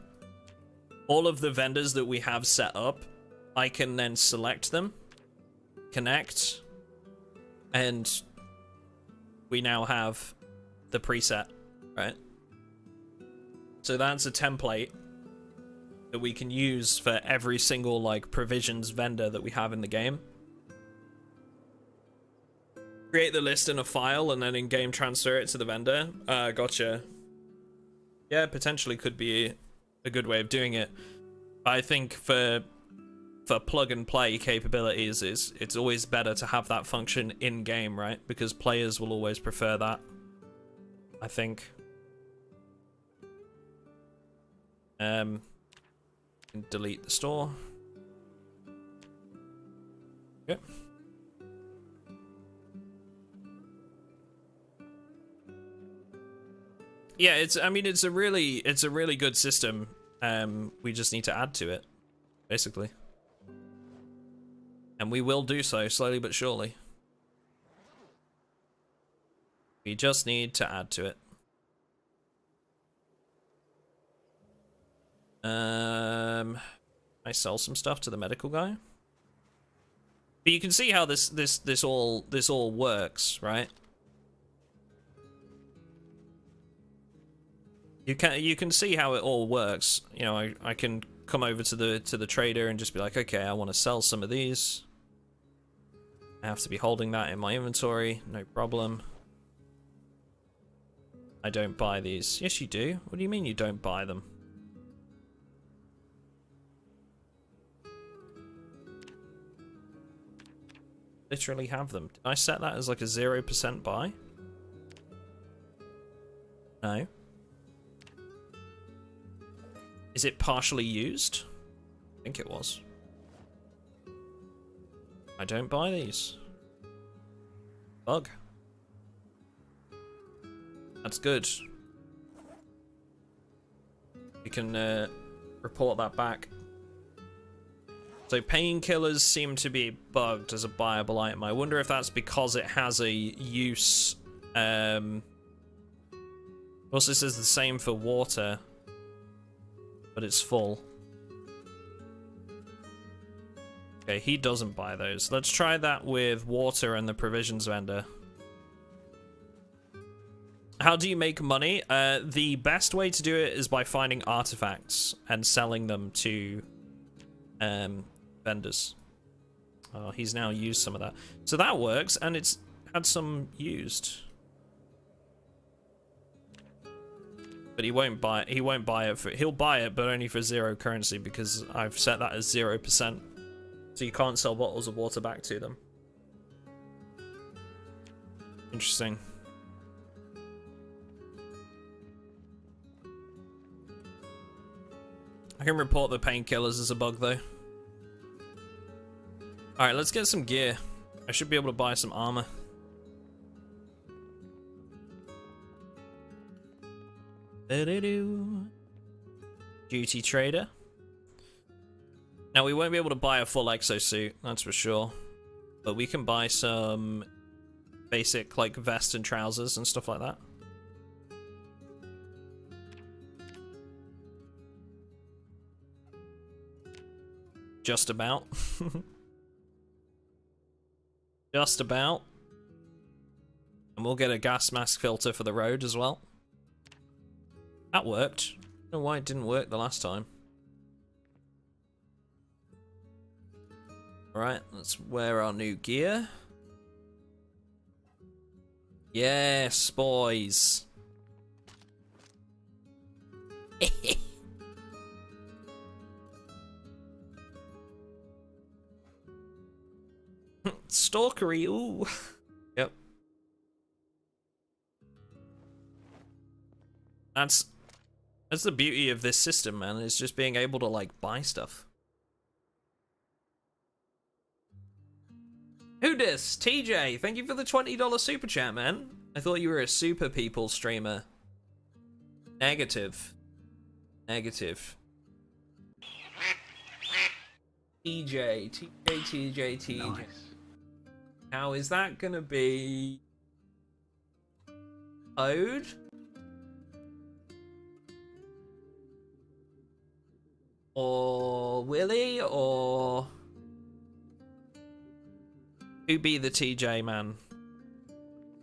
All of the vendors that we have set up, I can then select them, connect, and we now have the preset, right? So that's a template that we can use for every single, like, provisions vendor that we have in the game. Create the list in a file and then in-game transfer it to the vendor. Gotcha. Yeah, potentially could be a good way of doing it. I think for plug and play capabilities, it's always better to have that function in game, right? Because players will always prefer that, I think. Delete the store. Yep. Yeah, it's a really good system. We just need to add to it, basically. And we will do so, slowly but surely. We just need to add to it. I sell some stuff to the medical guy. But you can see how this all works, right? You can see how it all works. You know, I can come over to the trader and just be like, okay, I want to sell some of these. I have to be holding that in my inventory, no problem. I don't buy these. Yes, you do. What do you mean you don't buy them? Literally have them. Did I set that as like a 0% buy? No. Is it partially used? I think it was. I don't buy these. Bug. That's good. We can report that back. So painkillers seem to be bugged as a buyable item. I wonder if that's because it has a use. Also, this is the same for water, but it's full. Okay, he doesn't buy those. Let's try that with water and the provisions vendor. How do you make money? The best way to do it is by finding artifacts and selling them to vendors. Oh, he's now used some of that. So that works, and it's had some used. But he won't buy it. He won't buy it for. He'll buy it, but only for 0 currency because I've set that as 0%. So you can't sell bottles of water back to them. Interesting. I can report the painkillers as a bug though. Alright, let's get some gear. I should be able to buy some armor. Duty trader. Now we won't be able to buy a full exosuit, that's for sure. But we can buy some basic like vest and trousers and stuff like that. Just about. Just about. And we'll get a gas mask filter for the road as well. That worked. I don't know why it didn't work the last time. Alright, let's wear our new gear. Yes, boys. Stalkery, ooh. Yep. That's the beauty of this system, man, is just being able to like buy stuff. Who dis? TJ, thank you for the $20 super chat, man. I thought you were a super people streamer. Negative. Negative. TJ. Nice. How is that gonna be? Ode? Or Willie? Or who be the TJ man?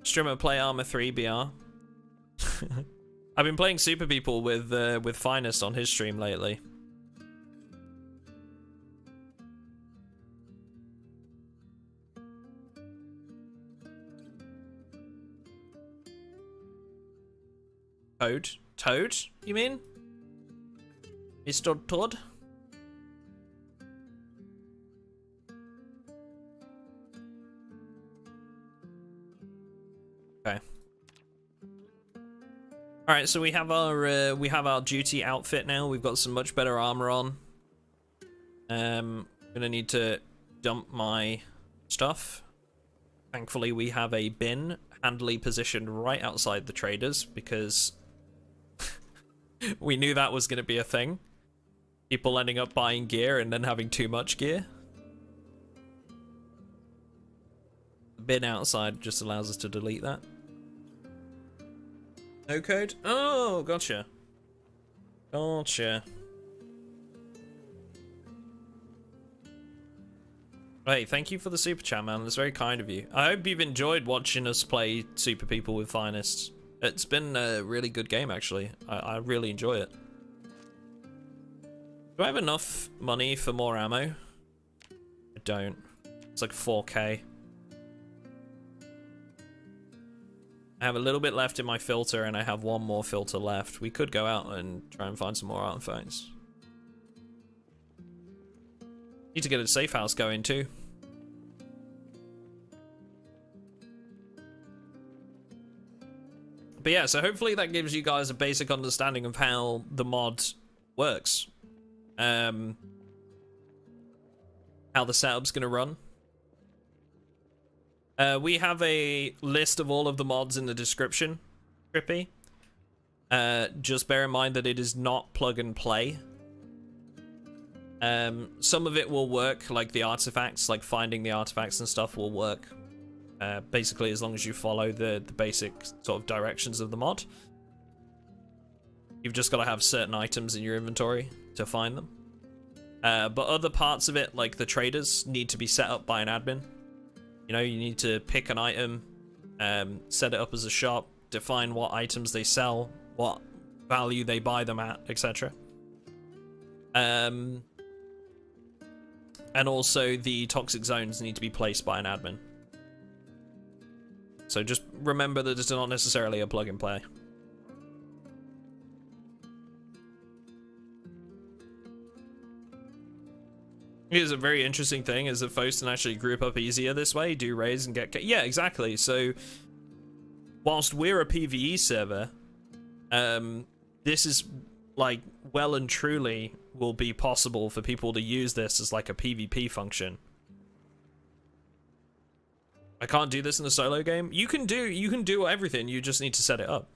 Streamer play Armor 3 BR. I've been playing Super People with Finest on his stream lately. Toad? Toad, you mean? Mr. Todd? Okay. All right, so we have our duty outfit now. We've got some much better armor on. Gonna need to dump my stuff. Thankfully, we have a bin handily positioned right outside the traders because we knew that was gonna be a thing. People ending up buying gear and then having too much gear. The bin outside just allows us to delete that. No code? Oh, gotcha. Gotcha. Hey, thank you for the super chat, man. That's very kind of you. I hope you've enjoyed watching us play Super People with Finest. It's been a really good game, actually. I really enjoy it. Do I have enough money for more ammo? I don't. It's like 4k. I have a little bit left in my filter, and I have one more filter left. We could go out and try and find some more artifacts. Need to get a safe house going too. But yeah, so hopefully that gives you guys a basic understanding of how the mod works. How the setup's gonna run. We have a list of all of the mods in the description, Trippy. Just bear in mind that it is not plug and play. Some of it will work, like the artifacts, like finding the artifacts and stuff will work. Basically, as long as you follow the basic sort of directions of the mod. You've just got to have certain items in your inventory to find them. But other parts of it, like the traders, need to be set up by an admin. You know, you need to pick an item, set it up as a shop, define what items they sell, what value they buy them at, etc. And also the toxic zones need to be placed by an admin. So just remember that it's not necessarily a plug and play. Here's a very interesting thing is that folks can actually group up easier this way, do raids and get... Yeah, exactly. So whilst we're a PvE server, this is like well and truly will be possible for people to use this as like a PvP function. I can't do this in a solo game. You can do everything, you just need to set it up.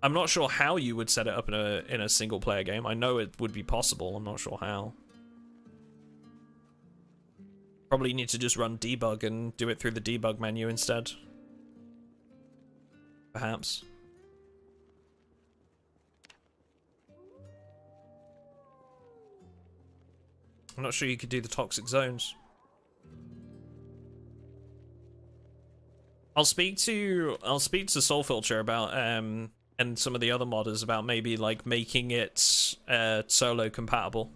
I'm not sure how you would set it up in a single player game. I know it would be possible, I'm not sure how. Probably need to just run debug and do it through the debug menu instead. Perhaps. I'm not sure you could do the toxic zones. I'll speak to Soul Filter about and some of the other modders about maybe like making it solo compatible.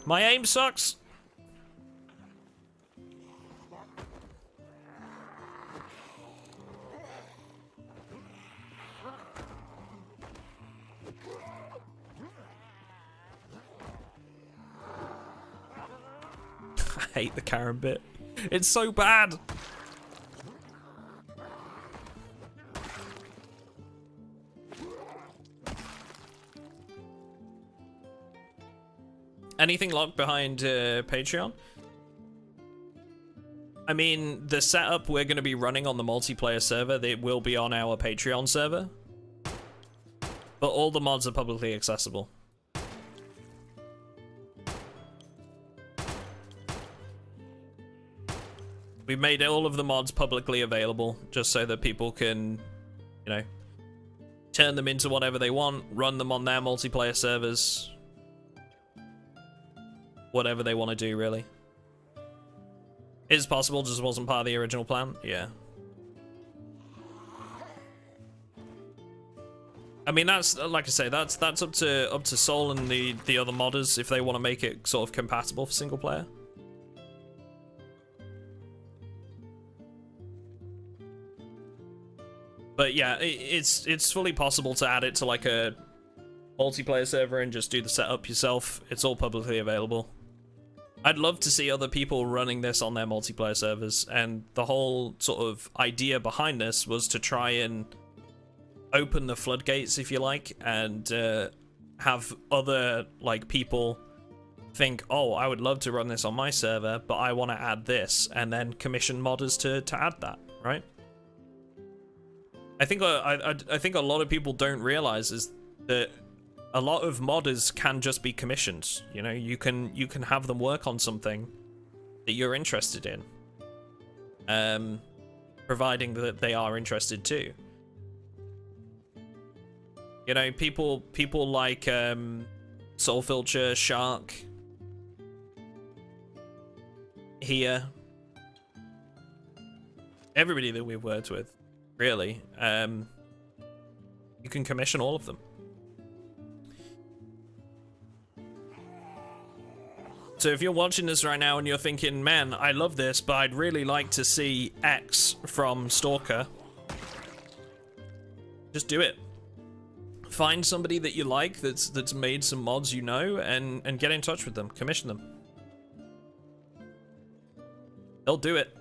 My aim sucks. I hate the Karen bit. It's so bad. Anything locked behind Patreon? I mean, the setup we're going to be running on the multiplayer server, they will be on our Patreon server. But all the mods are publicly accessible. We've made all of the mods publicly available, just so that people can, you know, turn them into whatever they want, run them on their multiplayer servers. Whatever they want to do, really. It's possible, just wasn't part of the original plan. Yeah. I mean, that's, like I say, that's up to Soul and the other modders if they want to make it sort of compatible for single player. But yeah, it's fully possible to add it to like a multiplayer server and just do the setup yourself. It's all publicly available. I'd love to see other people running this on their multiplayer servers, and the whole sort of idea behind this was to try and open the floodgates, if you like, and have other like people think, oh, I would love to run this on my server, but I want to add this, and then commission modders to add that, right? I think a lot of people don't realize is that a lot of modders can just be commissioned. You know, you can have them work on something that you're interested in, providing that they are interested too. You know, people like Soul Filter, Shark, here, everybody that we've worked with, really. You can commission all of them. So if you're watching this right now and you're thinking, man, I love this, but I'd really like to see X from Stalker, just do it. Find somebody that you like that's made some mods you know, and get in touch with them. Commission them. They'll do it.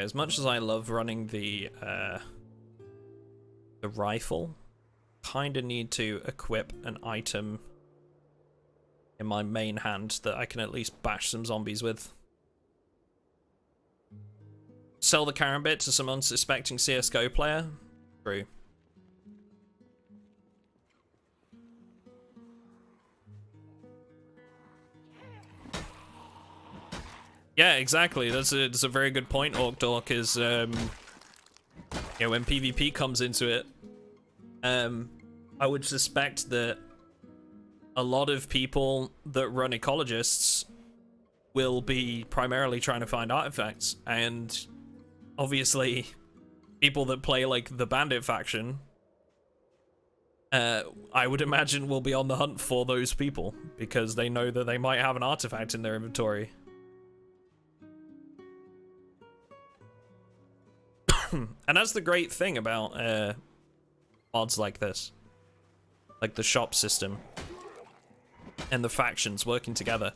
As much as I love running the rifle, kind of need to equip an item in my main hand that I can at least bash some zombies with. Sell the karambit to some unsuspecting CSGO player? True. Yeah, exactly. That's a very good point, Orkdork, is, yeah, when PvP comes into it, I would suspect that a lot of people that run ecologists will be primarily trying to find artifacts, and obviously people that play like the bandit faction, I would imagine will be on the hunt for those people because they know that they might have an artifact in their inventory. And that's the great thing about mods like this, like the shop system and the factions working together.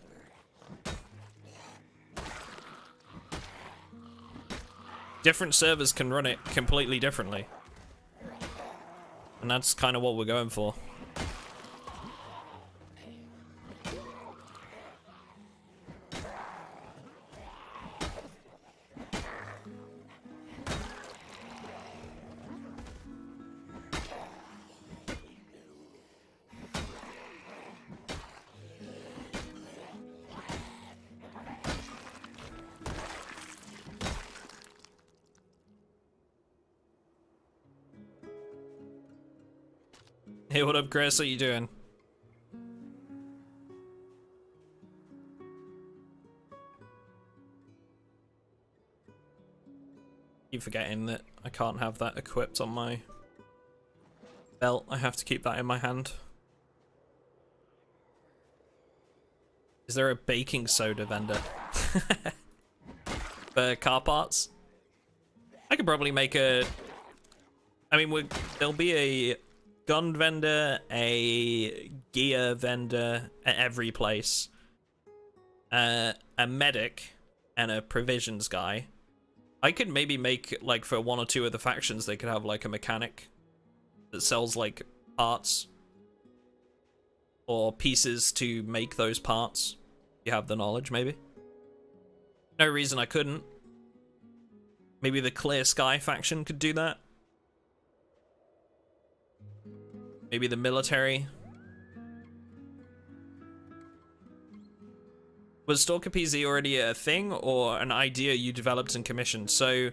Different servers can run it completely differently, and that's kind of what we're going for. Hey, what up, Chris? How you doing? Keep forgetting that I can't have that equipped on my belt. I have to keep that in my hand. Is there a baking soda vendor? For car parts? I could probably make a... I mean, there'll be a gun vendor, a gear vendor at every place, a medic, and a provisions guy. I could maybe make, like, for one or two of the factions, they could have, like, a mechanic that sells, like, parts or pieces to make those parts. You have the knowledge, maybe. No reason I couldn't. Maybe the Clear Sky faction could do that. Maybe the military. Was Stalker PZ already a thing or an idea you developed and commissioned? So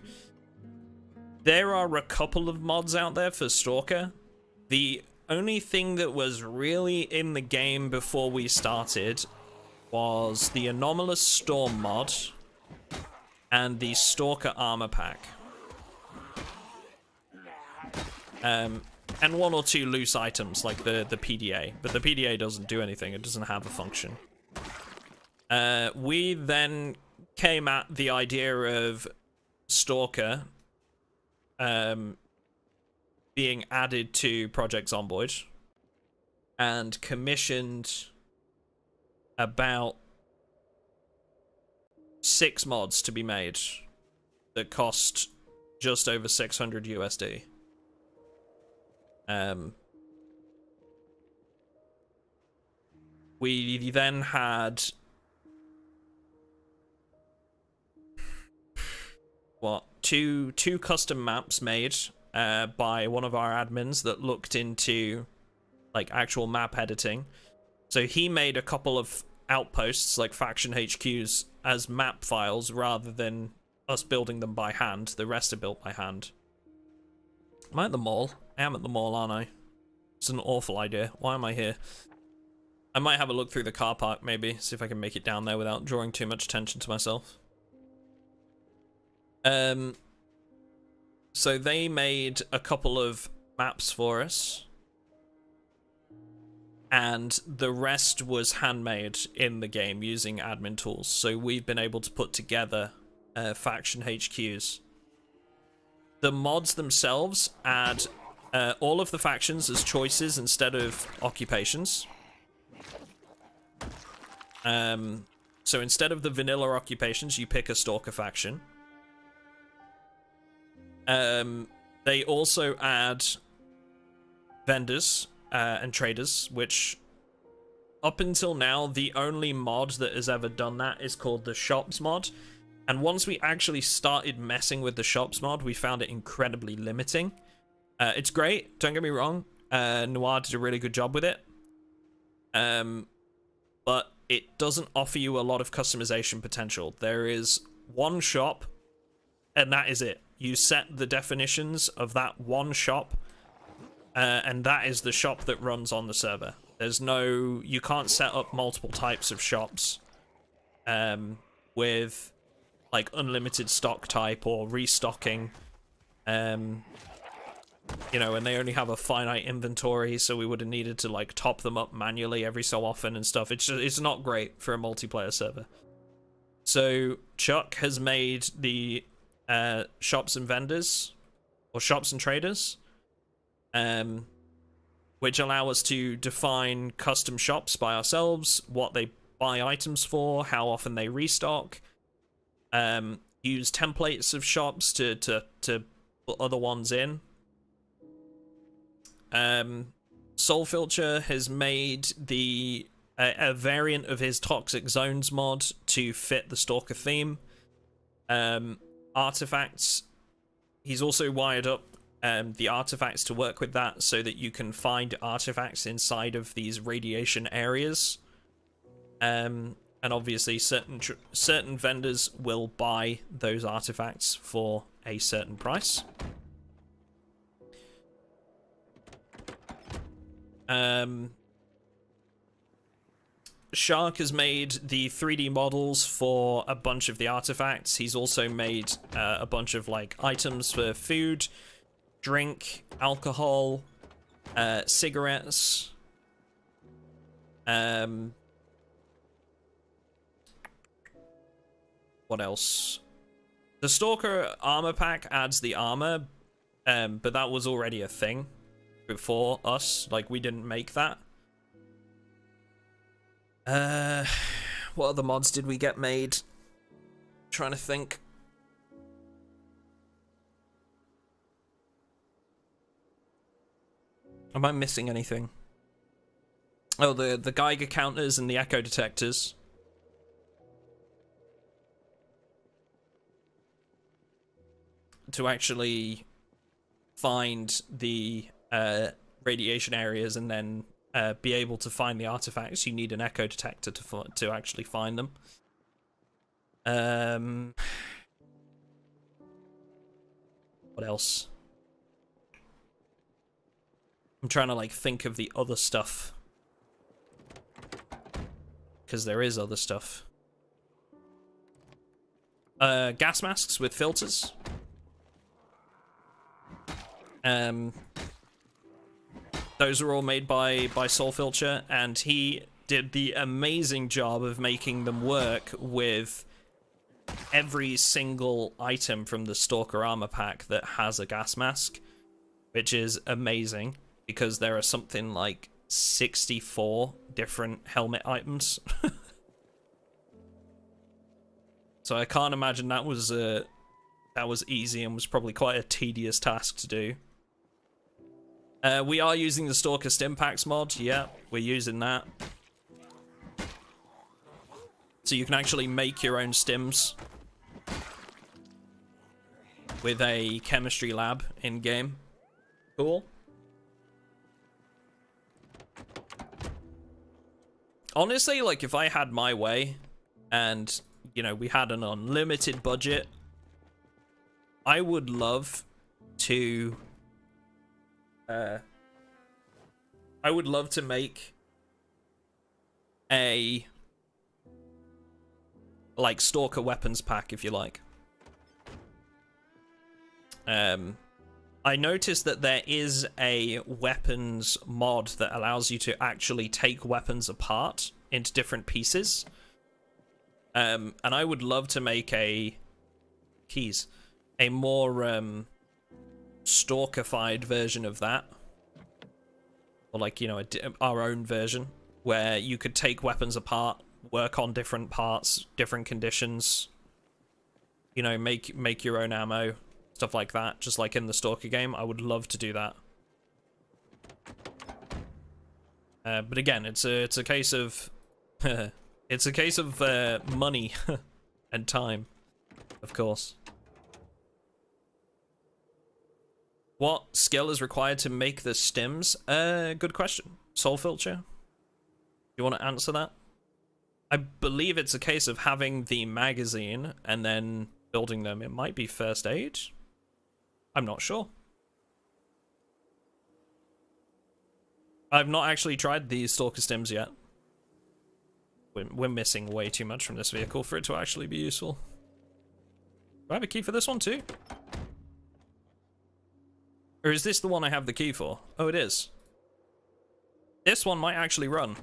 there are a couple of mods out there for Stalker. The only thing that was really in the game before we started was the Anomalous Storm mod and the Stalker armor pack. And one or two loose items, like the PDA. But the PDA doesn't do anything. It doesn't have a function. We then came at the idea of Stalker being added to Project Zomboid and commissioned about 6 mods to be made that cost just over 600 USD. We then had two custom maps made by one of our admins that looked into like actual map editing. So he made a couple of outposts like faction HQs as map files rather than us building them by hand. The rest are built by hand. Am I at the mall? I am at the mall, aren't I? It's an awful idea. Why am I here? I might have a look through the car park, maybe. See if I can make it down there without drawing too much attention to myself. So they made a couple of maps for us. And the rest was handmade in the game using admin tools. So we've been able to put together faction HQs. The mods themselves add all of the factions as choices instead of occupations. So instead of the vanilla occupations, you pick a Stalker faction. They also add vendors and traders, which up until now, the only mod that has ever done that is called the shops mod. And once we actually started messing with the shops mod, we found it incredibly limiting. It's great, don't get me wrong. Noir did a really good job with it. But it doesn't offer you a lot of customization potential. There is one shop, and that is it. You set the definitions of that one shop, and that is the shop that runs on the server. There's no... You can't set up multiple types of shops with, like, unlimited stock type or restocking. You know, and they only have a finite inventory, so we would have needed to, like, top them up manually every so often and stuff. It's not great for a multiplayer server. So Chuck has made the shops and vendors, or shops and traders, which allow us to define custom shops by ourselves, what they buy items for, how often they restock, use templates of shops to put other ones in. Soul Filcher has made the a variant of his Toxic Zones mod to fit the Stalker theme. Artifacts, he's also wired up the artifacts to work with that, so that you can find artifacts inside of these radiation areas. And obviously certain vendors will buy those artifacts for a certain price. Shark has made the 3D models for a bunch of the artifacts. He's also made a bunch of, like, items for food, drink, alcohol, cigarettes. What else? The Stalker armor pack adds the armor, but that was already a thing before us. Like, we didn't make that. What other mods did we get made? Trying to think. Am I missing anything? Oh, the Geiger counters and the echo detectors. To actually find the radiation areas and then be able to find the artifacts, you need an echo detector to actually find them. What else? I'm trying to, like, think of the other stuff, because there is other stuff. Gas masks with filters. Those are all made by Soul Filcher, and he did the amazing job of making them work with every single item from the Stalker armor pack that has a gas mask, which is amazing, because there are something like 64 different helmet items. So I can't imagine that was easy, and was probably quite a tedious task to do. We are using the Stalker Stimpaks mod. Yeah, we're using that. So you can actually make your own stims with a chemistry lab in-game. Cool. Honestly, like, if I had my way and, you know, we had an unlimited budget, I would love to make a, like, Stalker weapons pack, if you like. I noticed that there is a weapons mod that allows you to actually take weapons apart into different pieces. And I would love to make a more Stalker-fied version of that, or, like, you know, our own version where you could take weapons apart, work on different parts, different conditions, you know, make your own ammo, stuff like that, just like in the Stalker game. I would love to do that. But again, it's a case of it's a case of money and time, of course. What skill is required to make the stims? Good question. Soul Filcher? You want to answer that? I believe it's a case of having the magazine and then building them. It might be first aid. I'm not sure. I've not actually tried these Stalker stims yet. We're missing way too much from this vehicle for it to actually be useful. Do I have a key for this one too? Or is this the one I have the key for? Oh, it is. This one might actually run.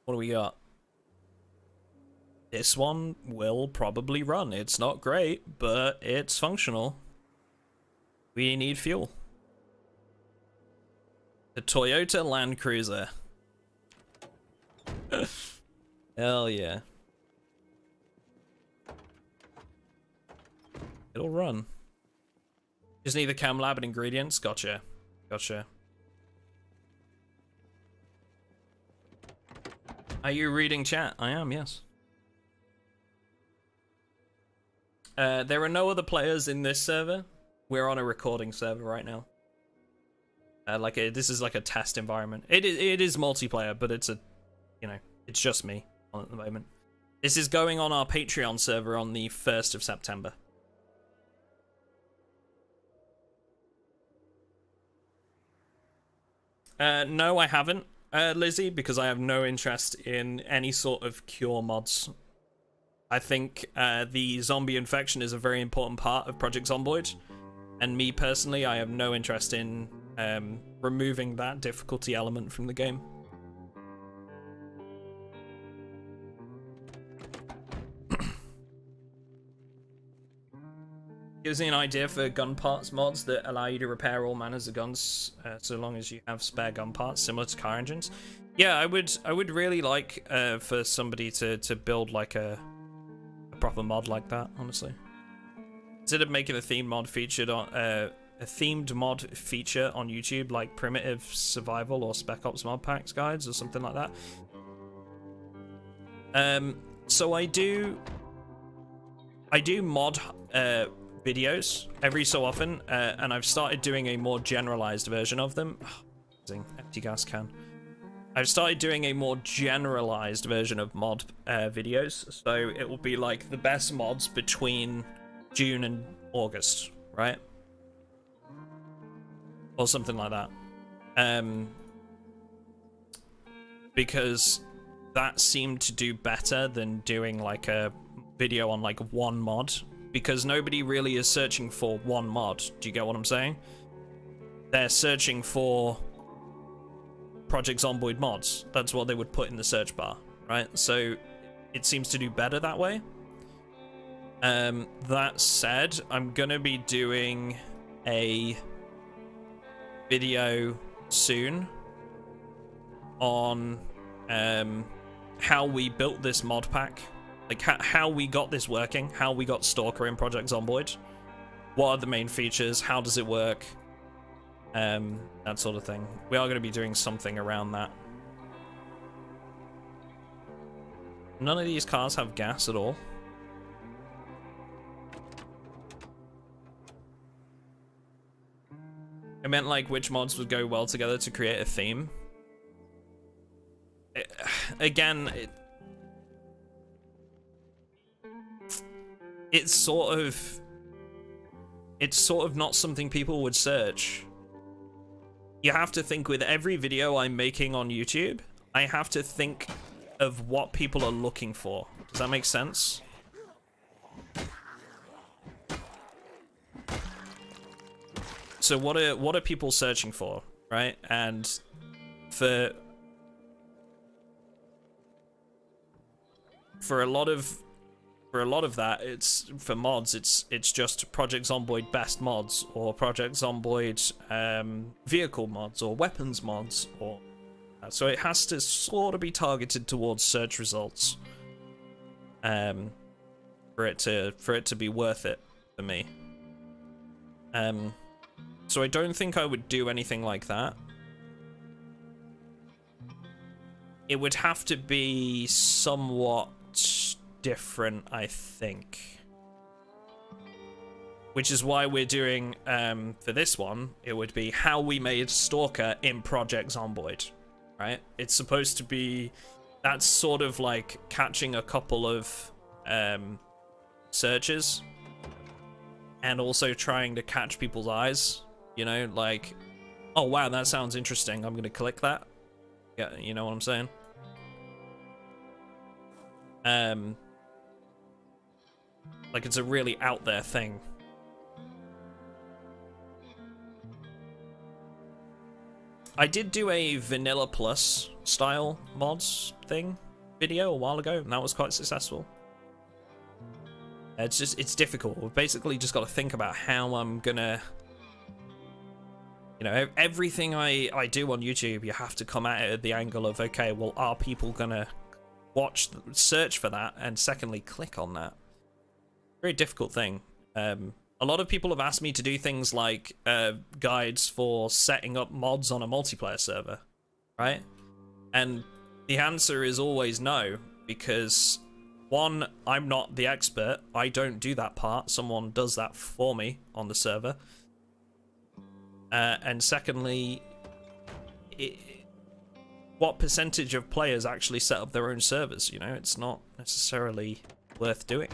What do we got? This one will probably run. It's not great, but it's functional. We need fuel. The Toyota Land Cruiser. Hell yeah. It'll run. Just need the cam lab and ingredients. Gotcha. Gotcha. Are you reading chat? I am, yes. There are no other players in this server. We're on a recording server right now. This is like a test environment. It is multiplayer, but it's it's just me on at the moment. This is going on our Patreon server on the 1st of September. No, I haven't, Lizzie, because I have no interest in any sort of cure mods. I think the zombie infection is a very important part of Project Zomboid, and me personally, I have no interest in removing that difficulty element from the game. Gives me an idea for gun parts mods that allow you to repair all manners of guns, so long as you have spare gun parts, similar to car engines. Yeah, I would really like for somebody to build like a proper mod like that, honestly. Instead of making a themed mod featured on a themed mod feature on YouTube, like Primitive Survival or Spec Ops mod packs guides or something like that. So I do mod videos every so often, and I've started doing a more generalized version of them. Empty gas can. I've started doing a more generalized version of mod videos, so it will be like the best mods between June and August, right? Or something like that. Because that seemed to do better than doing like a video on like one mod, because nobody really is searching for one mod. Do you get what I'm saying? They're searching for Project Zomboid mods. That's what they would put in the search bar, right? So it seems to do better that way. That said, I'm gonna be doing a video soon on how we built this mod pack. Like how we got this working, how we got Stalker in Project Zomboid. What are the main features? How does it work? That sort of thing. We are going to be doing something around that. None of these cars have gas at all. I meant like which mods would go well together to create a theme. It's sort of not something people would search. You have to think with every video I'm making on YouTube, I have to think of what people are looking for. Does that make sense? So what are people searching for, right? And for a lot of that, it's for mods, it's just Project Zomboid best mods, or Project Zomboid vehicle mods, or weapons mods, or so it has to sort of be targeted towards search results. for it to be worth it for me. So I don't think I would do anything like that. It would have to be somewhat different, I think. Which is why we're doing, for this one, it would be how we made Stalker in Project Zomboid, right? It's supposed to be, that's sort of like catching a couple of searches and also trying to catch people's eyes, you know, like, oh wow, that sounds interesting, I'm gonna click that. Yeah, you know what I'm saying? Like it's a really out there thing. I did do a Vanilla Plus style mods thing video a while ago, and that was quite successful. It's difficult. We've basically just got to think about how I'm gonna, you know, everything I do on YouTube, you have to come at it at the angle of, okay, well, are people gonna search for that, and secondly, click on that? Very difficult thing. A lot of people have asked me to do things like guides for setting up mods on a multiplayer server, right? And the answer is always no, because one, I'm not the expert. I don't do that part. Someone does that for me on the server. And secondly, what percentage of players actually set up their own servers? You know, it's not necessarily worth doing.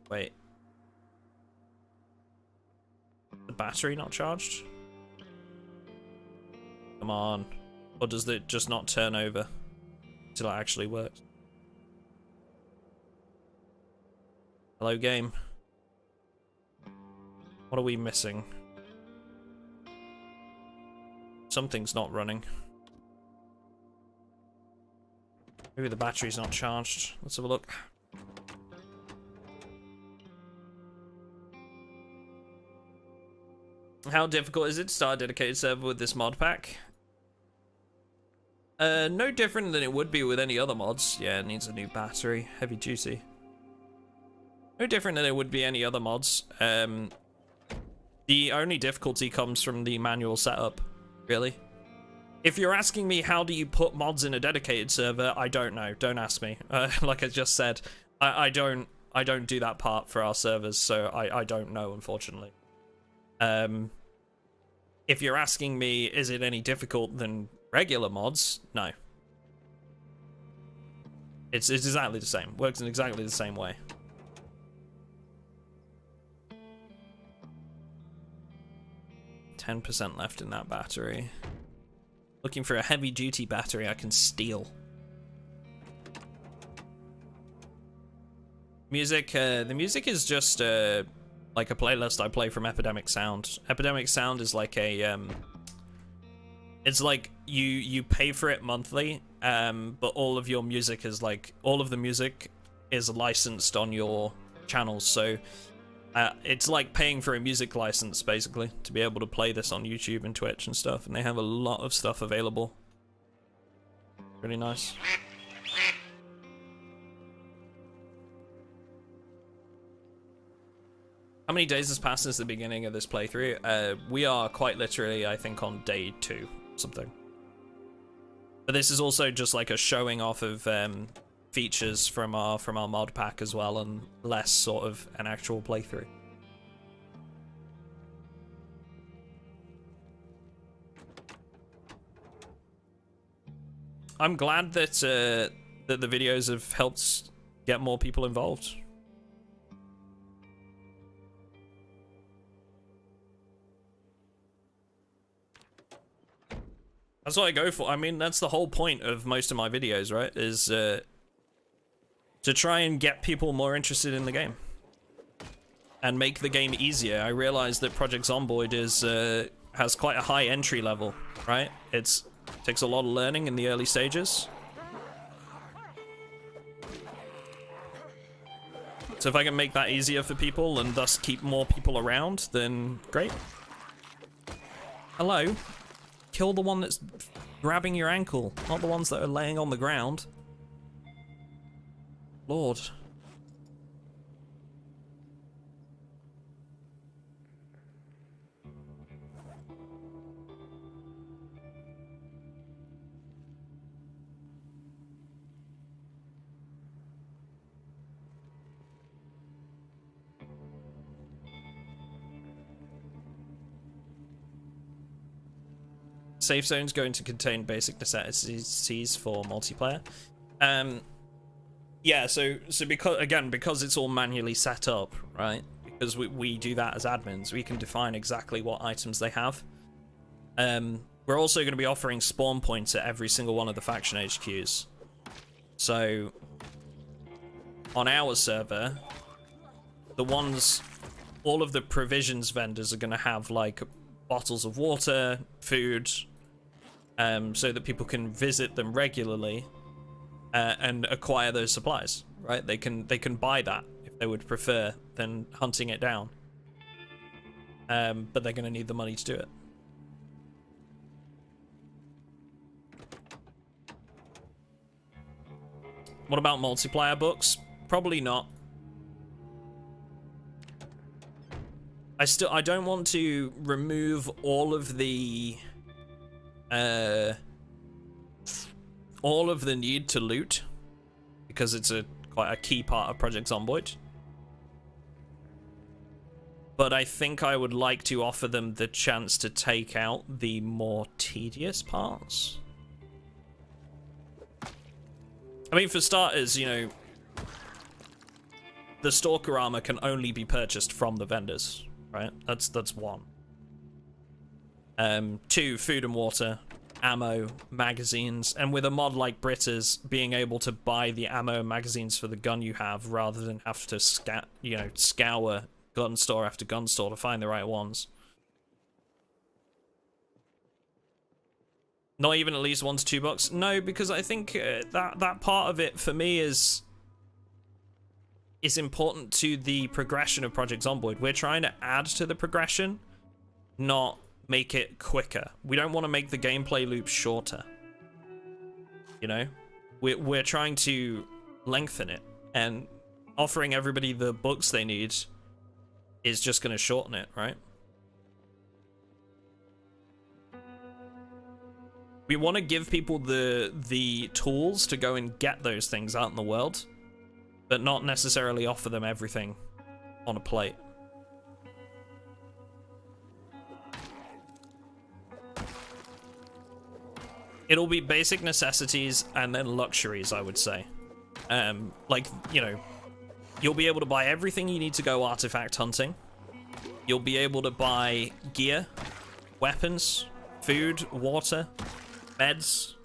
Wait. The battery not charged? Come on. Or does it just not turn over until it actually works? Hello, game. What are we missing? Something's not running. Maybe the battery's not charged. Let's have a look. How difficult is it to start a dedicated server with this mod pack? No different than it would be with any other mods. Yeah, it needs a new battery. Heavy duty. No different than it would be any other mods. The only difficulty comes from the manual setup, really. If you're asking me how do you put mods in a dedicated server, I don't know. Don't ask me. Like I just said, I don't do that part for our servers, so I don't know, unfortunately. If you're asking me, is it any difficult than regular mods? No. It's exactly the same. Works in exactly the same way. %10 left in that battery. Looking for a heavy duty battery I can steal. Music, the music is just like a playlist I play from Epidemic Sound. Epidemic Sound is like a it's like you pay for it monthly, but all of your music is like, all of the music is licensed on your channels, so it's like paying for a music license, basically, to be able to play this on YouTube and Twitch and stuff, and they have a lot of stuff available. Really nice. How many days has passed since the beginning of this playthrough? We are quite literally, I think, on day 2, something. But this is also just like a showing off of features from our mod pack as well, and less sort of an actual playthrough. I'm glad that that the videos have helped get more people involved. That's what I go for. I mean, that's the whole point of most of my videos, right? Is to try and get people more interested in the game and make the game easier. I realize that Project Zomboid has quite a high entry level, right? It takes a lot of learning in the early stages. So if I can make that easier for people and thus keep more people around, then great. Hello? Kill the one that's grabbing your ankle, not the ones that are laying on the ground. Lord. Safe zones going to contain basic necessities for multiplayer. Yeah, so because it's all manually set up, right? Because we do that as admins, we can define exactly what items they have. We're also going to be offering spawn points at every single one of the faction HQs. So on our server, all of the provisions vendors are going to have like bottles of water, food, so that people can visit them regularly and acquire those supplies, right? They can buy that if they would prefer than hunting it down. But they're going to need the money to do it. What about multiplayer books? Probably not. I don't want to remove all of the need to loot, because it's quite a key part of Project Zomboid. But I think I would like to offer them the chance to take out the more tedious parts. I mean, for starters, you know, the Stalker armor can only be purchased from the vendors, right? That's one. 2, food and water, ammo, magazines, and with a mod like Britta's, being able to buy the ammo and magazines for the gun you have rather than have to scour gun store after gun store to find the right ones. Not even at least $1 to $2? No, because I think that part of it for me is important to the progression of Project Zomboid. We're trying to add to the progression, not make it quicker. We don't want to make the gameplay loop shorter. You know? We're trying to lengthen it, and offering everybody the books they need is just going to shorten it, right? We want to give people the tools to go and get those things out in the world, but not necessarily offer them everything on a plate. It'll be basic necessities and then luxuries, I would say. Like, you know, you'll be able to buy everything you need to go artifact hunting. You'll be able to buy gear, weapons, food, water, meds.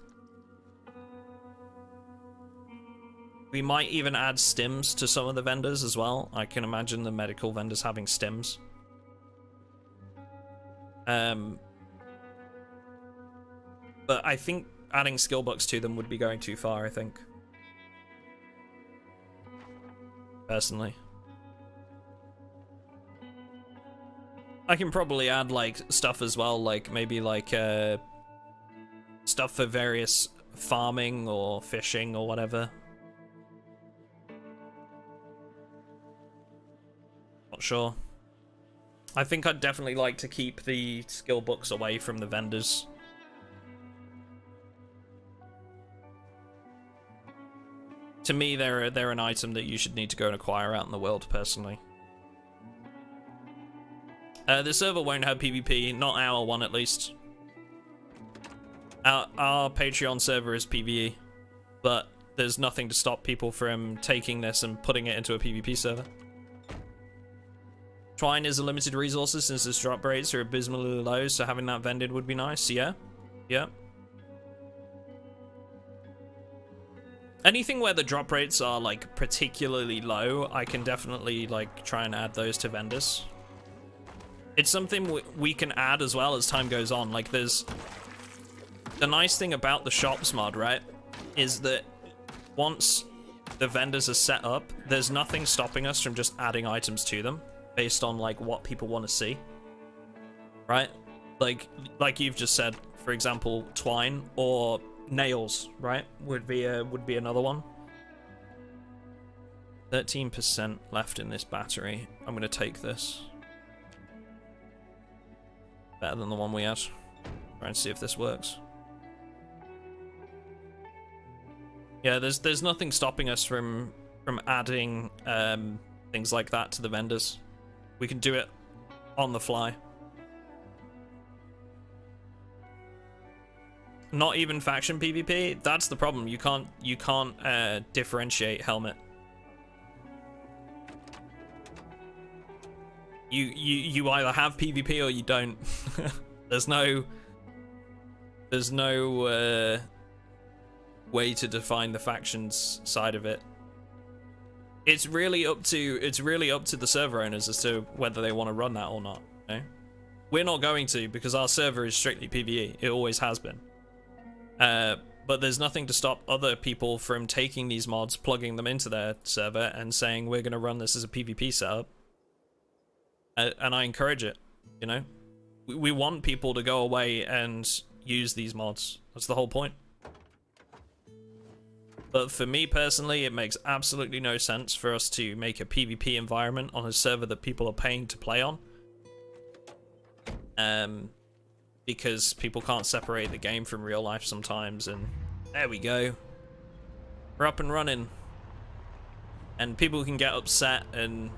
We might even add stims to some of the vendors as well. I can imagine the medical vendors having stims. But I think adding skill books to them would be going too far, I think. Personally. I can probably add, like, stuff as well, like, maybe, like, stuff for various farming or fishing or whatever. Not sure. I think I'd definitely like to keep the skill books away from the vendors. To me, they're an item that you should need to go and acquire out in the world, personally. The server won't have PvP, not our one at least. Our Patreon server is PvE, but there's nothing to stop people from taking this and putting it into a PvP server. Twine is a limited resource since its drop rates are abysmally low, so having that vended would be nice. Yeah, yeah. Anything where the drop rates are, like, particularly low, I can definitely, like, try and add those to vendors. It's something we can add as well as time goes on. Like, there's... The nice thing about the shops mod, right, is that once the vendors are set up, there's nothing stopping us from just adding items to them based on, like, what people want to see. Right? like you've just said, for example, twine or nails, right? Would be another one. 13% left in this battery. I'm gonna take this. Better than the one we had. Try and see if this works. Yeah, there's nothing stopping us from adding things like that to the vendors. We can do it on the fly. Not even faction PvP. That's the problem. You can't differentiate helmet. You either have PvP or you don't. there's no way to define the factions side of it. It's really up to the server owners as to whether they want to run that or not. You know? We're not going to, because our server is strictly PvE. It always has been. But there's nothing to stop other people from taking these mods, plugging them into their server, and saying we're going to run this as a PvP setup. And I encourage it. You know, we want people to go away and use these mods. That's the whole point. But for me personally, it makes absolutely no sense for us to make a PvP environment on a server that people are paying to play on. Because people can't separate the game from real life sometimes, and there we go. We're up and running. And people can get upset and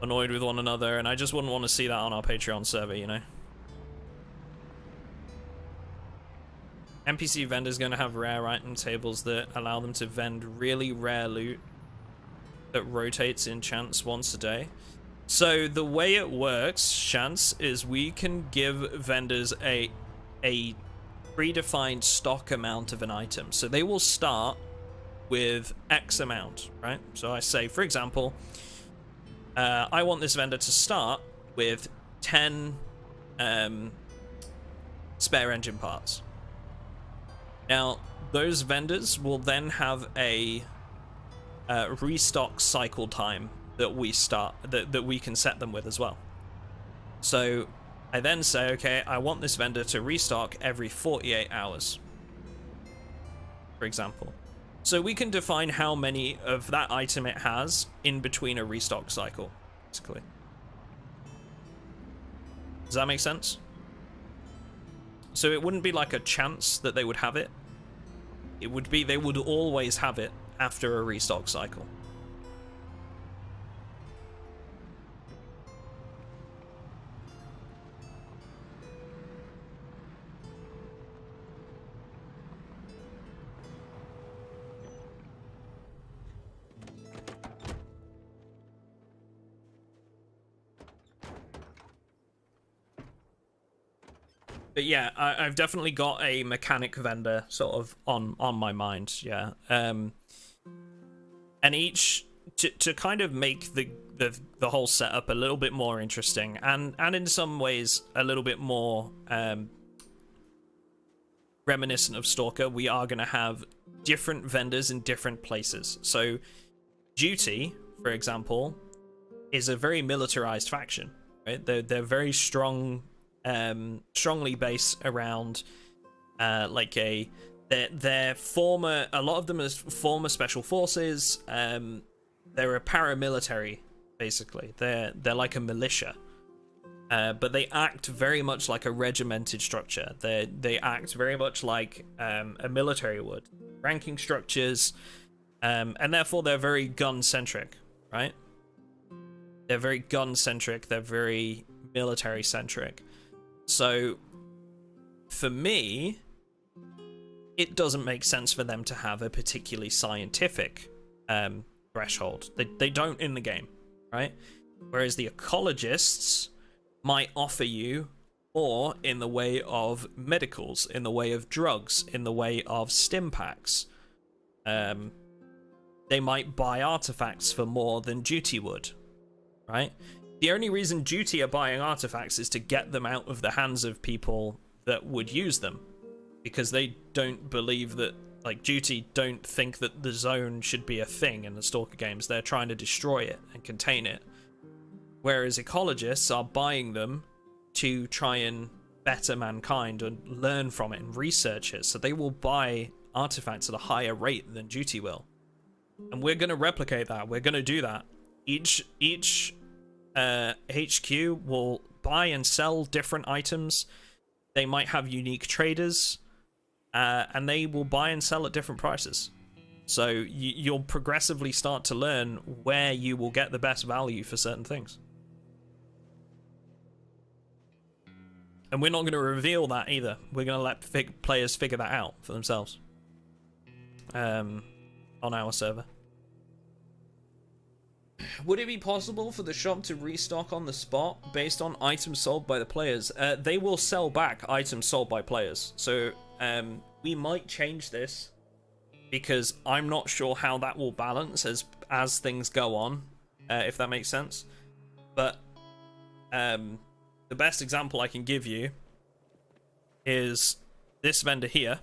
annoyed with one another, and I just wouldn't want to see that on our Patreon server, you know? NPC vendors going to have rare item tables that allow them to vend really rare loot that rotates in chance once a day. So the way it works, Chance, is we can give vendors a predefined stock amount of an item. So they will start with X amount, right? So I say, for example, I want this vendor to start with 10 spare engine parts. Now, those vendors will then have a restock cycle time that we can set them with as well. So I then say, okay, I want this vendor to restock every 48 hours, for example. So we can define how many of that item it has in between a restock cycle, basically. Does that make sense? So it wouldn't be like a chance that they would have it. It would be they would always have it after a restock cycle. But yeah, I've definitely got a mechanic vendor sort of on my mind, yeah. And each to kind of make the whole setup a little bit more interesting, and in some ways a little bit more reminiscent of Stalker, we are going to have different vendors in different places. So Duty, for example, is a very militarized faction, right? They're very strong. Strongly based around like they're former, a lot of them are former special forces. They're a paramilitary, basically. They're like a militia, but they act very much like a regimented structure. They act very much like a military would, ranking structures, and therefore they're very gun centric, right? They're very gun centric. They're very military centric. So, for me, it doesn't make sense for them to have a particularly scientific threshold. They don't in the game, right? Whereas the ecologists might offer you more in the way of medicals, in the way of drugs, in the way of stim packs. They might buy artifacts for more than Duty would, right? The only reason Duty are buying artifacts is to get them out of the hands of people that would use them, because they don't believe that, like, Duty don't think that the zone should be a thing in the Stalker games. They're trying to destroy it and contain it. Whereas ecologists are buying them to try and better mankind and learn from it and research it. So they will buy artifacts at a higher rate than duty will. And we're going to replicate that. We're going to do that. Each HQ will buy and sell different items. They might have unique traders, and they will buy and sell at different prices. So you'll progressively start to learn where you will get the best value for certain things. And we're not going to reveal that either. We're going to let players figure that out for themselves on our server. Would it be possible for the shop to restock on the spot based on items sold by the players? They will sell back items sold by players. So we might change this because I'm not sure how that will balance as things go on, if that makes sense. But the best example I can give you is this vendor here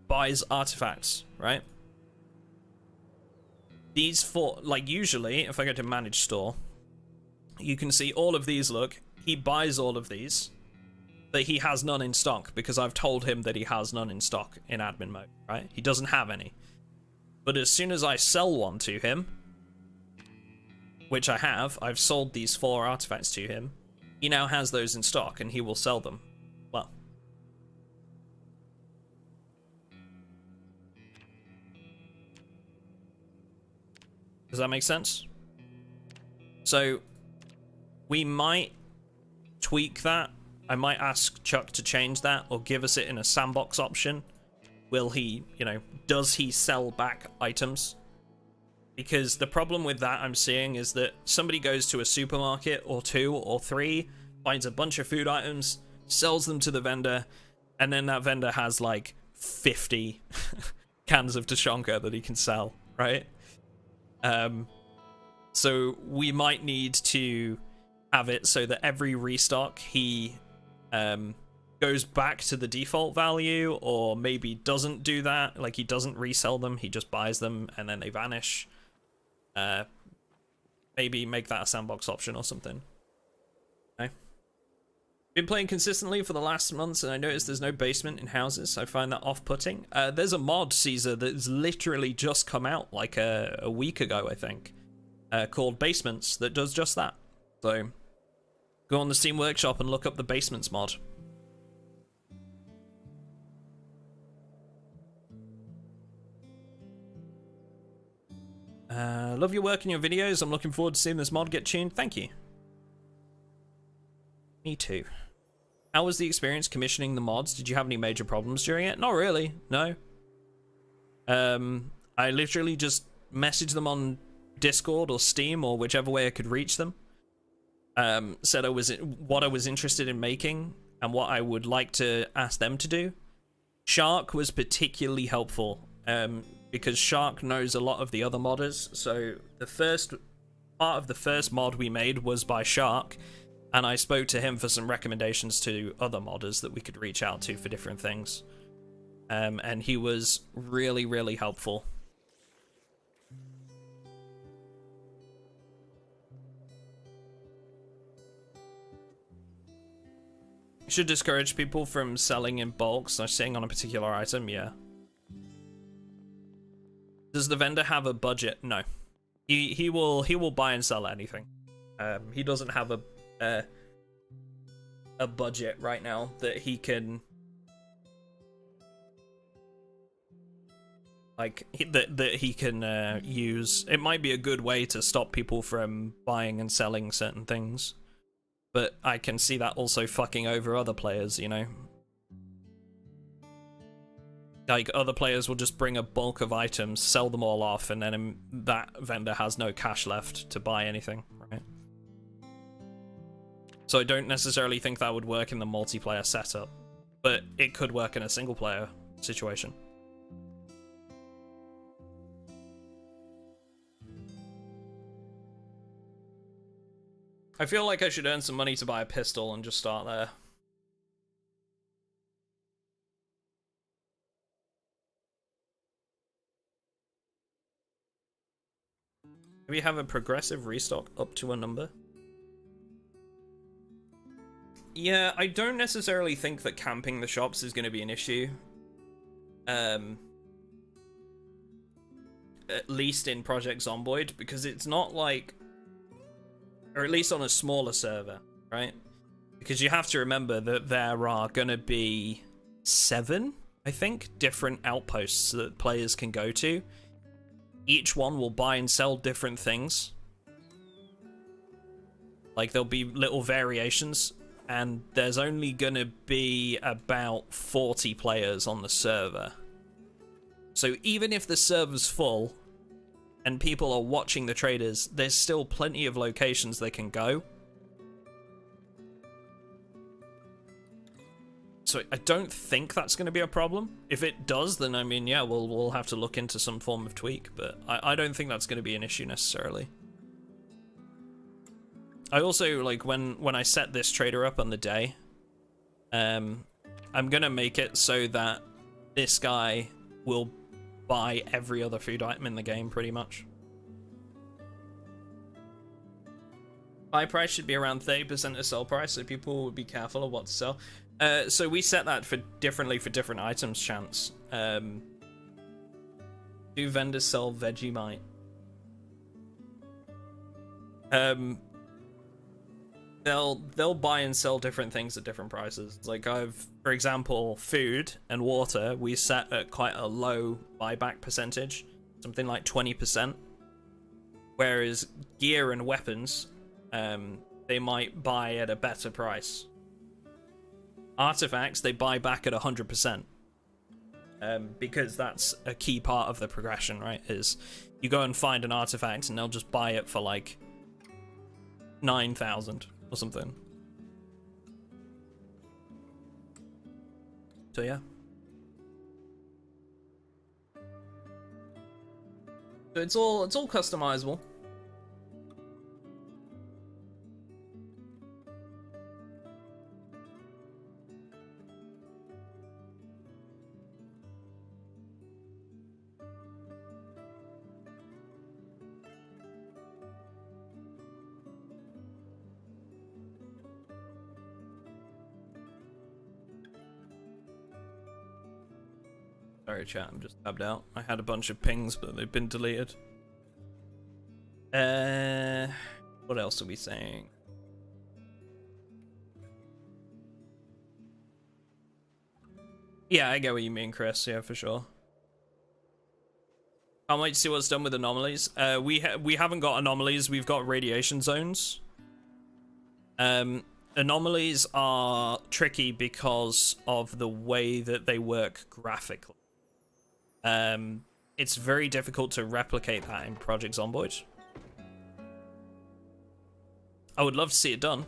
buys artifacts, right? These four, like usually, if I go to manage store, you can see all of these, look, he buys all of these, but he has none in stock because I've told him that he has none in stock in admin mode, right? He doesn't have any. But as soon as I sell one to him, which I have, I've sold these 4 artifacts to him, he now has those in stock and he will sell them. Well. Does that make sense? So we might tweak that. I might ask Chuck to change that or give us it in a sandbox option. Will he, does he sell back items? Because the problem with that I'm seeing is that somebody goes to a supermarket or 2 or 3, finds a bunch of food items, sells them to the vendor, and then that vendor has like 50 cans of Tushonka that he can sell, right? So we might need to have it so that every restock he goes back to the default value, or maybe doesn't do that, like he doesn't resell them, he just buys them and then they vanish. Maybe make that a sandbox option or something. Okay. Been playing consistently for the last months and I noticed there's no basement in houses. I find that off-putting. There's a mod, Caesar, that's literally just come out like a week ago, I think, called Basements, that does just that. So go on the Steam Workshop and look up the Basements mod. Love your work and your videos. I'm looking forward to seeing this mod get tuned. Thank you. Me too. How was the experience commissioning the mods? Did you have any major problems during it? Not really, no. I literally just messaged them on Discord or Steam or whichever way I could reach them. Said what I was interested in making and what I would like to ask them to do. Shark was particularly helpful. Because Shark knows a lot of the other modders, so the first part of the first mod we made was by Shark, and I spoke to him for some recommendations to other modders that we could reach out to for different things. And he was really, really helpful. Should discourage people from selling in bulk, so sitting on a particular item, yeah. Does the vendor have a budget? No. He will buy and sell anything. He doesn't have a budget right now that he can that he can use. It might be a good way to stop people from buying and selling certain things, but I can see that also fucking over other players, Like, other players will just bring a bulk of items, sell them all off, and then that vendor has no cash left to buy anything, right? So I don't necessarily think that would work in the multiplayer setup, but it could work in a single-player situation. I feel like I should earn some money to buy a pistol and just start there. Maybe have a progressive restock up to a number. Yeah, I don't necessarily think that camping the shops is going to be an issue. At least in Project Zomboid, because it's not like, or at least on a smaller server, right? Because you have to remember that there are going to be 7, I think, different outposts that players can go to. Each one will buy and sell different things. Like, there'll be little variations, and there's only gonna be about 40 players on the server. So even if the server's full, and people are watching the traders, there's still plenty of locations they can go. So I don't think that's going to be a problem. If it does, then I mean, yeah, we'll have to look into some form of tweak, but I don't think that's going to be an issue necessarily. I also, like, when I set this trader up on the day, I'm going to make it so that this guy will buy every other food item in the game, pretty much. Buy price should be around 30% of sell price, so people would be careful of what to sell. So we set that for differently for different items, Chance. Do vendors sell Vegemite? They'll buy and sell different things at different prices. Like, for example, food and water, we set at quite a low buyback percentage, something like 20%. Whereas gear and weapons, they might buy at a better price. Artifacts, they buy back at 100%. Because that's a key part of the progression, right? Is you go and find an artifact and they'll just buy it for like 9,000 or something. So yeah. So it's all customizable. Sorry, chat, I'm just tabbed out. I had a bunch of pings, but they've been deleted. What else are we saying? Yeah, I get what you mean, Chris. Yeah, for sure. Can't wait to see what's done with anomalies. We haven't got anomalies. We've got radiation zones. Anomalies are tricky because of the way that they work graphically. It's very difficult to replicate that in Project Zomboid. I would love to see it done,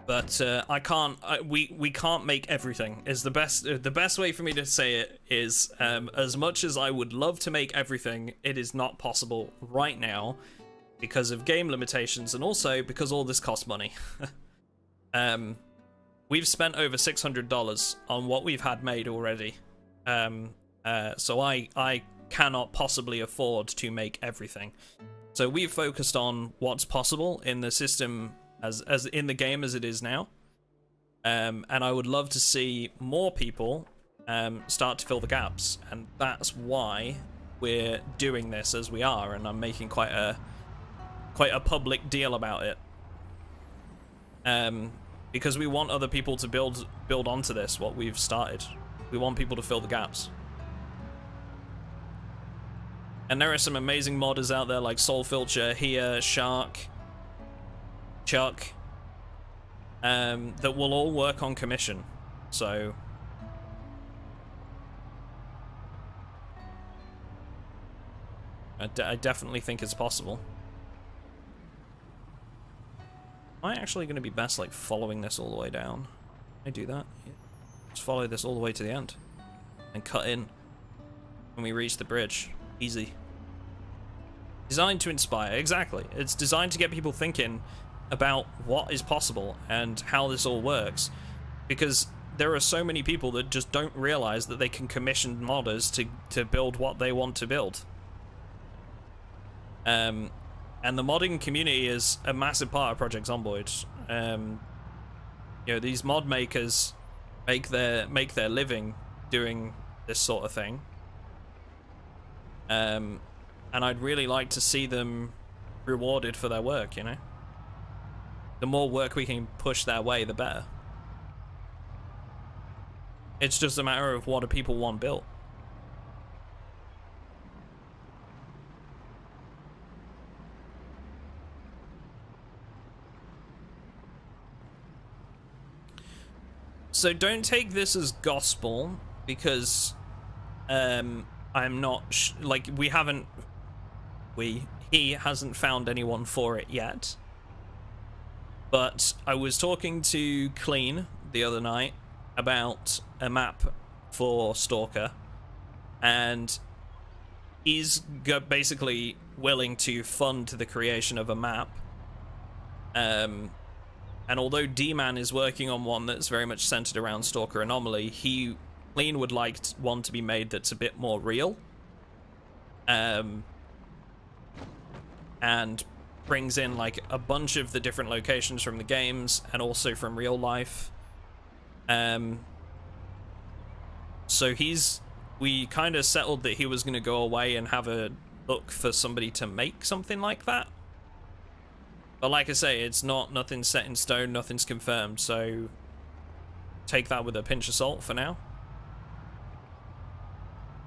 but I can't. We can't make everything. Is the best way for me to say it is, as much as I would love to make everything, it is not possible right now because of game limitations and also because all this costs money. We've spent over $600 on what we've had made already, so I cannot possibly afford to make everything. So we've focused on what's possible in the system as in the game as it is now, and I would love to see more people start to fill the gaps, and that's why we're doing this as we are, and I'm making quite a public deal about it. Because we want other people to build onto this, what we've started. We want people to fill the gaps. And there are some amazing modders out there like Soulfilcher, here, Shark, Chuck, that will all work on commission. So I definitely think it's possible. Am I actually going to be best, like, following this all the way down? Can I do that? Yeah. Just follow this all the way to the end. And cut in when we reach the bridge. Easy. Designed to inspire. Exactly. It's designed to get people thinking about what is possible and how this all works. Because there are so many people that just don't realize that they can commission modders to build what they want to build. And And the modding community is a massive part of Project Zomboid. You know, these mod makers make their living doing this sort of thing. And I'd really like to see them rewarded for their work, you know? The more work we can push their way, the better. It's just a matter of what do people want built. So don't take this as gospel, because I'm not like he hasn't found anyone for it yet. But I was talking to Clean the other night about a map for Stalker, and he's basically willing to fund the creation of a map. And although D-Man is working on one that's very much centered around Stalker Anomaly, Clean would like one to be made that's a bit more real. And brings in like a bunch of the different locations from the games and also from real life. So we kind of settled that he was going to go away and have a look for somebody to make something like that. But like I say, it's nothing's set in stone, nothing's confirmed, so take that with a pinch of salt for now.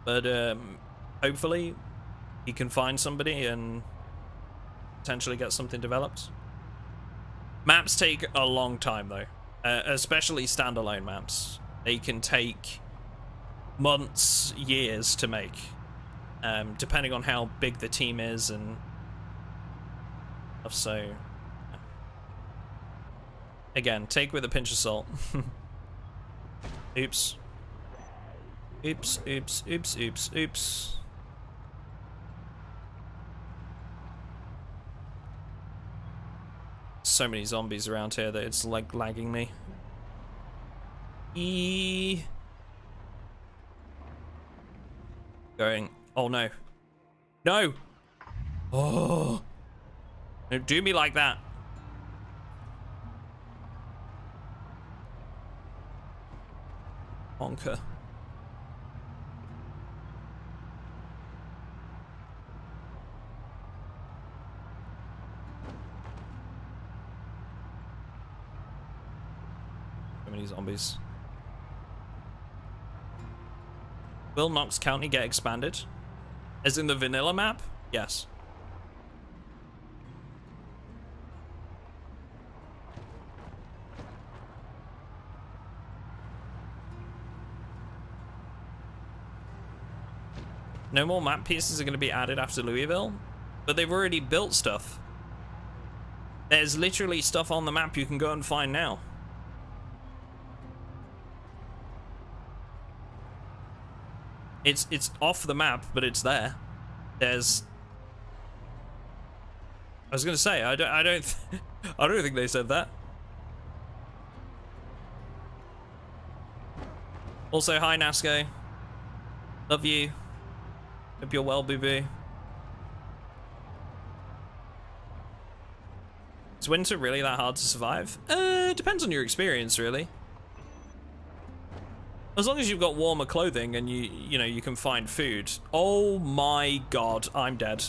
But hopefully he can find somebody and potentially get something developed. Maps take a long time though, especially standalone maps. They can take months, years to make, depending on how big the team is and stuff. So again, take with a pinch of salt. Oops. Oops, oops, oops, oops, oops. So many zombies around here that it's like lagging me. Going. Oh no. No! Oh! Don't do me like that. Honker. So many zombies. Will Knox County get expanded? As in the vanilla map? Yes. No more map pieces are going to be added after Louisville, but they've already built stuff. There's literally stuff on the map you can go and find now. It's off the map, but it's there. There's. I was going to say I don't think they said that. Also, hi Nasco. Love you. Hope you're well, boo-boo. Is winter really that hard to survive? Depends on your experience, really. As long as you've got warmer clothing and you know you can find food. Oh my god, I'm dead.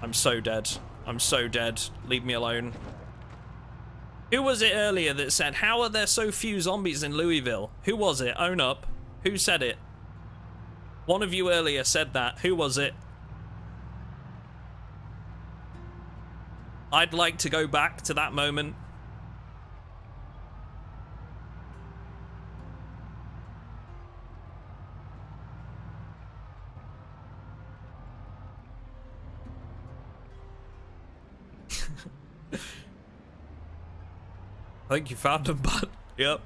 I'm so dead. I'm so dead. Leave me alone. Who was it earlier that said, how are there so few zombies in Louisville? Who was it? Own up. Who said it? One of you earlier said that. Who was it? I'd like to go back to that moment. I think you found them, bud. Yep.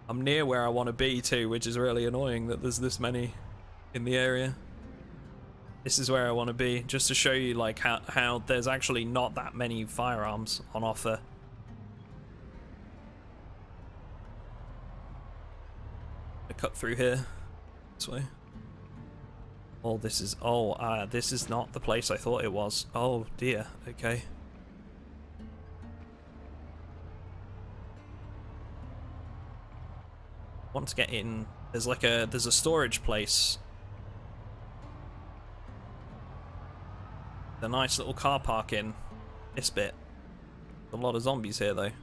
I'm near where I want to be too, which is really annoying that there's this many in the area. This is where I want to be, just to show you like how there's actually not that many firearms on offer. I cut through here, this way. Oh, this is... Oh, this is not the place I thought it was. Oh, dear. Okay. Want to get in... There's like a... There's a storage place. A nice little car park in this bit. A lot of zombies here, though. There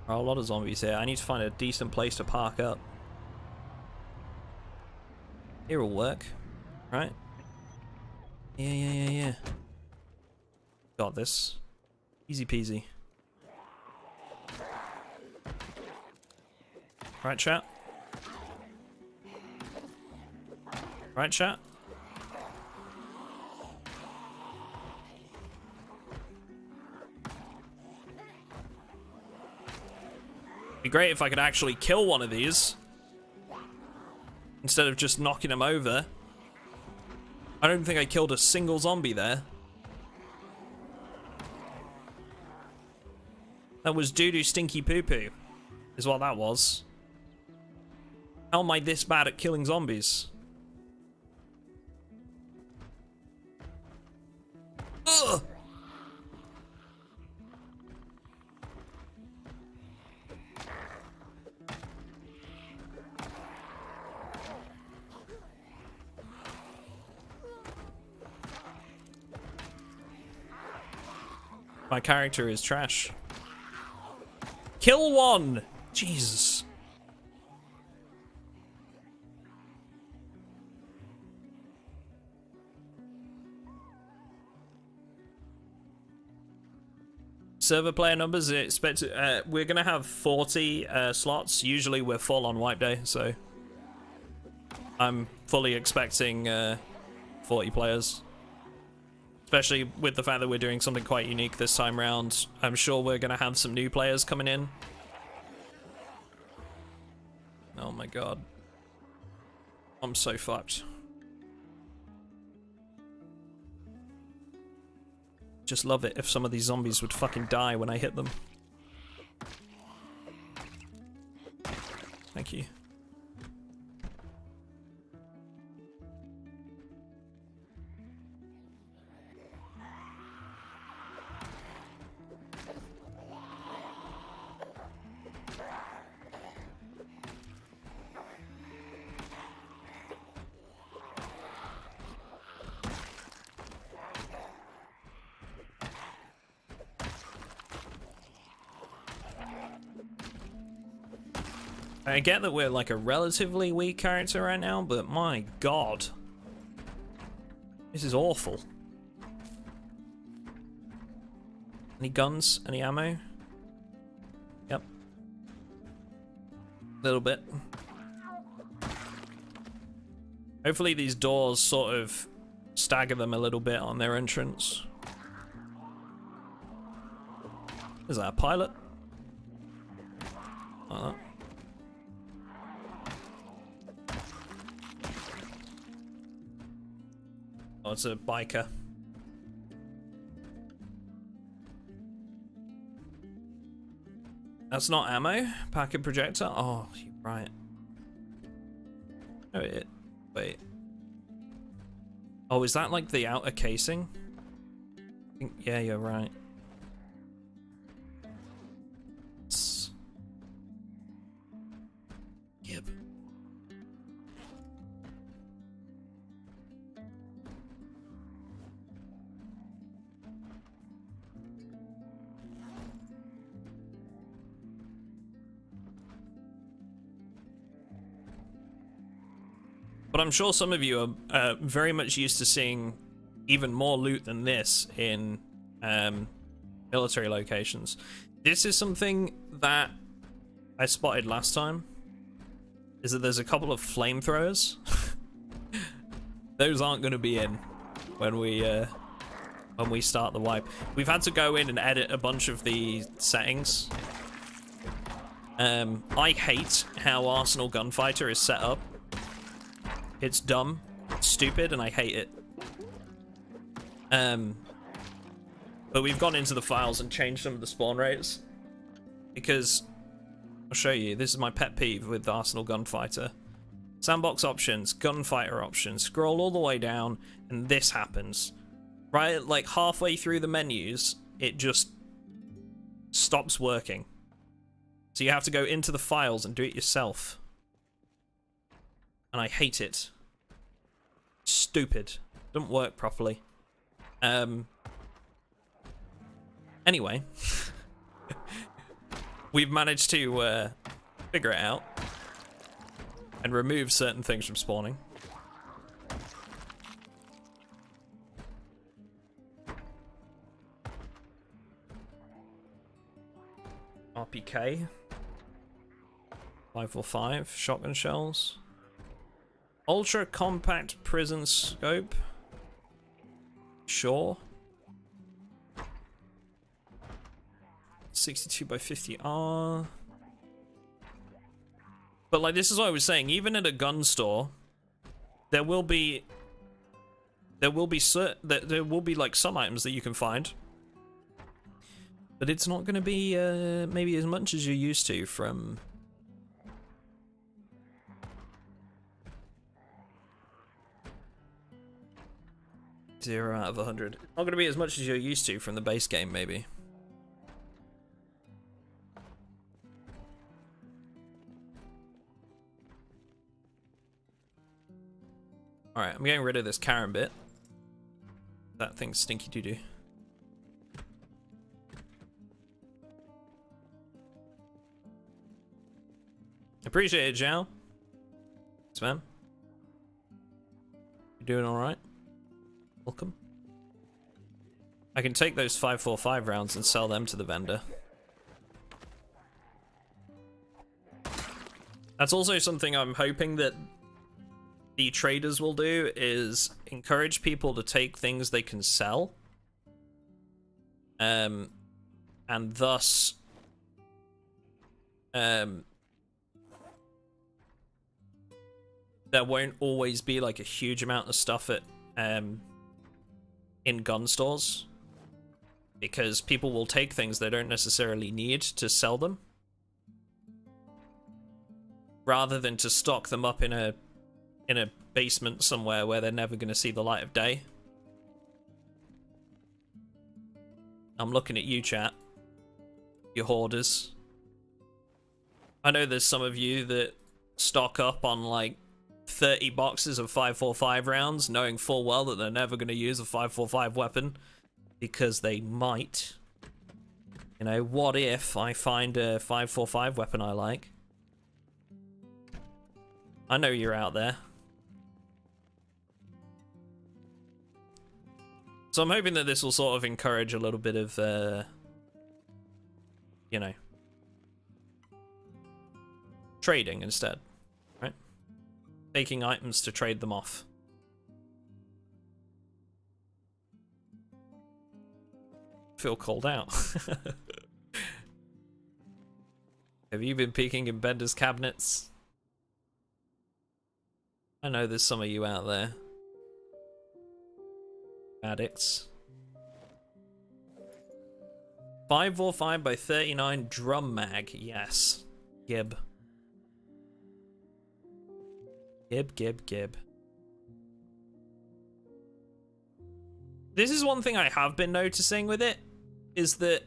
are a lot of zombies here. I need to find a decent place to park up. Here will work. Right? Yeah. Got this. Easy peasy. Right, chat? Right, chat? Be great if I could actually kill one of these instead of just knocking them over. I don't think I killed a single zombie there. That was doo-doo stinky poo-poo, is what that was. How am I this bad at killing zombies? Ugh! My character is trash. Kill one! Jesus. Server player numbers, we're gonna have 40 slots. Usually we're full on wipe day, so I'm fully expecting 40 players. Especially with the fact that we're doing something quite unique this time round. I'm sure we're gonna have some new players coming in. Oh my god. I'm so fucked. Just love it if some of these zombies would fucking die when I hit them. Thank you. I get that we're like a relatively weak character right now, but my god. This is awful. Any guns? Any ammo? Yep. A little bit. Hopefully these doors sort of stagger them a little bit on their entrance. Is that a pilot? Oh, it's a biker. That's not ammo? Packet projector? Oh, you're right. Oh, wait. Oh, is that like the outer casing? I think, yeah, you're right. Yep. But I'm sure some of you are very much used to seeing even more loot than this in military locations. This is something that I spotted last time, is that there's a couple of flamethrowers. Those aren't going to be in when we start the wipe. We've had to go in and edit a bunch of the settings. I hate how Arsenal Gunfighter is set up. It's dumb, it's stupid, and I hate it. But we've gone into the files and changed some of the spawn rates. Because, I'll show you, this is my pet peeve with Arsenal Gunfighter. Sandbox options, gunfighter options, scroll all the way down, and this happens. Right, like halfway through the menus, it just stops working. So you have to go into the files and do it yourself. And I hate it. Stupid. Doesn't work properly. Anyway. We've managed to figure it out. And remove certain things from spawning. RPK. 545. Shotgun shells. Ultra compact prison scope. Sure. 62 by 50R. But like, this is what I was saying, even at a gun store, there will be like some items that you can find, but it's not going to be maybe as much as you're used to from Zero out of 100. Not going to be as much as you're used to from the base game, maybe. Alright, I'm getting rid of this Karen bit. That thing's stinky doo-doo. Appreciate it, Zhao. Thanks, man. You doing alright? Welcome. I can take those 545 rounds and sell them to the vendor. That's also something I'm hoping that the traders will do, is encourage people to take things they can sell. And thus there won't always be like a huge amount of stuff at in gun stores, because people will take things they don't necessarily need to sell them, rather than to stock them up in a basement somewhere where they're never going to see the light of day. I'm looking at you, chat. You hoarders. I know there's some of you that stock up on like 30 boxes of 545 rounds, knowing full well that they're never going to use a 545 weapon, because they might. You know, what if I find a 545 weapon I like? I know you're out there. So I'm hoping that this will sort of encourage a little bit of, you know, trading instead, right? Taking items to trade them off. Feel called out. Have you been peeking in Bender's cabinets? I know there's some of you out there. Addicts. 545 by 39 drum mag. Yes. Gib. Gib. This is one thing I have been noticing with it, is that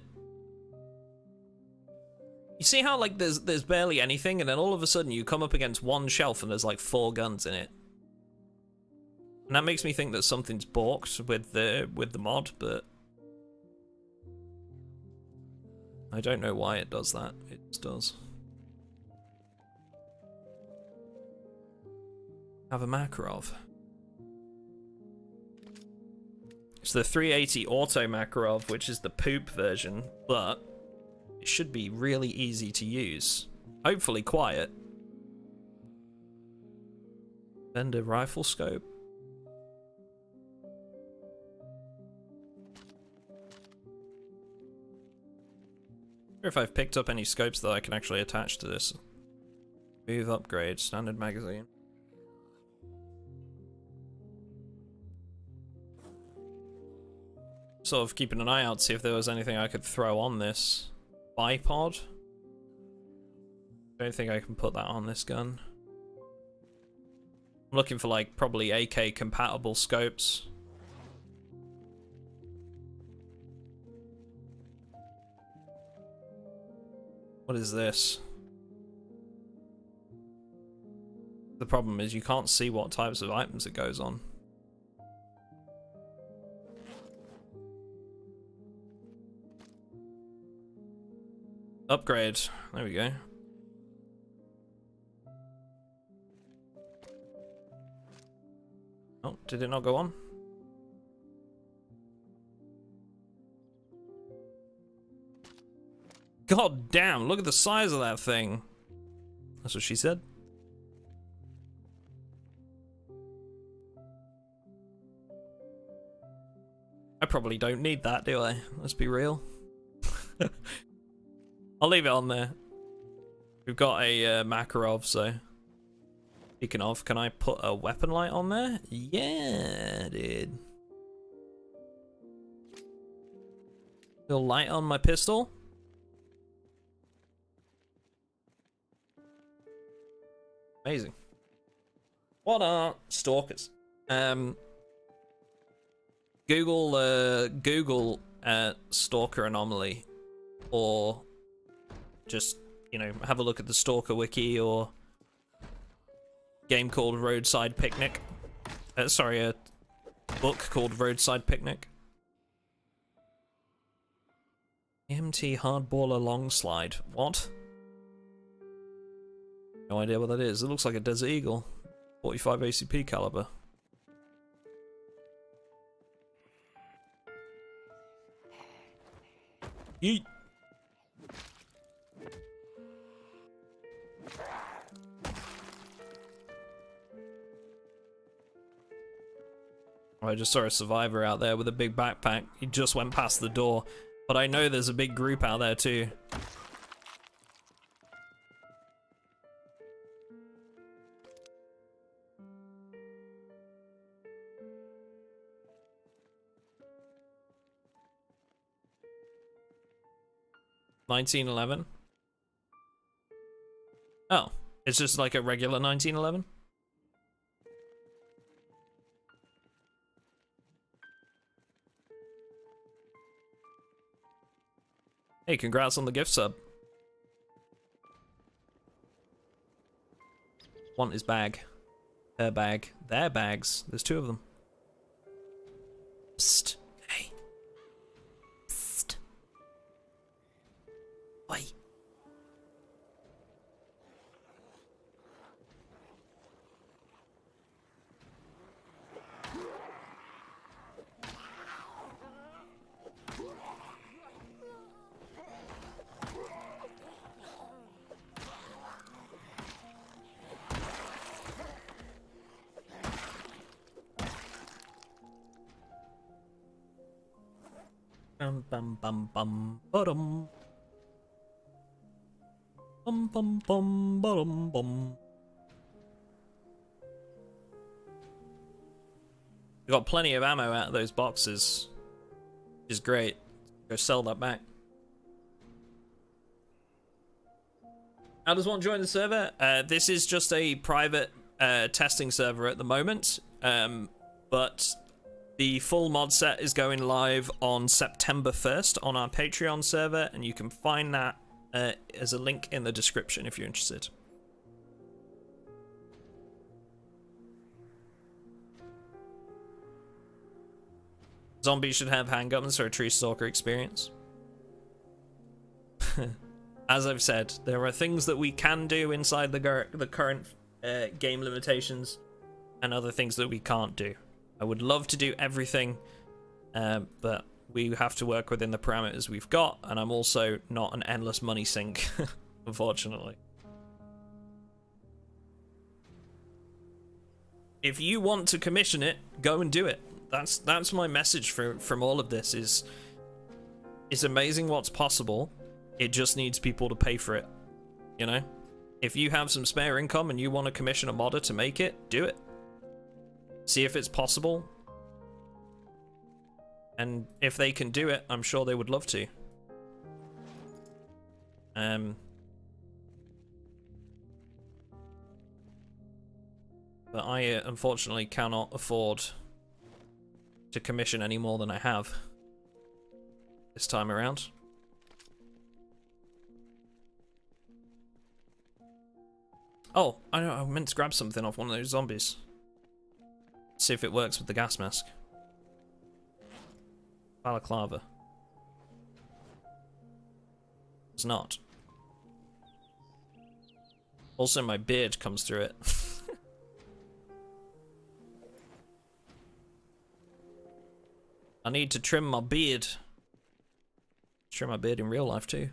you see how like there's barely anything, and then all of a sudden you come up against one shelf and there's like 4 guns in it. And that makes me think that something's balked with the mod, but I don't know why it does that. It just does. Have a Makarov. It's the 380 Auto Makarov, which is the poop version, but it should be really easy to use. Hopefully quiet. Bender rifle scope. I wonder if I've picked up any scopes that I can actually attach to this. Move upgrade, standard magazine. Sort of keeping an eye out to see if there was anything I could throw on this. Bipod. Don't think I can put that on this gun. I'm looking for like probably AK compatible scopes. What is this? The problem is you can't see what types of items it goes on. Upgrade. There we go. Oh, did it not go on? God damn, look at the size of that thing. That's what she said. I probably don't need that, do I? Let's be real. I'll leave it on there. We've got a Makarov, so... Speaking of, can I put a weapon light on there? Yeah, dude. Little light on my pistol. Amazing. What are stalkers? Google stalker anomaly, or just, you know, have a look at the stalker wiki, or game called Roadside Picnic. Sorry, a book called Roadside Picnic. MT Hardballer Long Slide. What? No idea what that is. It looks like a Desert Eagle. 45 ACP caliber. Yeet. I just saw a survivor out there with a big backpack. He just went past the door. But I know there's a big group out there too. $1911? Oh, it's just like a regular 1911? Hey, congrats on the gift sub. Want his bag. Her bag. Their bags. There's two of them. Psst. Hey. Psst. Wait. Bum bum bum bum bum bum bum bum bum bum. We got plenty of ammo out of those boxes, which is great. Go sell that back. How does one join the server? This is just a private testing server at the moment, but the full mod set is going live on September 1st on our Patreon server, and you can find that as a link in the description if you're interested. Zombies should have handguns for a true stalker experience. As I've said, there are things that we can do inside the current game limitations, and other things that we can't do. I would love to do everything, but we have to work within the parameters we've got, and I'm also not an endless money sink, unfortunately. If you want to commission it, go and do it. That's my message from all of this. Is it's amazing what's possible. It just needs people to pay for it, you know? If you have some spare income and you want to commission a modder to make it, do it. See if it's possible. And if they can do it, I'm sure they would love to. But I unfortunately cannot afford to commission any more than I have this time around. Oh, I know, I meant to grab something off one of those zombies. See if it works with the gas mask. Balaclava. It's not. Also, my beard comes through it. I need to trim my beard. Trim my beard in real life too.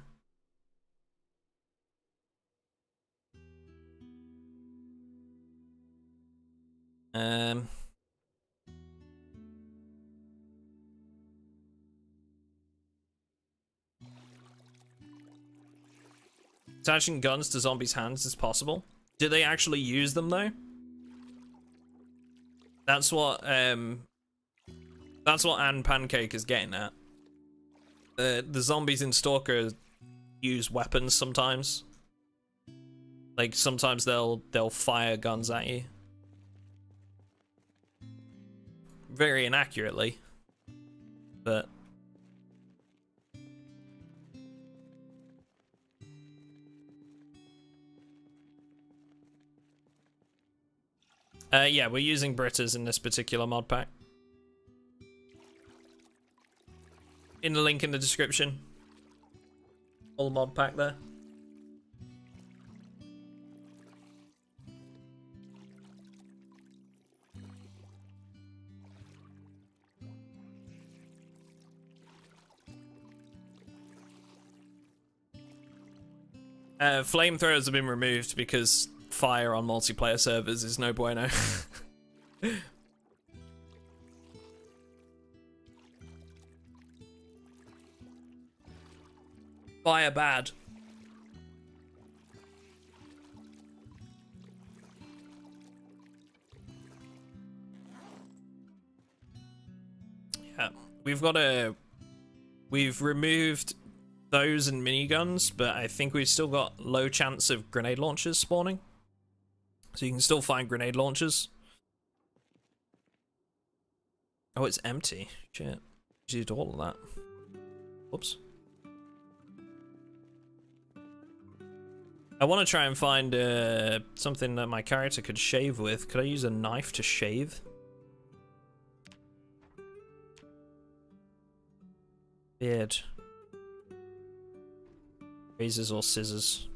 Attaching guns to zombies' hands is possible. Do they actually use them though? That's what Anne Pancake is getting at. The zombies in Stalker use weapons sometimes. Like sometimes they'll fire guns at you. Very inaccurately. But yeah, we're using Britas in this particular mod pack. In the link in the description. Full mod pack there. Flamethrowers have been removed because fire on multiplayer servers is no bueno. Fire bad. Yeah, we've removed those and miniguns, but I think we've still got low chance of grenade launchers spawning. So you can still find grenade launchers. Oh, it's empty. Shit. Used all of that. Whoops. I want to try and find something that my character could shave with. Could I use a knife to shave? Beard. Razors or scissors?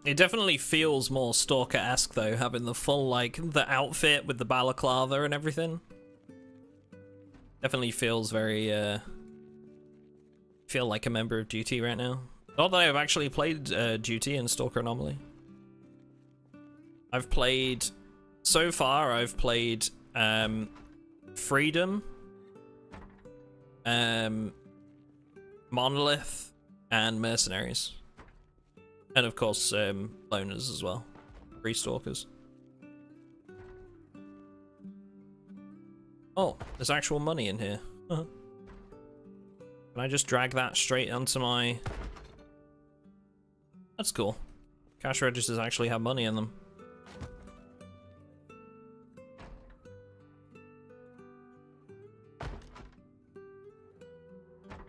It definitely feels more Stalker-esque though, having the full, like, the outfit with the balaclava and everything. Definitely feels very, feel like a member of Duty right now. Not that I've actually played Duty and Stalker Anomaly. I've played, so far I've played Freedom, Monolith, and Mercenaries. And of course, loners as well. Free stalkers. Oh, there's actual money in here. Can I just drag that straight onto my... That's cool. Cash registers actually have money in them.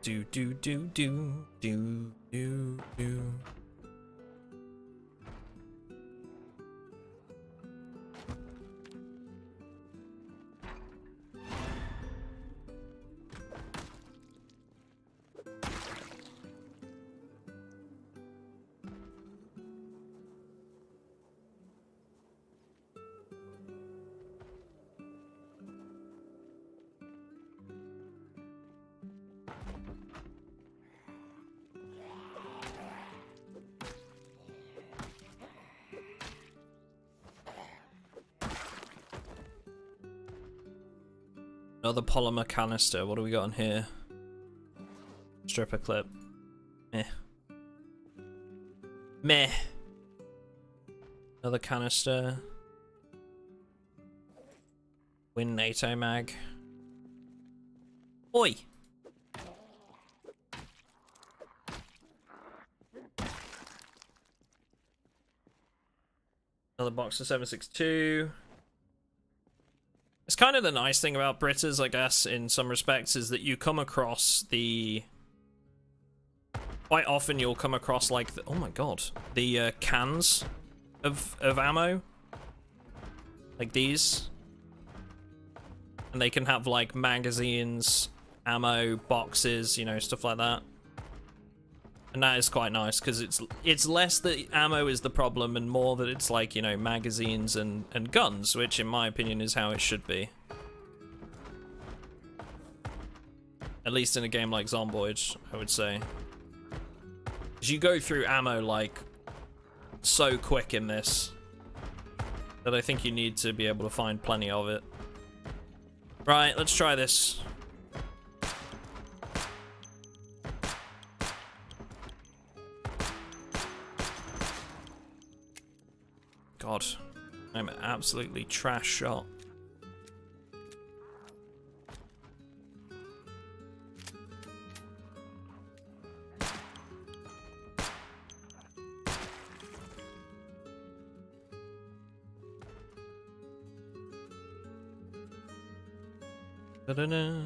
Do do do do do do do. Another polymer canister. What do we got in here? Stripper clip. Meh. Meh. Another canister. Win NATO mag. Oi! Another box of 762. It's kind of the nice thing about Britas, I guess, in some respects, is that you come across the... Quite often you'll come across, like, oh my god, the cans of ammo. Like these. And they can have, like, magazines, ammo, boxes, you know, stuff like that. And that is quite nice, because it's less that ammo is the problem and more that it's, like, you know, magazines and guns, which, in my opinion, is how it should be. At least in a game like Zomboid, I would say. Because you go through ammo, like, so quick in this that I think you need to be able to find plenty of it. Right, let's try this. God, I'm an absolutely trash shot. Da-da-da,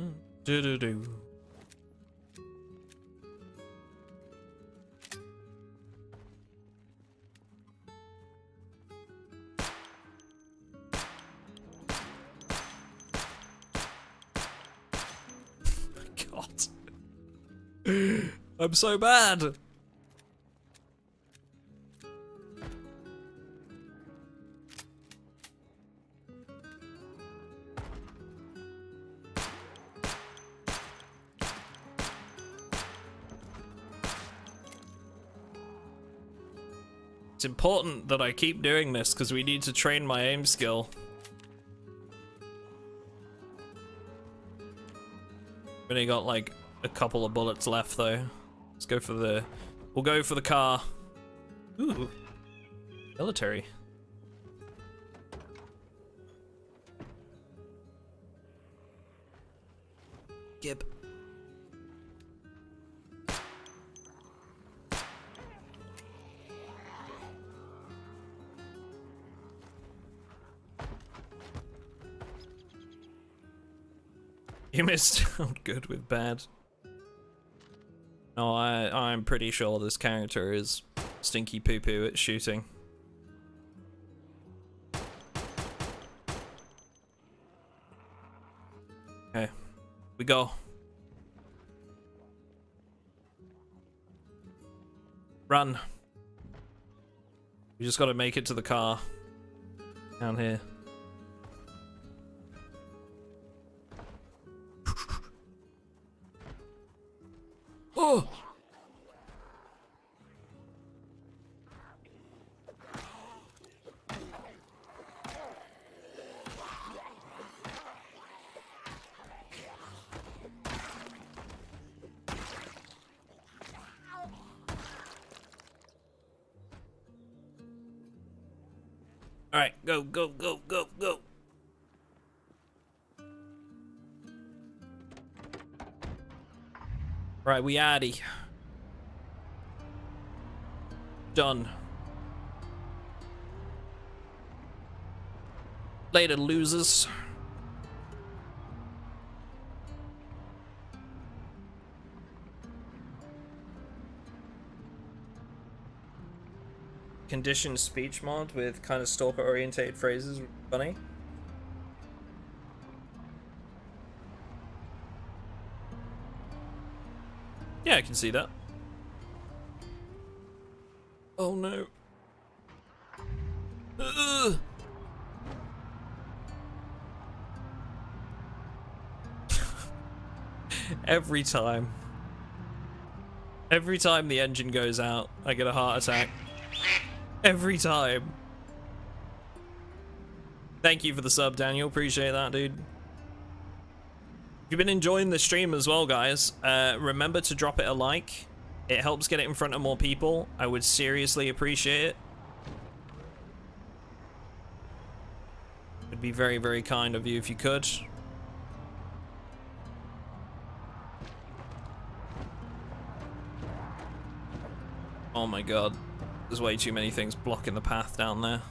do-do-do. God. I'm so bad. It's important that I keep doing this because we need to train my aim skill. We've only got like a couple of bullets left though. Let's go for the... We'll go for the car. Ooh. Military. Gib. You missed out good with bad. No, I'm pretty sure this character is stinky poo poo at shooting. Okay, we go. Run. We just gotta make it to the car. Down here. Oh! All right, go, go, go, go, go. Right, we addy. Done. Later, losers. Conditioned speech mod with kind of stalker orientated phrases. Funny. Yeah, I can see that. Oh no. Ugh. Every time the engine goes out, I get a heart attack. Every time. Thank you for the sub, Daniel. Appreciate that, dude. If you've been enjoying the stream as well, guys, remember to drop it a like. It helps get it in front of more people. I would seriously appreciate it. It'd be very, very kind of you if you could. Oh my god. There's way too many things blocking the path down there.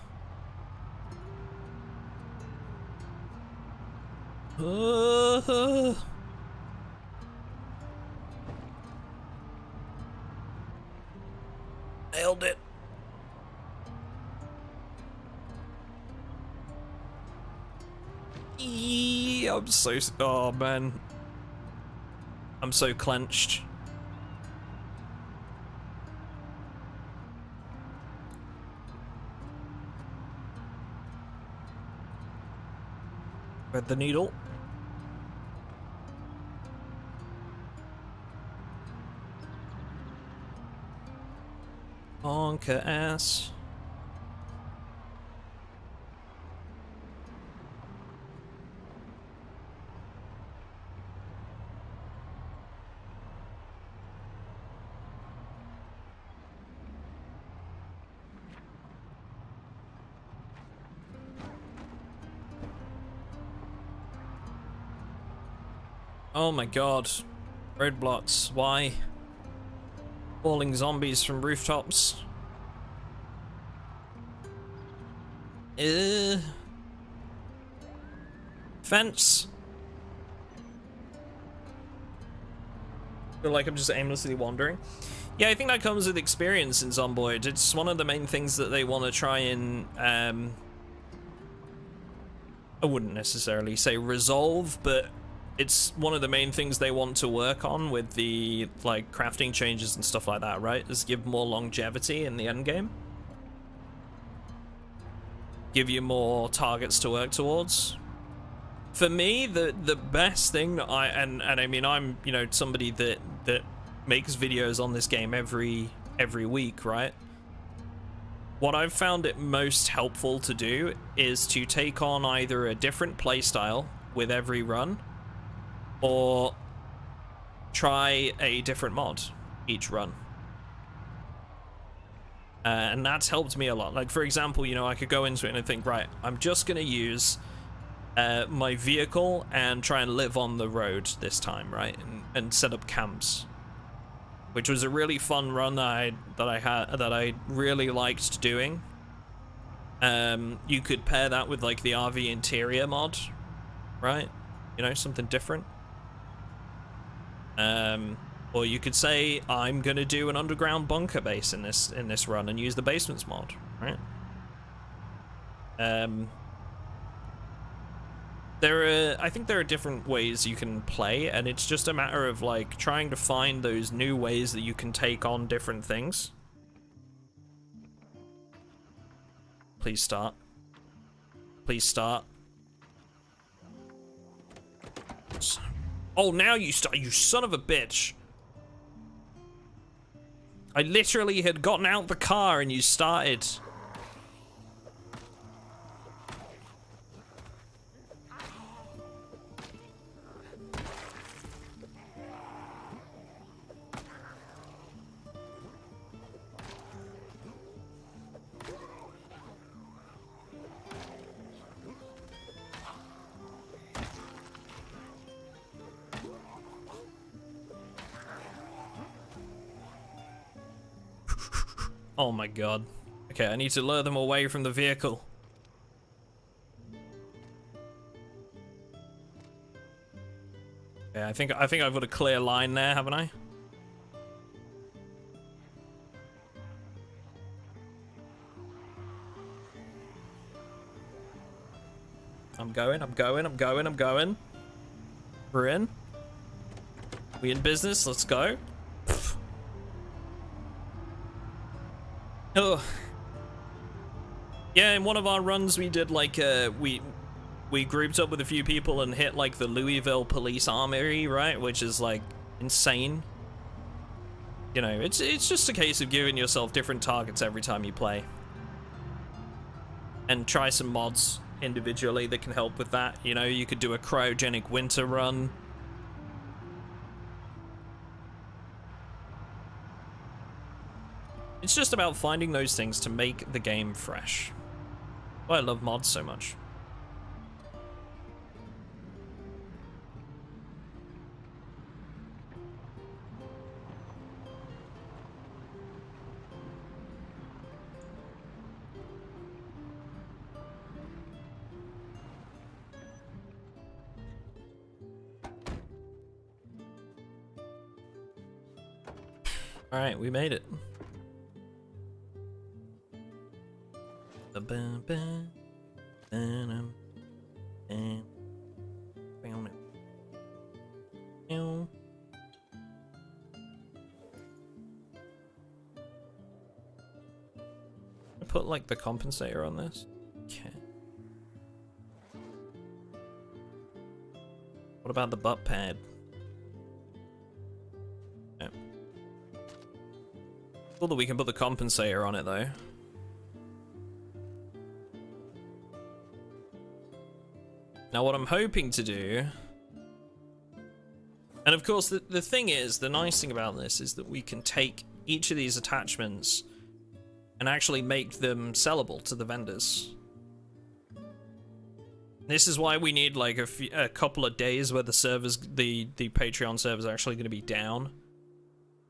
Nailed it. I'm so... Oh, man. I'm so clenched. Thread the needle. Bonker ass. Oh my god. Roadblocks. Why? Falling zombies from rooftops. Fence. Feel like I'm just aimlessly wandering. Yeah, I think that comes with experience in Zomboid. It's one of the main things that they want to try and I wouldn't necessarily say resolve, but it's one of the main things they want to work on with the like crafting changes and stuff like that, right? Is give more longevity in the end game. Give you more targets to work towards. For me, the best thing that I mean, I'm, you know, somebody that makes videos on this game every week, right? What I've found it most helpful to do is to take on either a different playstyle with every run, or try a different mod each run. And that's helped me a lot. Like, for example, you know, I could go into it and think, right, I'm just going to use my vehicle and try and live on the road this time, right? And set up camps. Which was a really fun run that I really liked doing. You could pair that with, like, the RV interior mod, right? You know, something different. Or you could say, I'm gonna do an underground bunker base in this run and use the basements mod, right? I think there are different ways you can play, and it's just a matter of like trying to find those new ways that you can take on different things. Please start. Please start. Oh, now you start, you son of a bitch. I literally had gotten out the car and you started. Oh my god. Okay, I need to lure them away from the vehicle. Yeah, I think I've got a clear line there, haven't I? I'm going. We're in. We in business, let's go. Oh. Yeah, in one of our runs we did like we grouped up with a few people and hit like the Louisville Police Armory, right? Which is like insane. You know, it's just a case of giving yourself different targets every time you play. And try some mods individually that can help with that. You know, you could do a cryogenic winter run It's just about finding those things to make the game fresh. Why I love mods so much. All right, we made it. I put like the compensator on this. Okay. What about the butt pad? No. Cool that we can put the compensator on it though. Now what I'm hoping to do, and of course the thing is, the nice thing about this is that we can take each of these attachments and actually make them sellable to the vendors. This is why we need like a couple of days where the servers, the Patreon servers are actually going to be down.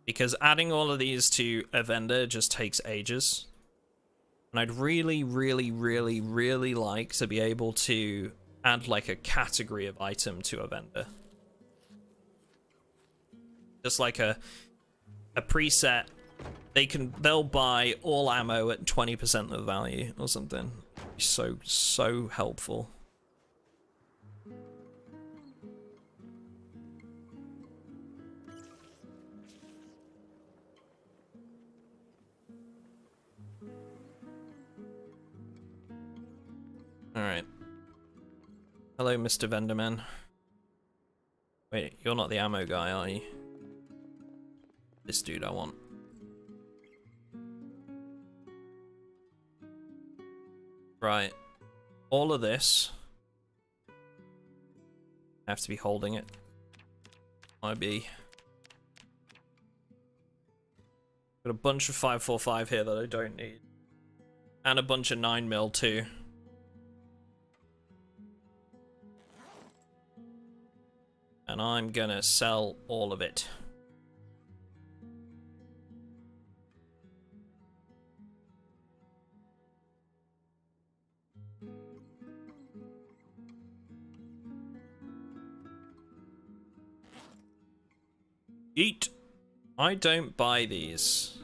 Because adding all of these to a vendor just takes ages. And I'd really, really, really, really like to be able to add like a category of item to a vendor. Just like a preset. They'll buy all ammo at 20% of the value or something. It'd be so helpful. Alright. Hello, Mr. Venderman. Wait, you're not the ammo guy, are you? This dude I want. Right. All of this. I have to be holding it. Might be. Got a bunch of 545 here that I don't need. And a bunch of 9mm too. And I'm gonna sell all of it. Eat. I don't buy these.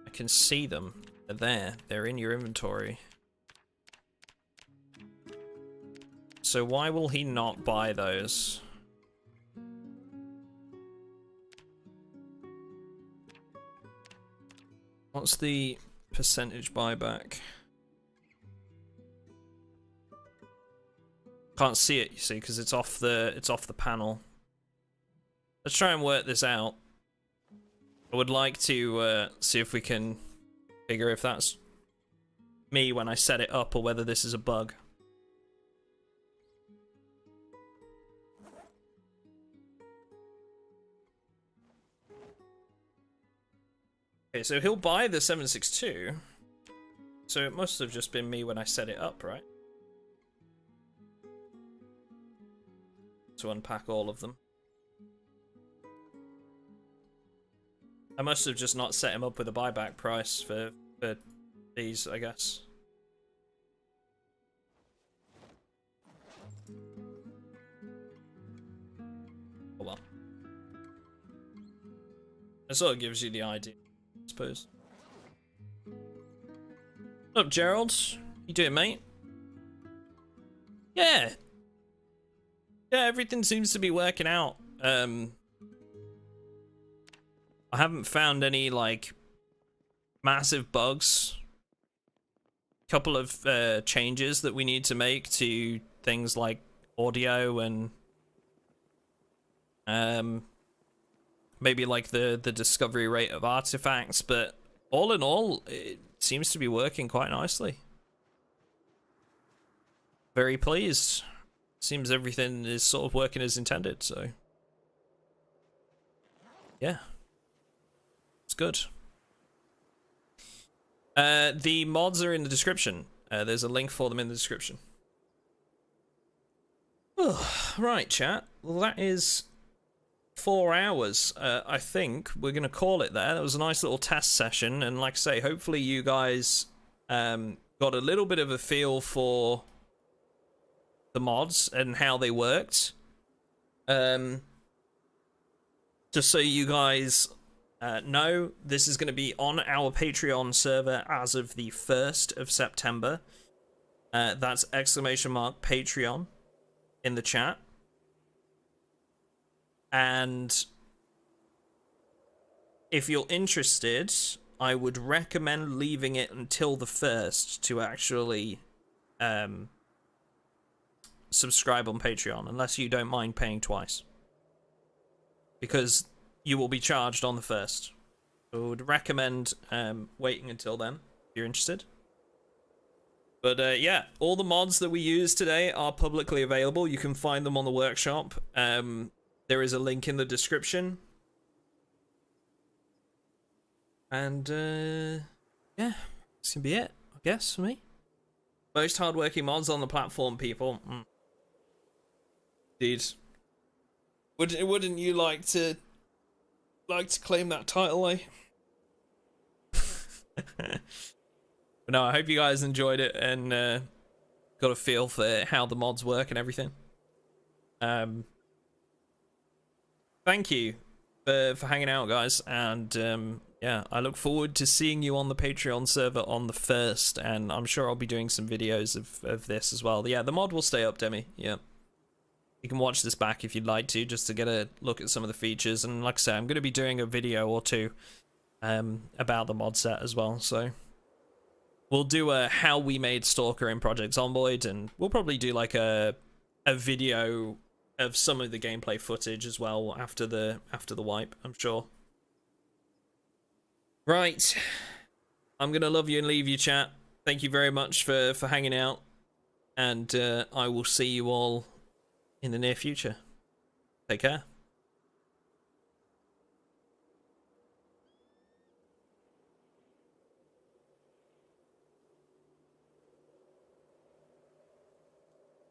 I can see them. They're there. They're in your inventory. So why will he not buy those? What's the percentage buyback? Can't see it, you see, because it's off the panel. Let's try and work this out. I would like to see if we can figure if that's me when I set it up or whether this is a bug. Okay, so he'll buy the 7.62. So it must have just been me when I set it up, right? To unpack all of them. I must have just not set him up with a buyback price for these, I guess. Oh well. It sort of gives you the idea, I suppose. What's up, Gerald? You doing, mate? Yeah. Yeah, everything seems to be working out. I haven't found any, like, massive bugs. Couple of changes that we need to make to things like audio and maybe like the discovery rate of artifacts, but all in all, it seems to be working quite nicely. Very pleased. Seems everything is sort of working as intended, so yeah. It's good. The mods are in the description. There's a link for them in the description. Oh, right, chat. Well, that is 4 hours. I think we're going to call it there. That was a nice little test session. And like I say, hopefully you guys got a little bit of a feel for the mods and how they worked. Just so you guys know, this is going to be on our Patreon server as of the 1st of September. That's !Patreon in the chat. And if you're interested, I would recommend leaving it until the 1st to actually subscribe on Patreon, unless you don't mind paying twice, because you will be charged on the 1st. I would recommend waiting until then if you're interested. But yeah, all the mods that we use today are publicly available. You can find them on the workshop. There is a link in the description. And yeah, this can be it, I guess, for me. Most hardworking mods on the platform, people. Dude, wouldn't you like to claim that title, eh? But no, I hope you guys enjoyed it and got a feel for how the mods work and everything. Thank you for hanging out, guys, and yeah, I look forward to seeing you on the Patreon server on the 1st, and I'm sure I'll be doing some videos of this as well. Yeah, the mod will stay up, Demi. Yeah. You can watch this back if you'd like to, just to get a look at some of the features. And like I say, I'm going to be doing a video or two about the mod set as well. So we'll do a how we made Stalker in Project Zomboid, and we'll probably do like a video of some of the gameplay footage as well after the wipe, I'm sure. Right. I'm going to love you and leave you, chat. Thank you very much for hanging out. And I will see you all in the near future. Take care.